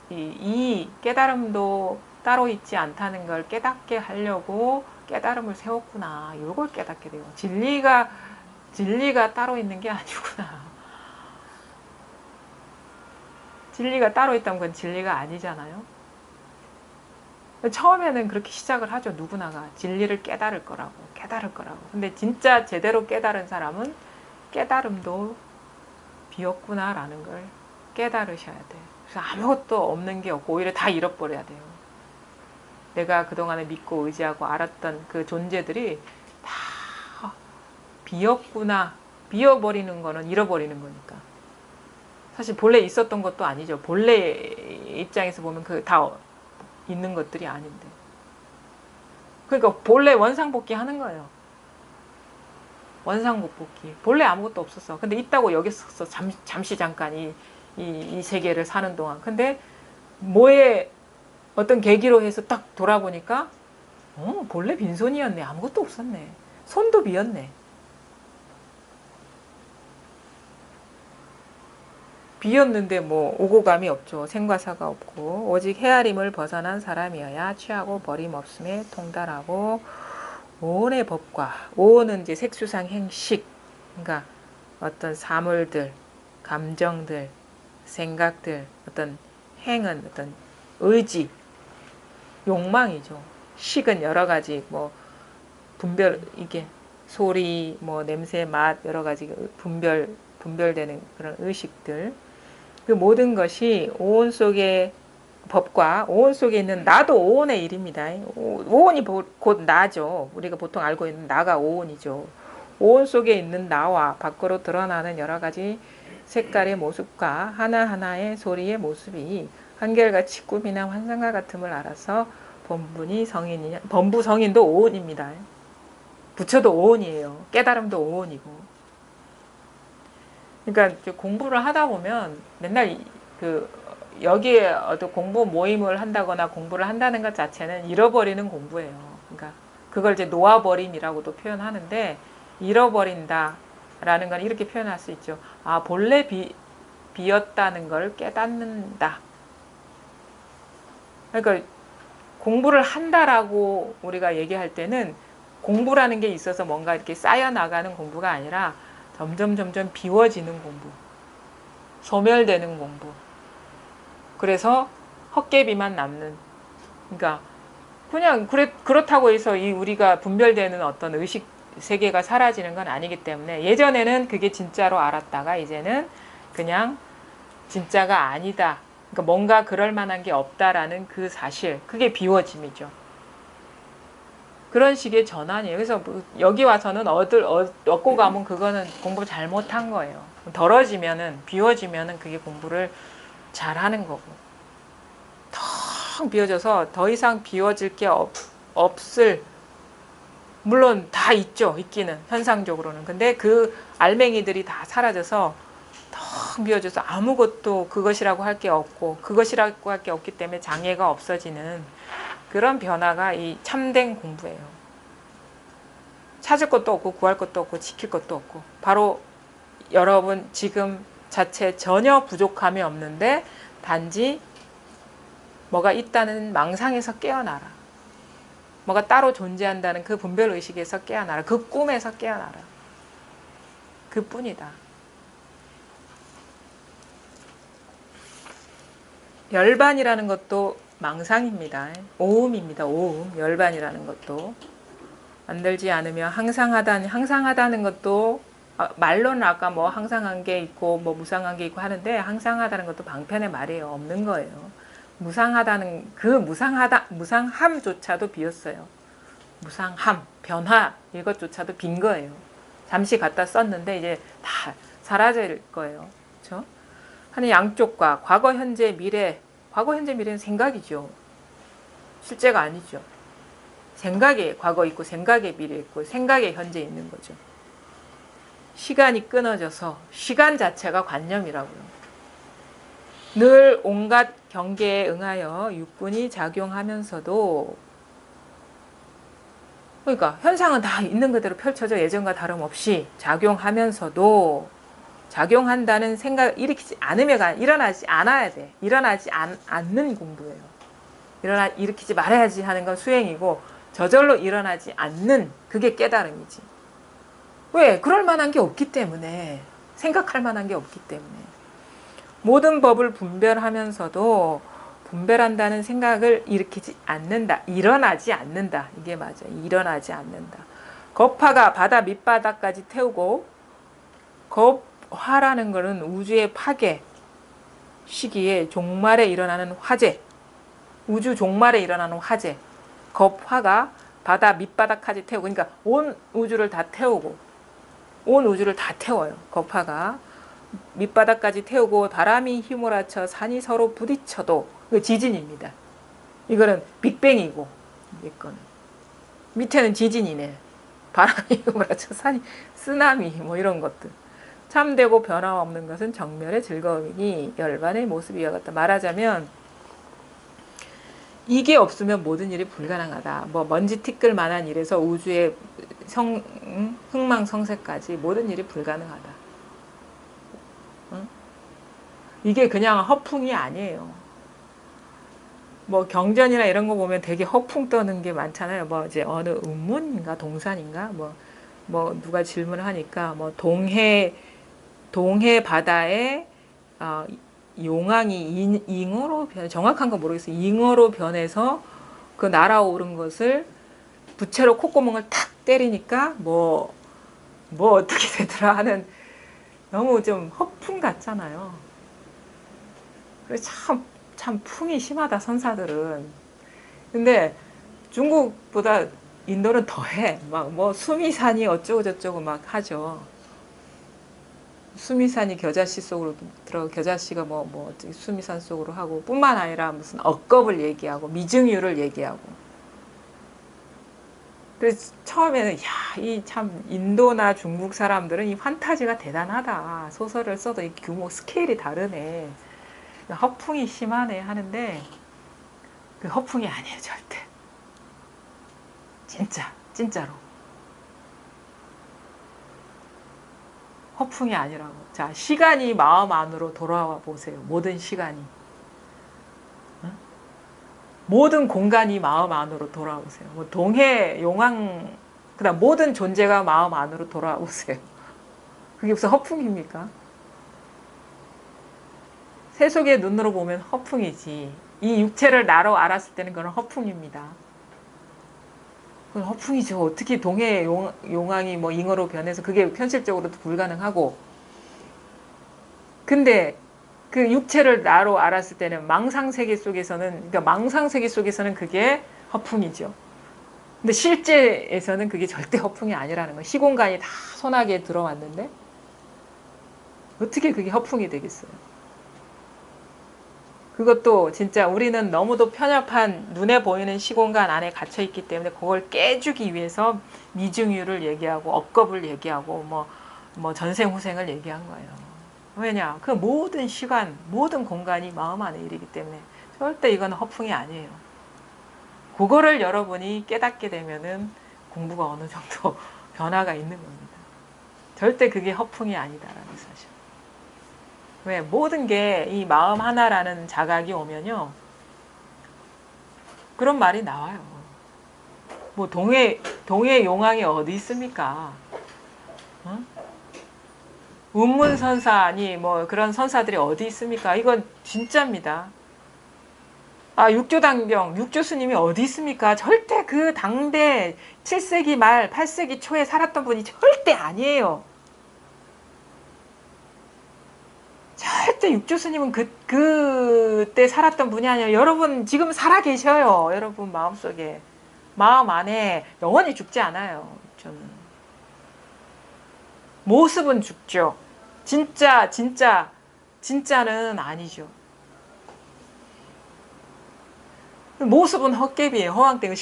이 깨달음도 따로 있지 않다는 걸 깨닫게 하려고 깨달음을 세웠구나. 이걸 깨닫게 돼요. 진리가 따로 있는 게 아니구나. 진리가 따로 있다면 그건 진리가 아니잖아요. 처음에는 그렇게 시작을 하죠. 누구나가 진리를 깨달을 거라고. 근데 진짜 제대로 깨달은 사람은 깨달음도 비었구나라는 걸 깨달으셔야 돼요. 그래서 아무것도 없는 게 없고 오히려 다 잃어버려야 돼요. 내가 그동안에 믿고 의지하고 알았던 그 존재들이 다 비었구나. 비어버리는 거는 잃어버리는 거니까. 사실 본래 있었던 것도 아니죠. 본래 입장에서 보면 다 있는 것들이 아닌데. 그러니까 본래 원상복귀 하는 거예요. 원상복귀. 본래 아무것도 없었어. 근데 있다고 여겼었어. 잠시 잠깐 이 세계를 사는 동안. 근데 뭐에 어떤 계기로 해서 딱 돌아보니까 본래 빈손이었네. 아무것도 없었네. 손도 비었네. 비었는데 뭐 오고 감이 없죠. 생과사가 없고 오직 헤아림을 벗어난 사람이어야 취하고 버림없음에 통달하고 오온의 법과 오온은 이제 색수상 행식 그러니까 어떤 사물들, 감정들, 생각들, 어떤 행은 어떤 의지, 욕망이죠. 식은 여러 가지 뭐 이게 소리, 뭐 냄새, 맛 여러 가지 분별되는 그런 의식들. 그 모든 것이 오온 속의 법과 오온 속에 있는 나도 오온의 일입니다. 오온이 곧 나죠. 우리가 보통 알고 있는 나가 오온이죠. 오온 속에 있는 나와 밖으로 드러나는 여러 가지 색깔의 모습과 하나하나의 소리의 모습이 한결같이 꿈이나 환상과 같음을 알아서 범부 성인도 오온입니다. 부처도 오온이에요. 깨달음도 오온이고. 그러니까 공부를 하다 보면 맨날 여기에 어떤 공부 모임을 한다거나 공부를 한다는 것 자체는 잃어버리는 공부예요. 그러니까 그걸 이제 놓아버림이라고도 표현하는데 잃어버린다라는 건 이렇게 표현할 수 있죠. 본래 비었다는 걸 깨닫는다. 그러니까 공부를 한다라고 우리가 얘기할 때는 공부라는 게 있어서 뭔가 이렇게 쌓여나가는 공부가 아니라 점점 비워지는 공부, 소멸되는 공부. 그래서 헛개비만 남는. 그러니까 그냥 그렇다고 해서 우리가 분별되는 어떤 의식 세계가 사라지는 건 아니기 때문에 예전에는 그게 진짜로 알았다가 이제는 그냥 진짜가 아니다. 그러니까 뭔가 그럴 만한 게 없다라는 그 사실, 그게 비워짐이죠. 그런 식의 전환이에요. 그래서 여기 와서는 얻고 가면 그거는 공부 잘못한 거예요. 비워지면은 그게 공부를 잘하는 거고. 텅 비워져서 더 이상 비워질 게 없을, 물론 다 있죠. 있기는 현상적으로는. 근데 그 알맹이들이 다 사라져서 텅 비워져서 아무것도 그것이라고 할 게 없고 그것이라고 할 게 없기 때문에 장애가 없어지는 그런 변화가 이 참된 공부예요. 찾을 것도 없고 구할 것도 없고 지킬 것도 없고 바로 여러분 지금 자체 전혀 부족함이 없는데 단지 뭐가 있다는 망상에서 깨어나라. 뭐가 따로 존재한다는 그 분별의식에서 깨어나라. 그 꿈에서 깨어나라. 그뿐이다. 열반이라는 것도 망상입니다. 오음입니다. 오음. 열반이라는 것도. 만들지 않으면 항상하다는 것도 말로는 아까 뭐 항상한 게 있고 뭐 무상한 게 있고 하는데 항상하다는 것도 방편의 말이에요. 없는 거예요. 무상하다는 그 무상함조차도 비었어요. 무상함, 변화 이것조차도 빈 거예요. 잠시 갖다 썼는데 이제 다 사라질 거예요. 그렇죠? 하는 양쪽과 과거, 현재, 미래. 과거, 현재, 미래는 생각이죠. 실제가 아니죠. 생각에 과거 있고 생각에 미래 있고 생각에 현재 있는 거죠. 시간이 끊어져서 시간 자체가 관념이라고요. 늘 온갖 경계에 응하여 육군이 작용하면서도, 그러니까 현상은 다 있는 그대로 펼쳐져 예전과 다름없이 작용하면서도, 작용한다는 생각 일으키지 않으면 일어나지 않아야 돼. 일어나지 않는 공부예요. 일으키지 말아야지 하는 건 수행이고, 저절로 일어나지 않는 그게 깨달음이지. 왜? 그럴 만한 게 없기 때문에. 생각할 만한 게 없기 때문에. 모든 법을 분별하면서도 분별한다는 생각을 일으키지 않는다. 일어나지 않는다. 이게 맞아요. 일어나지 않는다. 겁화가 바다 밑바닥까지 태우고, 겁화라는 것은 우주의 파괴 시기에 종말에 일어나는 화재, 우주 종말에 일어나는 화재, 겁화가 바다 밑바닥까지 태우고, 그러니까 온 우주를 다 태우고, 온 우주를 다 태워요. 겁화가 밑바닥까지 태우고 바람이 휘몰아쳐 산이 서로 부딪혀도, 이거 지진입니다. 이거는 빅뱅이고, 이거는 밑에는 지진이네. 바람이 휘몰아쳐 산이 쓰나미 뭐 이런 것들. 참되고 변화없는 것은 정멸의 즐거움이니 열반의 모습이와 같다. 말하자면 이게 없으면 모든 일이 불가능하다. 뭐 먼지 티끌 만한 일에서 우주의 흥망성쇠까지 모든 일이 불가능하다. 이게 그냥 허풍이 아니에요. 뭐 경전이나 이런 거 보면 되게 허풍 떠는 게 많잖아요. 뭐 이제 어느 음문인가 동산인가 뭐 누가 질문을 하니까 뭐 동해 바다에 용왕이 잉어로 정확한 건 모르겠어요. 잉어로 변해서 그 날아오른 것을 부채로 콧구멍을 탁 때리니까 뭐 어떻게 되더라 하는, 너무 좀 허풍 같잖아요. 그래서 참 풍이 심하다 선사들은. 근데 중국보다 인도는 더해. 막 뭐 수미산이 어쩌고 저쩌고 막 하죠. 수미산이 겨자씨 속으로 들어가, 겨자씨가 뭐 수미산 속으로 하고, 뿐만 아니라 무슨 억겁을 얘기하고 미증유를 얘기하고. 그래서 처음에는 이 참 인도나 중국 사람들은 이 판타지가 대단하다. 소설을 써도 이 규모 스케일이 다르네. 허풍이 심하네 하는데 그 허풍이 아니에요. 절대. 진짜로. 허풍이 아니라고. 자, 시간이 마음 안으로 돌아와 보세요. 모든 시간이. 응? 모든 공간이 마음 안으로 돌아오세요. 뭐 동해, 용왕, 그다음 모든 존재가 마음 안으로 돌아오세요. 그게 무슨 허풍입니까? 세속의 눈으로 보면 허풍이지. 이 육체를 나로 알았을 때는 그건 허풍입니다. 그건 허풍이죠. 어떻게 동해 용왕이 뭐 잉어로 변해서 그게 현실적으로도 불가능하고. 근데 그 육체를 나로 알았을 때는 망상세계 속에서는, 그러니까 망상세계 속에서는 그게 허풍이죠. 근데 실제에서는 그게 절대 허풍이 아니라는 거예요. 시공간이 다 소나기에 들어왔는데 어떻게 그게 허풍이 되겠어요? 그것도 진짜 우리는 너무도 편협한 눈에 보이는 시공간 안에 갇혀 있기 때문에 그걸 깨주기 위해서 미증유를 얘기하고 억겁을 얘기하고 뭐 전생후생을 얘기한 거예요. 왜냐? 그 모든 시간, 모든 공간이 마음 안에 일이기 때문에 절대 이건 허풍이 아니에요. 그거를 여러분이 깨닫게 되면은 공부가 어느 정도 변화가 있는 겁니다. 절대 그게 허풍이 아니다라는 사실. 왜? 모든 게 이 마음 하나라는 자각이 오면요, 그런 말이 나와요. 뭐 동해 용왕이 어디 있습니까? 응? 운문선사니 뭐 그런 선사들이 어디 있습니까? 이건 진짜입니다. 육조당병, 육조스님이 어디 있습니까? 절대 그 당대 7세기 말 8세기 초에 살았던 분이 절대 아니에요. 절대 육조스님은 그때 살았던 분이 아니에요. 여러분 지금 살아 계셔요. 여러분 마음속에. 마음 안에 영원히 죽지 않아요. 저는. 모습은 죽죠. 진짜는 아니죠. 모습은 헛개비예요. 허황되고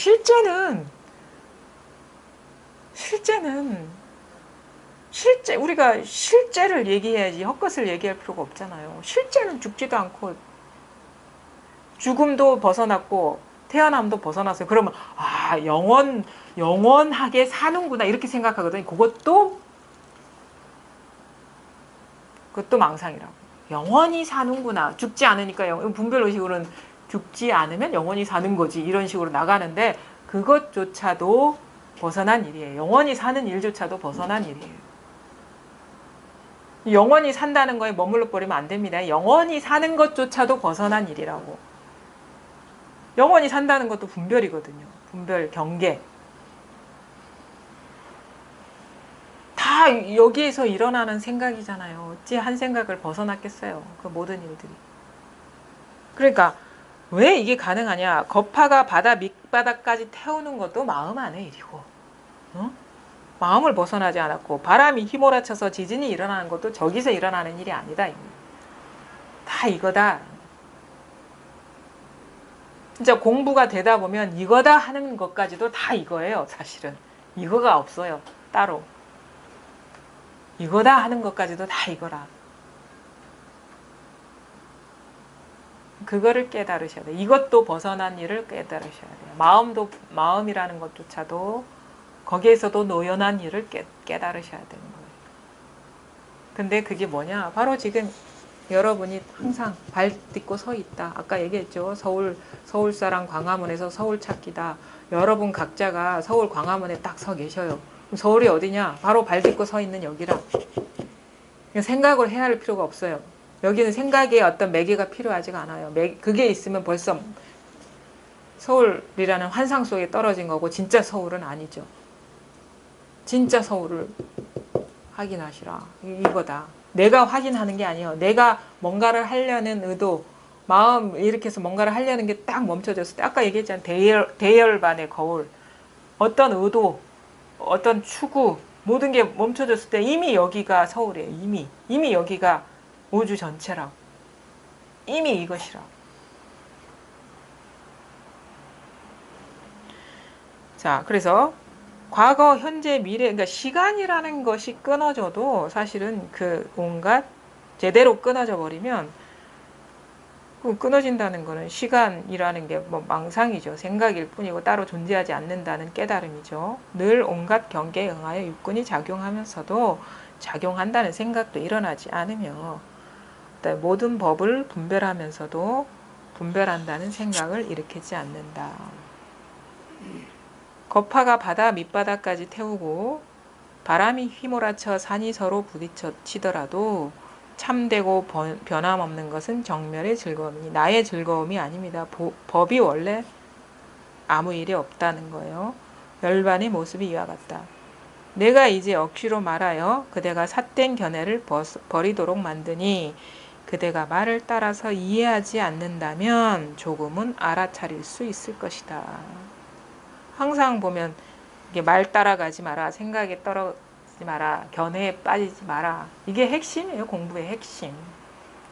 우리가 실제를 얘기해야지 헛것을 얘기할 필요가 없잖아요. 실제는 죽지도 않고 죽음도 벗어났고 태어남도 벗어났어요. 그러면 영원하게 사는구나 이렇게 생각하거든요. 그것도 망상이라고. 영원히 사는구나. 죽지 않으니까 분별의식으로는 죽지 않으면 영원히 사는 거지. 이런 식으로 나가는데 그것조차도 벗어난 일이에요. 영원히 사는 일조차도 벗어난 일이에요. 영원히 산다는 거에 머물러 버리면 안 됩니다. 영원히 사는 것조차도 벗어난 일이라고. 영원히 산다는 것도 분별이거든요. 분별, 경계. 다 여기에서 일어나는 생각이잖아요. 어찌 한 생각을 벗어났겠어요. 그 모든 일들이. 그러니까 왜 이게 가능하냐. 거파가 바다 밑바닥까지 태우는 것도 마음 안의 일이고, 마음을 벗어나지 않았고, 바람이 휘몰아쳐서 지진이 일어나는 것도 저기서 일어나는 일이 아니다. 다 이거다. 진짜 공부가 되다 보면 이거다 하는 것까지도 다 이거예요. 사실은 이거가 없어요. 따로 이거다 하는 것까지도 다 이거라. 그거를 깨달으셔야 돼요. 이것도 벗어난 일을 깨달으셔야 돼요. 마음이라는 것조차도 거기에서도 노연한 일을 깨달으셔야 되는 거예요. 근데 그게 뭐냐? 바로 지금 여러분이 항상 발 딛고 서 있다. 아까 얘기했죠. 서울사랑 광화문에서 서울 찾기다. 여러분 각자가 서울 광화문에 딱 서 계셔요. 서울이 어디냐? 바로 발 딛고 서 있는 여기라. 생각을 해야 할 필요가 없어요. 여기는 생각에 어떤 매개가 필요하지가 않아요. 그게 있으면 벌써 서울이라는 환상 속에 떨어진 거고 진짜 서울은 아니죠. 진짜 서울을 확인하시라. 이거다. 내가 확인하는 게 아니에요. 내가 뭔가를 하려는 의도, 마음 이렇게 해서 뭔가를 하려는 게 딱 멈춰졌을 때 아까 얘기했잖아요. 대열반의 거울. 어떤 의도, 어떤 추구, 모든 게 멈춰졌을 때 이미 여기가 서울이에요. 이미 여기가 우주 전체라고. 이미 이것이라고. 자, 그래서 과거, 현재, 미래, 그러니까 시간이라는 것이 끊어져도 사실은 그 온갖 제대로 끊어져 버리면 끊어진다는 거는 시간이라는 게 뭐 망상이죠. 생각일 뿐이고 따로 존재하지 않는다는 깨달음이죠. 늘 온갖 경계에 응하여 육군이 작용하면서도 작용한다는 생각도 일어나지 않으며 모든 법을 분별하면서도 분별한다는 생각을 일으키지 않는다. 거파가 바다 밑바닥까지 태우고 바람이 휘몰아쳐 산이 서로 부딪히더라도 참되고 변함없는 것은 정멸의 즐거움이니 나의 즐거움이 아닙니다. 법이 원래 아무 일이 없다는 거예요. 열반의 모습이 이와 같다. 내가 이제 억지로 말하여 그대가 삿된 견해를 버리도록 만드니 그대가 말을 따라서 이해하지 않는다면 조금은 알아차릴 수 있을 것이다. 항상 보면 이게 말 따라가지 마라, 생각에 떨어지지 마라, 견해에 빠지지 마라. 이게 핵심이에요. 공부의 핵심.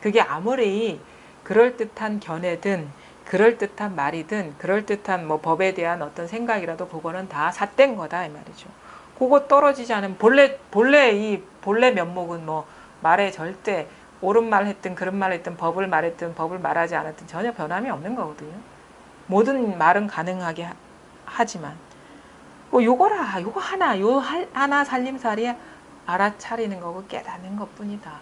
그게 아무리 그럴듯한 견해든 그럴듯한 말이든 그럴듯한 뭐 법에 대한 어떤 생각이라도 그거는 다 삿된 거다 이 말이죠. 그거 떨어지지 않으면 본래 면목은 뭐 말에 절대 옳은 말 했든 그런 말 했든 법을 말했든 법을 말하지 않았든 전혀 변함이 없는 거거든요. 모든 말은 가능하게 하지만 요거 하나 살림살이 알아차리는 거고 깨닫는 것뿐이다.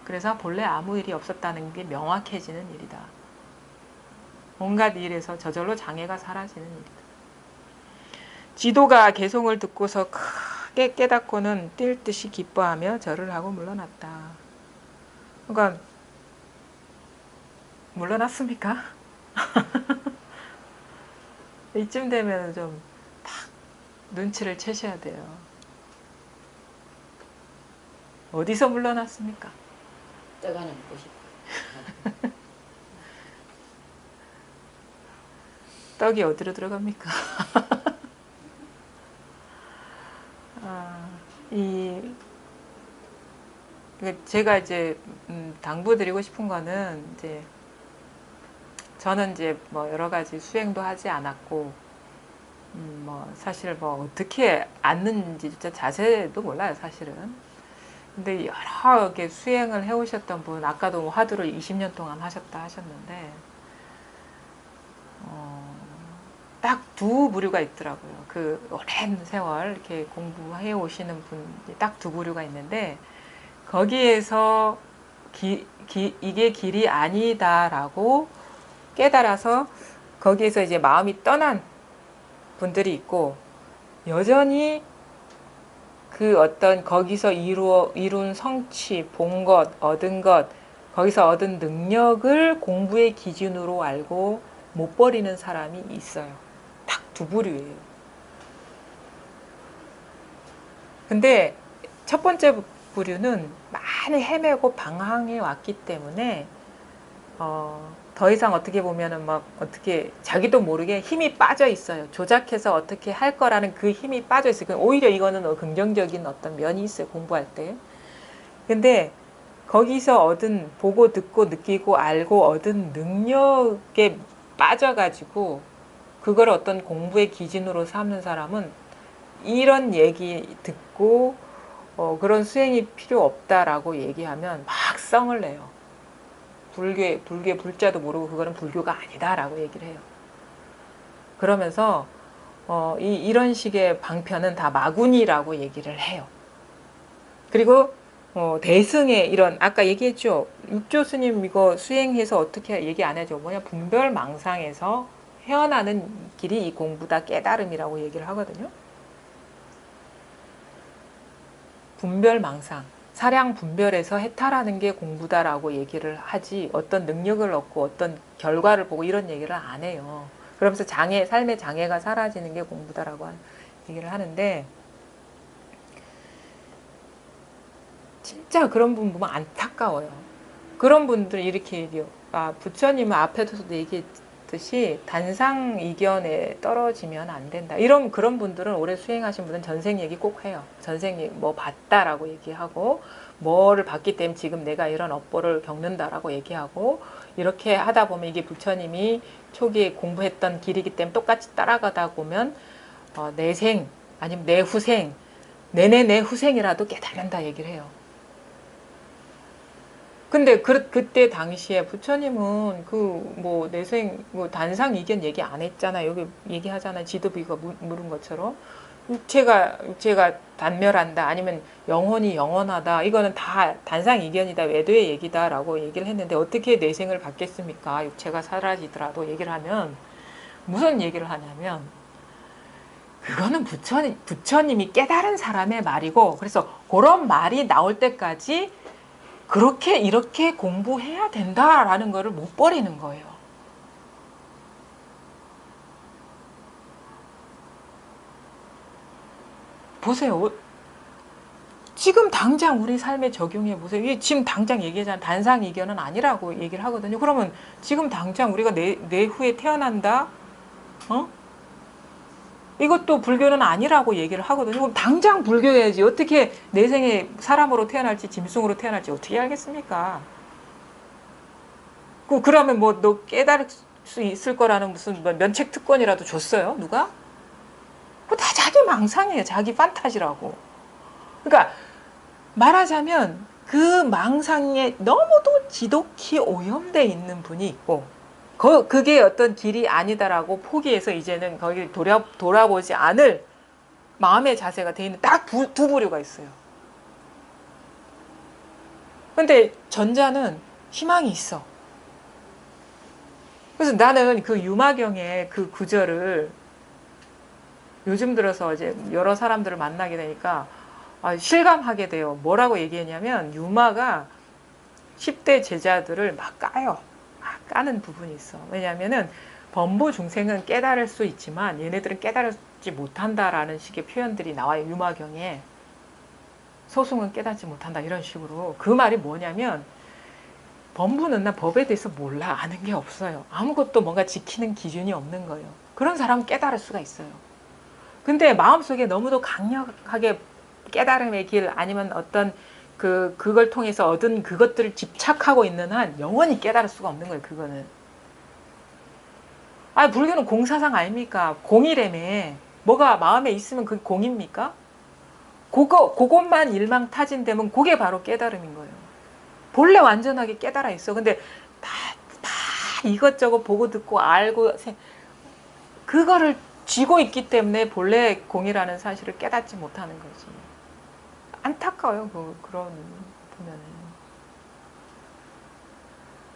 그래서 본래 아무 일이 없었다는 게 명확해지는 일이다. 온갖 일에서 저절로 장애가 사라지는 일이다. 지도가 개송을 듣고서 크게 깨닫고는 뛸 듯이 기뻐하며 절을 하고 물러났다. 그러니까 물러났습니까? 이쯤 되면 좀 딱 눈치를 채셔야 돼요. 어디서 물러났습니까? 떠가는 곳이. 떡이 어디로 들어갑니까? 이 제가 이제 당부드리고 싶은 거는 이제 저는 이제 뭐 여러 가지 수행도 하지 않았고 뭐 사실 뭐 어떻게 앉는지 진짜 자세도 몰라요 사실은. 근데 여러 개 수행을 해오셨던 분, 아까도 뭐 화두를 20년 동안 하셨다 하셨는데 딱 두 부류가 있더라고요. 그 오랜 세월 이렇게 공부해 오시는 분이 딱 두 부류가 있는데 거기에서 이게 길이 아니다라고 깨달아서 거기에서 이제 마음이 떠난 분들이 있고 여전히 그 어떤 거기서 이룬 성취, 본 것, 얻은 것, 거기서 얻은 능력을 공부의 기준으로 알고 못 버리는 사람이 있어요. 딱 두 부류예요. 근데 첫 번째 부류는 많이 헤매고 방황해 왔기 때문에 더 이상 어떻게 보면은 막 어떻게 자기도 모르게 힘이 빠져 있어요. 조작해서 어떻게 할 거라는 그 힘이 빠져 있어요. 오히려 이거는 긍정적인 어떤 면이 있어요. 공부할 때. 근데 거기서 얻은 보고 듣고 느끼고 알고 얻은 능력에 빠져가지고 그걸 어떤 공부의 기준으로 삼는 사람은 이런 얘기 듣고 그런 수행이 필요 없다라고 얘기하면 막 성을 내요. 불교의 불자도 모르고 그거는 불교가 아니다라고 얘기를 해요. 그러면서 이런 식의 방편은 다 마구니라고 얘기를 해요. 그리고 대승의 이런 아까 얘기했죠. 육조 스님 이거 수행해서 어떻게 얘기 안 해줘. 뭐냐 분별망상에서 헤어나는 길이 이 공부다 깨달음이라고 얘기를 하거든요. 분별망상 사량 분별에서 해탈하는 게 공부다라고 얘기를 하지 어떤 능력을 얻고 어떤 결과를 보고 이런 얘기를 안 해요. 그러면서 삶의 장애가 사라지는 게 공부다라고 얘기를 하는데 진짜 그런 분 보면 안타까워요. 그런 분들 이렇게 얘기해요. 부처님은 앞에서도 얘기했듯이 단상 이견에 떨어지면 안 된다. 그런 분들은 오래 수행하신 분은 전생 얘기 꼭 해요. 전생 뭐 봤다라고 얘기하고 뭐를 봤기 때문에 지금 내가 이런 업보를 겪는다라고 얘기하고 이렇게 하다 보면 이게 부처님이 초기에 공부했던 길이기 때문에 똑같이 따라가다 보면 내생 아니면 내 후생 내 후생이라도 깨닫는다 얘기를 해요. 근데 그때 당시에 부처님은 뭐 내생 뭐 단상 이견 얘기 안 했잖아. 여기 얘기하잖아. 지도비가 물은 것처럼 육체가 단멸한다. 아니면 영혼이 영원하다. 이거는 다 단상 이견이다. 외도의 얘기다라고 얘기를 했는데 어떻게 내생을 받겠습니까? 육체가 사라지더라도 얘기를 하면 무슨 얘기를 하냐면 그거는 부처님이 깨달은 사람의 말이고 그래서 그런 말이 나올 때까지 그렇게 이렇게 공부해야 된다라는 거를 못 버리는 거예요. 보세요. 지금 당장 우리 삶에 적용해 보세요. 지금 당장 얘기하잖아요. 단상 이견은 아니라고 얘기를 하거든요. 그러면 지금 당장 우리가 내후에 태어난다? 이것도 불교는 아니라고 얘기를 하거든요. 그럼 당장 불교해야지. 어떻게 내 생에 사람으로 태어날지 짐승으로 태어날지 어떻게 알겠습니까? 그러면 뭐 너 깨달을 수 있을 거라는 무슨 면책 특권이라도 줬어요? 누가? 그거 다 자기 망상이에요. 자기 판타지라고. 그러니까 말하자면 그 망상에 너무도 지독히 오염돼 있는 분이 있고 그게 어떤 길이 아니다라고 포기해서 이제는 거기 돌아보지 않을 마음의 자세가 돼 있는 딱 두 부류가 있어요. 근데 전자는 희망이 있어. 그래서 나는 그 유마경의 그 구절을 요즘 들어서 이제 여러 사람들을 만나게 되니까 실감하게 돼요. 뭐라고 얘기했냐면 유마가 10대 제자들을 막 까요. 까는 부분이 있어. 왜냐하면은 범보 중생은 깨달을 수 있지만 얘네들은 깨달지 못한다라는 식의 표현들이 나와요. 유마경에. 소승은 깨닫지 못한다 이런 식으로. 그 말이 뭐냐면 범부는 나 법에 대해서 몰라. 아는 게 없어요. 아무것도 뭔가 지키는 기준이 없는 거예요. 그런 사람은 깨달을 수가 있어요. 근데 마음속에 너무도 강력하게 깨달음의 길 아니면 어떤 그걸 통해서 얻은 그것들을 집착하고 있는 한 영원히 깨달을 수가 없는 거예요. 그거는. 아, 불교는 공사상 아닙니까? 공이라며. 뭐가 마음에 있으면 그게 공입니까? 그것만 일망타진되면 그게 바로 깨달음인 거예요. 본래 완전하게 깨달아 있어. 근데 다 이것저것 보고 듣고 알고 그거를 쥐고 있기 때문에 본래 공이라는 사실을 깨닫지 못하는 거지. 안타까워요. 그런 보면은.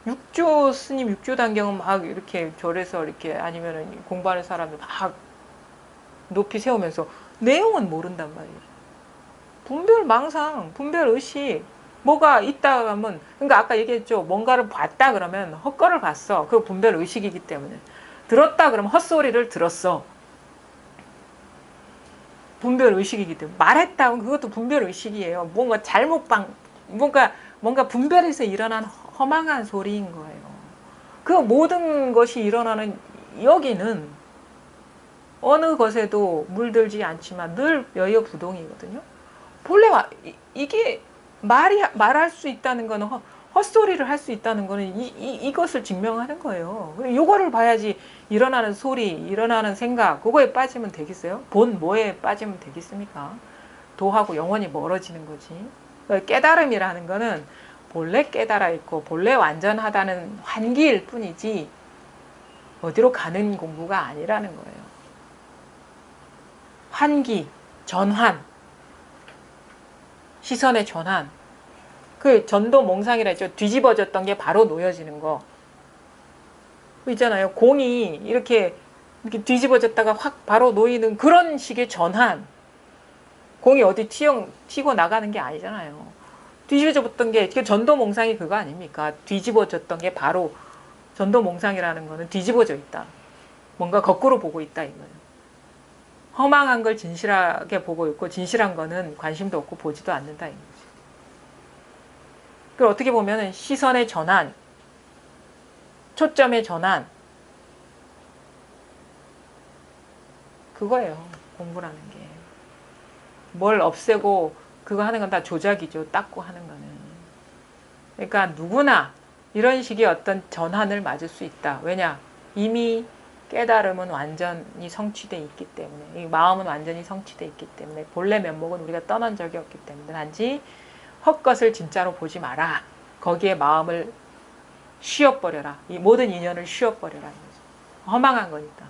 육조 스님, 육조 단경은 막 이렇게 절에서 이렇게 아니면은 공부하는 사람들 막 높이 세우면서 내용은 모른단 말이에요. 분별 망상, 분별 의식, 뭐가 있다 하면, 그러니까 아까 얘기했죠. 뭔가를 봤다 그러면 헛거를 봤어. 그거 분별 의식이기 때문에. 들었다 그러면 헛소리를 들었어. 분별 의식이기 때문에. 말했다 하면 그것도 분별 의식이에요. 뭔가 뭔가 분별해서 일어난 허망한 소리인 거예요. 그 모든 것이 일어나는 여기는 어느 것에도 물들지 않지만 늘 여여부동이거든요. 본래 이게 말할 수 있다는 거는 헛소리를 할 수 있다는 거는 이것을 증명하는 거예요. 이거를 봐야지 일어나는 소리, 일어나는 생각, 그거에 빠지면 되겠어요? 본 뭐에 빠지면 되겠습니까? 도하고 영원히 멀어지는 거지. 그러니까 깨달음이라는 거는 본래 깨달아 있고 본래 완전하다는 환기일 뿐이지 어디로 가는 공부가 아니라는 거예요. 환기, 전환, 시선의 전환. 그 전도몽상이라 했죠. 뒤집어졌던 게 바로 놓여지는 거. 있잖아요. 공이 이렇게 뒤집어졌다가 확 바로 놓이는 그런 식의 전환. 공이 어디 튀고 나가는 게 아니잖아요. 뒤집어졌던 게 전도몽상이 그거 아닙니까? 뒤집어졌던 게 바로 전도몽상이라는 거는 뒤집어져 있다. 뭔가 거꾸로 보고 있다 이거예요. 허망한 걸 진실하게 보고 있고 진실한 거는 관심도 없고 보지도 않는다 이거지. 그 어떻게 보면 시선의 전환, 초점의 전환, 그거예요. 공부라는 게. 뭘 없애고 그거 하는 건 다 조작이죠. 닦고 하는 거는. 그러니까 누구나 이런 식의 어떤 전환을 맞을 수 있다. 왜냐? 이미 깨달음은 완전히 성취되어 있기 때문에, 이 마음은 완전히 성취되어 있기 때문에, 본래 면목은 우리가 떠난 적이 없기 때문에 단지 헛것을 진짜로 보지 마라. 거기에 마음을 쉬어버려라. 이 모든 인연을 쉬어버려라. 허망한 거니까.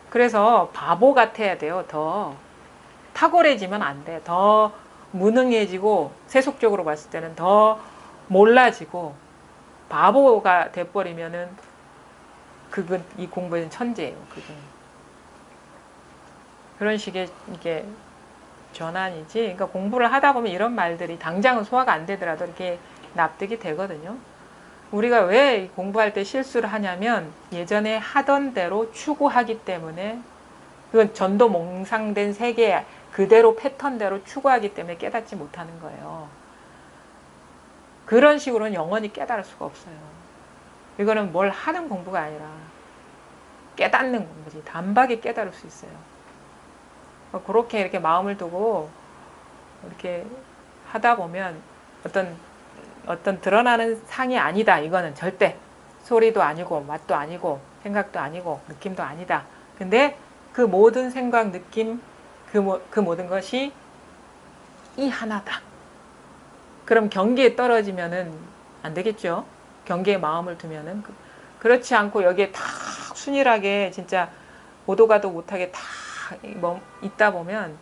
그래서 바보 같아야 돼요. 더 탁월해지면 안 돼. 더 무능해지고 세속적으로 봤을 때는 더 몰라지고 바보가 돼버리면은 그건 이 공부는 천재예요. 그건 그런 식의 이게 전환이지. 그러니까 공부를 하다 보면 이런 말들이 당장은 소화가 안 되더라도 이렇게 납득이 되거든요. 우리가 왜 공부할 때 실수를 하냐면 예전에 하던 대로 추구하기 때문에 그건 전도몽상된 세계 그대로 패턴대로 추구하기 때문에 깨닫지 못하는 거예요. 그런 식으로는 영원히 깨달을 수가 없어요. 이거는 뭘 하는 공부가 아니라 깨닫는 공부지. 단박에 깨달을 수 있어요. 그렇게 이렇게 마음을 두고 이렇게 하다 보면 어떤 드러나는 상이 아니다. 이거는 절대 소리도 아니고 맛도 아니고 생각도 아니고 느낌도 아니다. 근데 그 모든 생각, 느낌, 그 모든 것이 이 하나다. 그럼 경계에 떨어지면은 안 되겠죠. 경계에 마음을 두면은 그렇지 않고 여기에 다 순일하게 진짜 오도 가도 못하게 다 있다 보면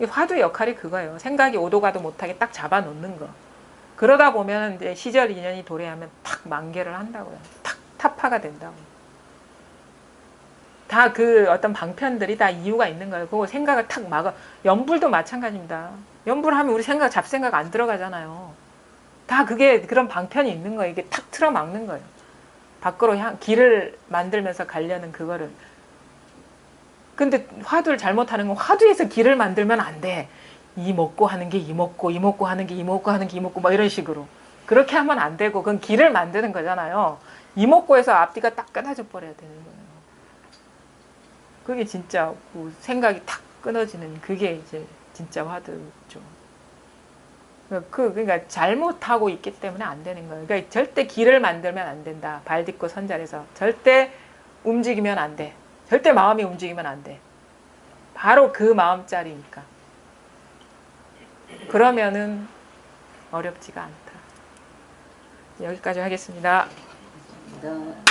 화두의 역할이 그거예요. 생각이 오도 가도 못하게 딱 잡아놓는 거. 그러다 보면 이제 시절 인연이 도래하면 탁 만개를 한다고요. 탁 타파가 된다고. 다 그 어떤 방편들이 다 이유가 있는 거예요. 그거 생각을 탁 막아. 연불도 마찬가지입니다. 연불하면 우리 잡생각 안 들어가잖아요. 다 그게 그런 방편이 있는 거예요. 이게 탁 틀어 막는 거예요. 밖으로 길을 만들면서 가려는 그거를. 근데 화두를 잘못하는 건 화두에서 길을 만들면 안 돼. 이 먹고 하는 게 이 먹고, 이 먹고 하는 게 이 먹고 하는 게 이 먹고, 막 이런 식으로. 그렇게 하면 안 되고, 그건 길을 만드는 거잖아요. 이 먹고에서 앞뒤가 딱 끊어져 버려야 되는 거예요. 그게 진짜 생각이 탁 끊어지는 그게 이제 진짜 화두죠. 그러니까 잘못하고 있기 때문에 안 되는 거예요. 그러니까 절대 길을 만들면 안 된다. 발 딛고 선자에서 절대 움직이면 안 돼. 절대 마음이 움직이면 안 돼. 바로 그 마음자리니까. 그러면은 어렵지가 않다. 여기까지 하겠습니다. 너